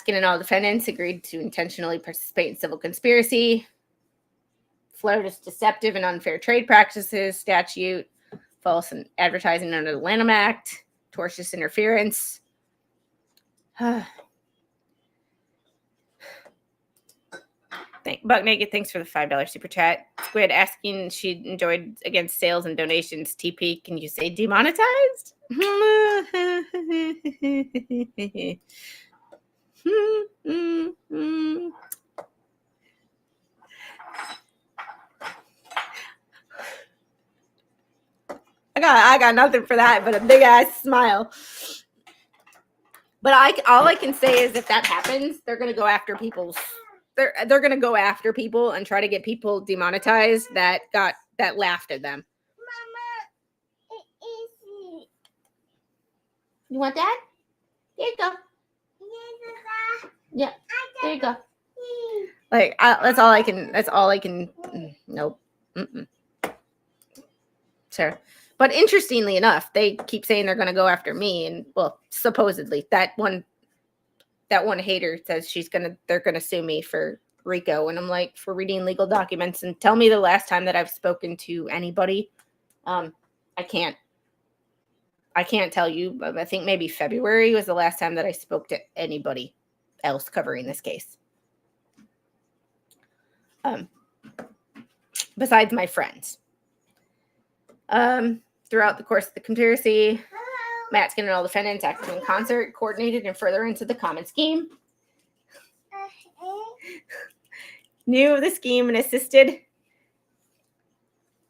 and all defendants agreed to intentionally participate in civil conspiracy. Florida's deceptive and unfair trade practices statute, false advertising under the Lanham Act, tortious interference. Buck Naked, thanks for the $5 super chat. Squid asking she enjoyed against sales and donations. TP, can you say demonetized? I got nothing for that but a big ass smile. But all I can say is if that happens, they're gonna go after people's. They're gonna go after people and try to get people demonetized that laughed at them. Mama, it is. You want that? There you go. Yeah, there you go. Like that's all I can. Nope. Sure. But interestingly enough, they keep saying they're going to go after me, and well, supposedly that one hater says they're going to sue me for RICO, and I'm like, for reading legal documents, and tell me the last time that I've spoken to anybody. I can't tell you. I think maybe February was the last time that I spoke to anybody else covering this case. Besides my friends. Throughout the course of the conspiracy, Matskin and all defendants acted in concert, coordinated in furtherance of the common scheme. Knew of the scheme and assisted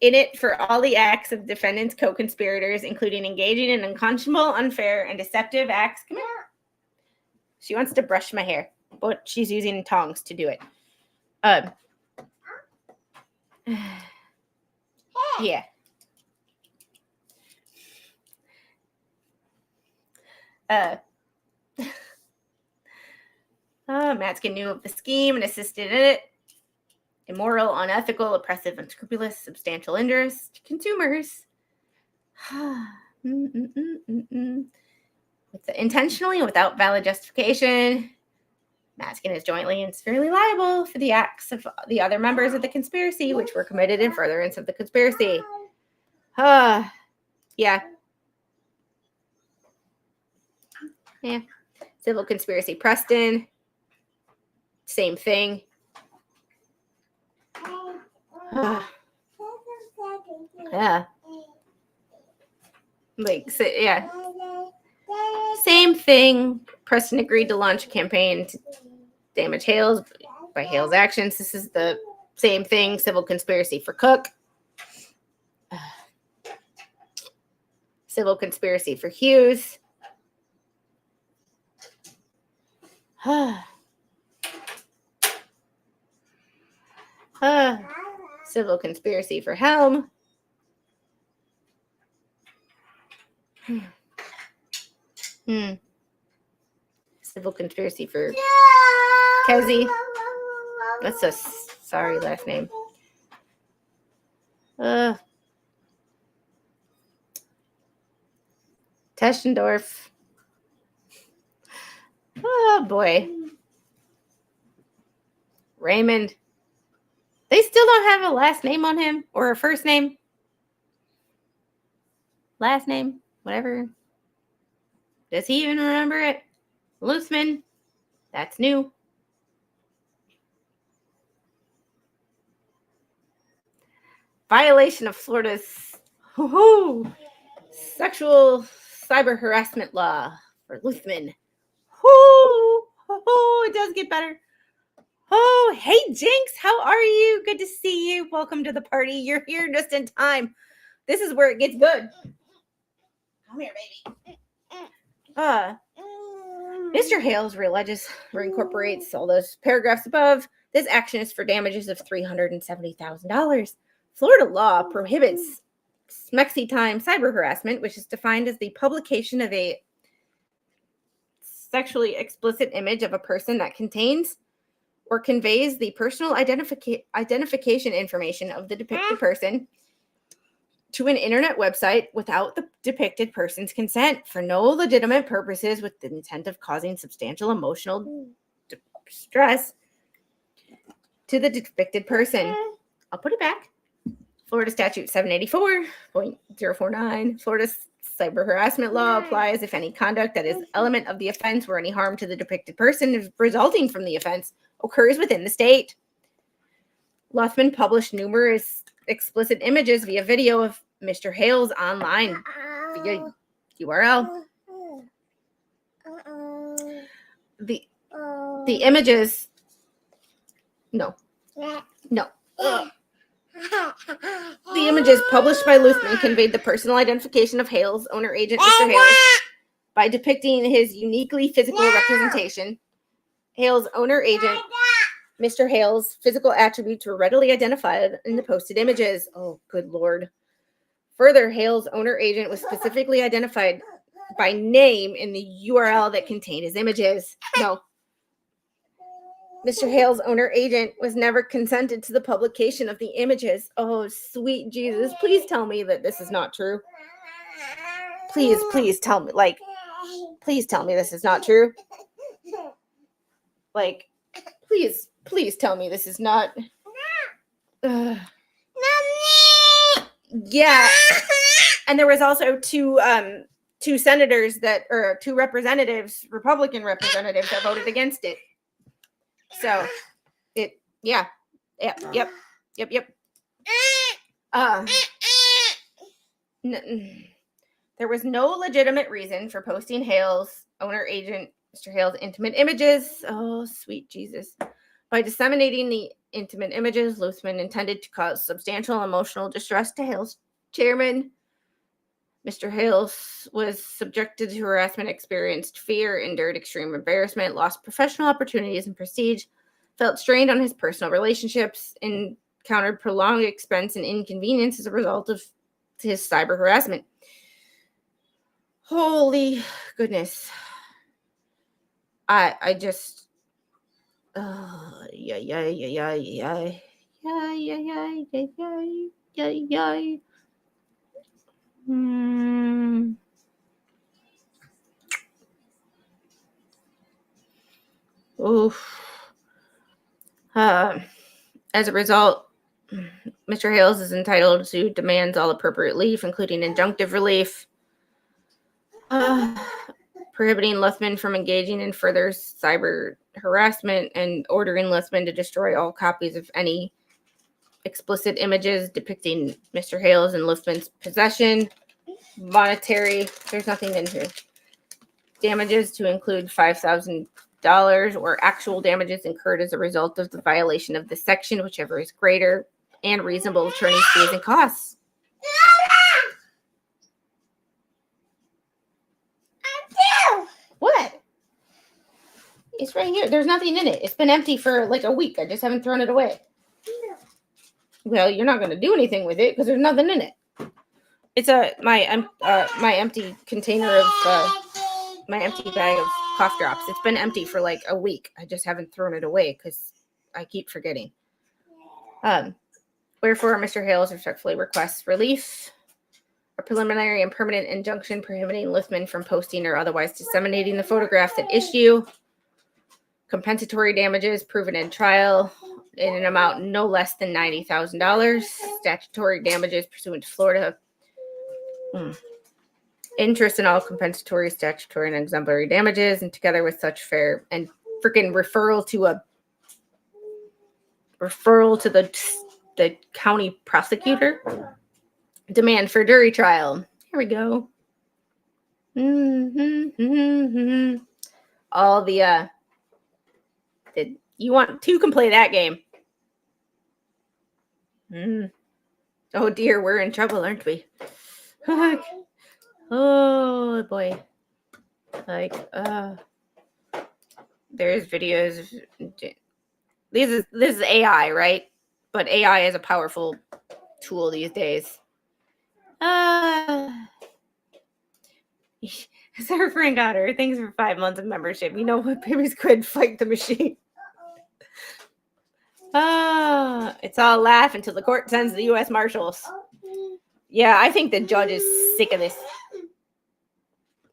in it for all the acts of defendants, co-conspirators, including engaging in unconscionable, unfair, and deceptive acts. Come here. She wants to brush my hair, but she's using tongs to do it. Yeah. Matskin knew of the scheme and assisted in it. Immoral, unethical, oppressive, unscrupulous, substantial injuries to consumers. Intentionally and without valid justification. Matskin is jointly and severely liable for the acts of the other members of the conspiracy, which were committed in furtherance of the conspiracy. Yeah. Yeah. Civil conspiracy. Preston. Same thing. Yeah. Like, so, yeah. Same thing. Preston agreed to launch a campaign to damage Hales by Hales' actions. This is the same thing. Civil conspiracy for Cook. Civil conspiracy for Hughes. Civil conspiracy for Helm. Civil conspiracy for Kzie. That's a sorry last name. Tessendorf. Oh boy. Raymond. They still don't have a last name on him or a first name. Last name, whatever. Does he even remember it? Luthmann. That's new. Violation of Florida's sexual cyber harassment law for Luthmann. It does get better. Oh, hey, Jinx. How are you? Good to see you. Welcome to the party. You're here just in time. This is where it gets good. Come here, baby. Mr. Hales alleges or incorporates all those paragraphs above. This action is for damages of $370,000. Florida law prohibits smexy-time cyber harassment, which is defined as the publication of a sexually explicit image of a person that contains or conveys the personal identification information of the depicted person to an internet website without the depicted person's consent for no legitimate purposes with the intent of causing substantial emotional distress to the depicted person. I'll put it back. Florida Statute 784.049. Florida's cyber harassment law applies if any conduct that is element of the offense or any harm to the depicted person resulting from the offense occurs within the state. Luthmann published numerous explicit images via video of Mr. Hales online via URL. The images, no. The images published by Luthmann conveyed the personal identification of Hales, owner agent Mr. Hales, by depicting his uniquely physical representation. Hales, owner agent Mr. Hales' physical attributes were readily identified in the posted images. Oh, good Lord. Further, Hales' owner agent was specifically identified by name in the URL that contained his images. No. Mr. Hales' owner agent was never consented to the publication of the images. Oh, sweet Jesus. Please tell me that this is not true. Please tell me. Please tell me this is not true. Please tell me this is not. Yeah. And there was also two senators or two representatives, Republican representatives, that voted against it. So there was no legitimate reason for posting Hales' owner agent Mr. Hales' intimate images. Oh, sweet Jesus. By disseminating the intimate images, Luthmann intended to cause substantial emotional distress to Hales' chairman. Mr. Hales was subjected to harassment, experienced fear, endured extreme embarrassment, lost professional opportunities and prestige, felt strained on his personal relationships, encountered prolonged expense and inconvenience as a result of his cyber harassment. Holy goodness. I just, As a result, Mr. Hales is entitled to demands all appropriate relief, including injunctive relief, prohibiting Luthmann from engaging in further cyber harassment, and ordering Luthmann to destroy all copies of any explicit images depicting Mr. Hales in Luthmann's possession. Monetary, there's nothing in here. Damages to include $5,000 or actual damages incurred as a result of the violation of this section, whichever is greater, and reasonable attorney's fees and costs. What? It's right here. There's nothing in it. It's been empty for like a week. I just haven't thrown it away. Well, you're not going to do anything with it because there's nothing in it. It's my empty container of my empty bag of cough drops. It's been empty for like a week. I just haven't thrown it away because I keep forgetting. Wherefore, Mr. Hales respectfully requests relief, a preliminary and permanent injunction prohibiting Luthmann from posting or otherwise disseminating the photographs at issue, compensatory damages proven in trial in an amount no less than $90,000, statutory damages pursuant to Florida, interest in all compensatory, statutory, and exemplary damages, and together with such fair and freaking referral to the county prosecutor. Demand for jury trial. Here we go. All the you want two can play that game. Oh dear, we're in trouble, aren't we? Oh boy. Like there's videos. This is AI, right? But AI is a powerful tool these days. Sarah Frank Otter, thanks for 5 months of membership. You know what, babies could fight the machine. It's all laugh until the court sends the U.S. Marshals. Yeah, I think the judge is sick of this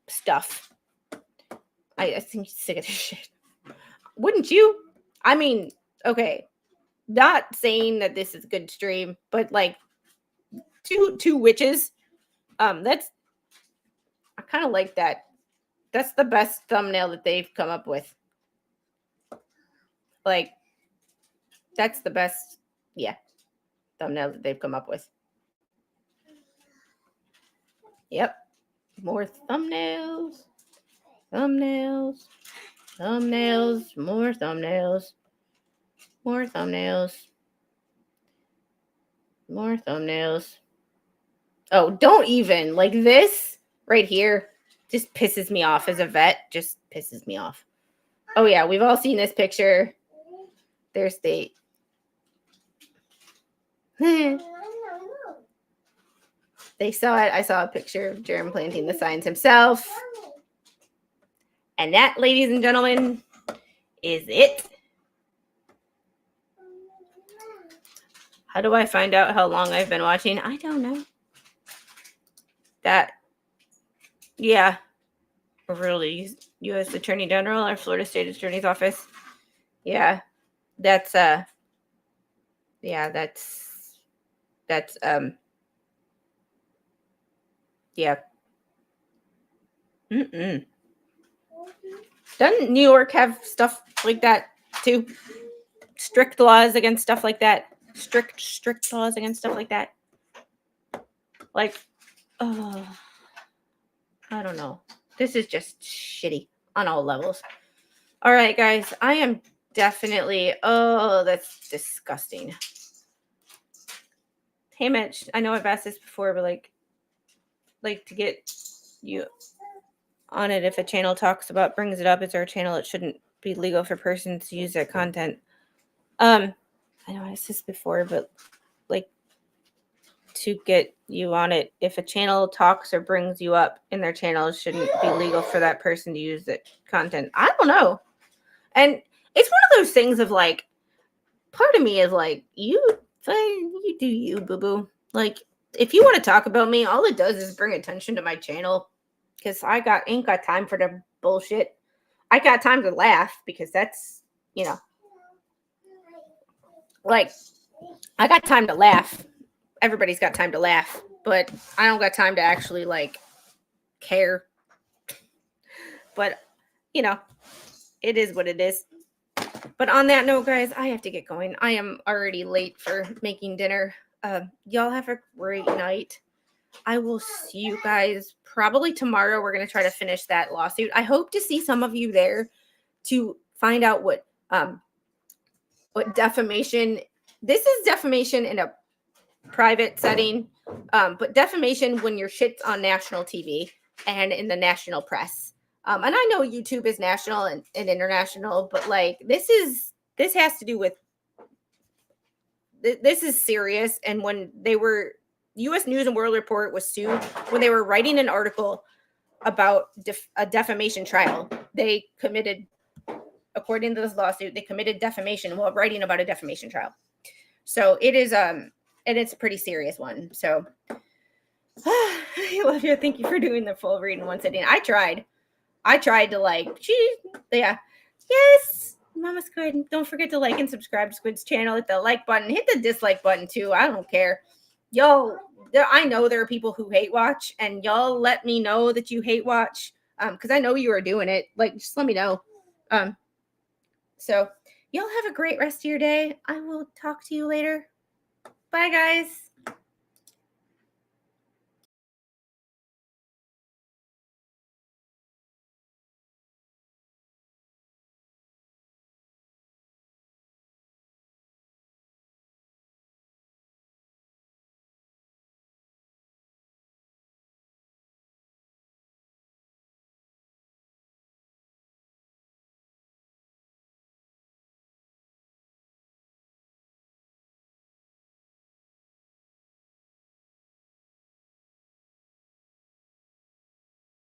stuff. I think he's sick of this shit. Wouldn't you? I mean, okay, not saying that this is a good stream, but like two witches. That's, I kind of like that. That's the best thumbnail that they've come up with. Like, that's the best, thumbnail that they've come up with. Yep. More thumbnails. Thumbnails. Thumbnails. More thumbnails. More thumbnails. More thumbnails. Oh, don't even. Like this right here just pisses me off as a vet. Just pisses me off. Oh, yeah. We've all seen this picture. There's the... They saw it. I saw a picture of Jerem planting the signs himself. And that, ladies and gentlemen, is it. How do I find out how long I've been watching? I don't know. That, yeah. Really, U.S. Attorney General or Florida State Attorney's Office. Yeah. That's, yeah. Doesn't New York have stuff like that too? Strict laws against stuff like that. Strict laws against stuff like that. Like, I don't know. This is just shitty on all levels. All right, guys. I am definitely, that's disgusting. Hey, Mitch. I know I've asked this before, but like to get you on it, if a channel brings it up, it's our channel. It shouldn't be legal for persons to use that content. I know I asked this before, but like to get you on it, if a channel talks or brings you up in their channel, it shouldn't be legal for that person to use that content. I don't know. And it's one of those things of like, part of me is like, you do you, boo-boo. Like, if you want to talk about me, all it does is bring attention to my channel. Because I ain't got time for the bullshit. I got time to laugh because that's, like, I got time to laugh. Everybody's got time to laugh, but I don't got time to actually like care. But, it is what it is. But on that note, guys, I have to get going. I am already late for making dinner. Y'all have a great night. I will see you guys probably tomorrow. We're going to try to finish that lawsuit. I hope to see some of you there to find out what defamation. This is defamation in a private setting, but defamation when your shit's on national TV and in the national press. And I know YouTube is national and international, but like this has to do with. This is serious. And when they were U.S. News and World Report was sued when they were writing an article about a defamation trial. They committed, according to this lawsuit, they committed defamation while writing about a defamation trial. So it is and it's a pretty serious one. So I love you. Thank you for doing the full read in one sitting. I tried to yeah. Yes, Mama Squid. Don't forget to like and subscribe to Squid's channel. Hit the like button. Hit the dislike button too. I don't care. Y'all, I know there are people who hate watch, and y'all let me know that you hate watch. Because I know you are doing it. Like, just let me know. So y'all have a great rest of your day. I will talk to you later. Bye, guys.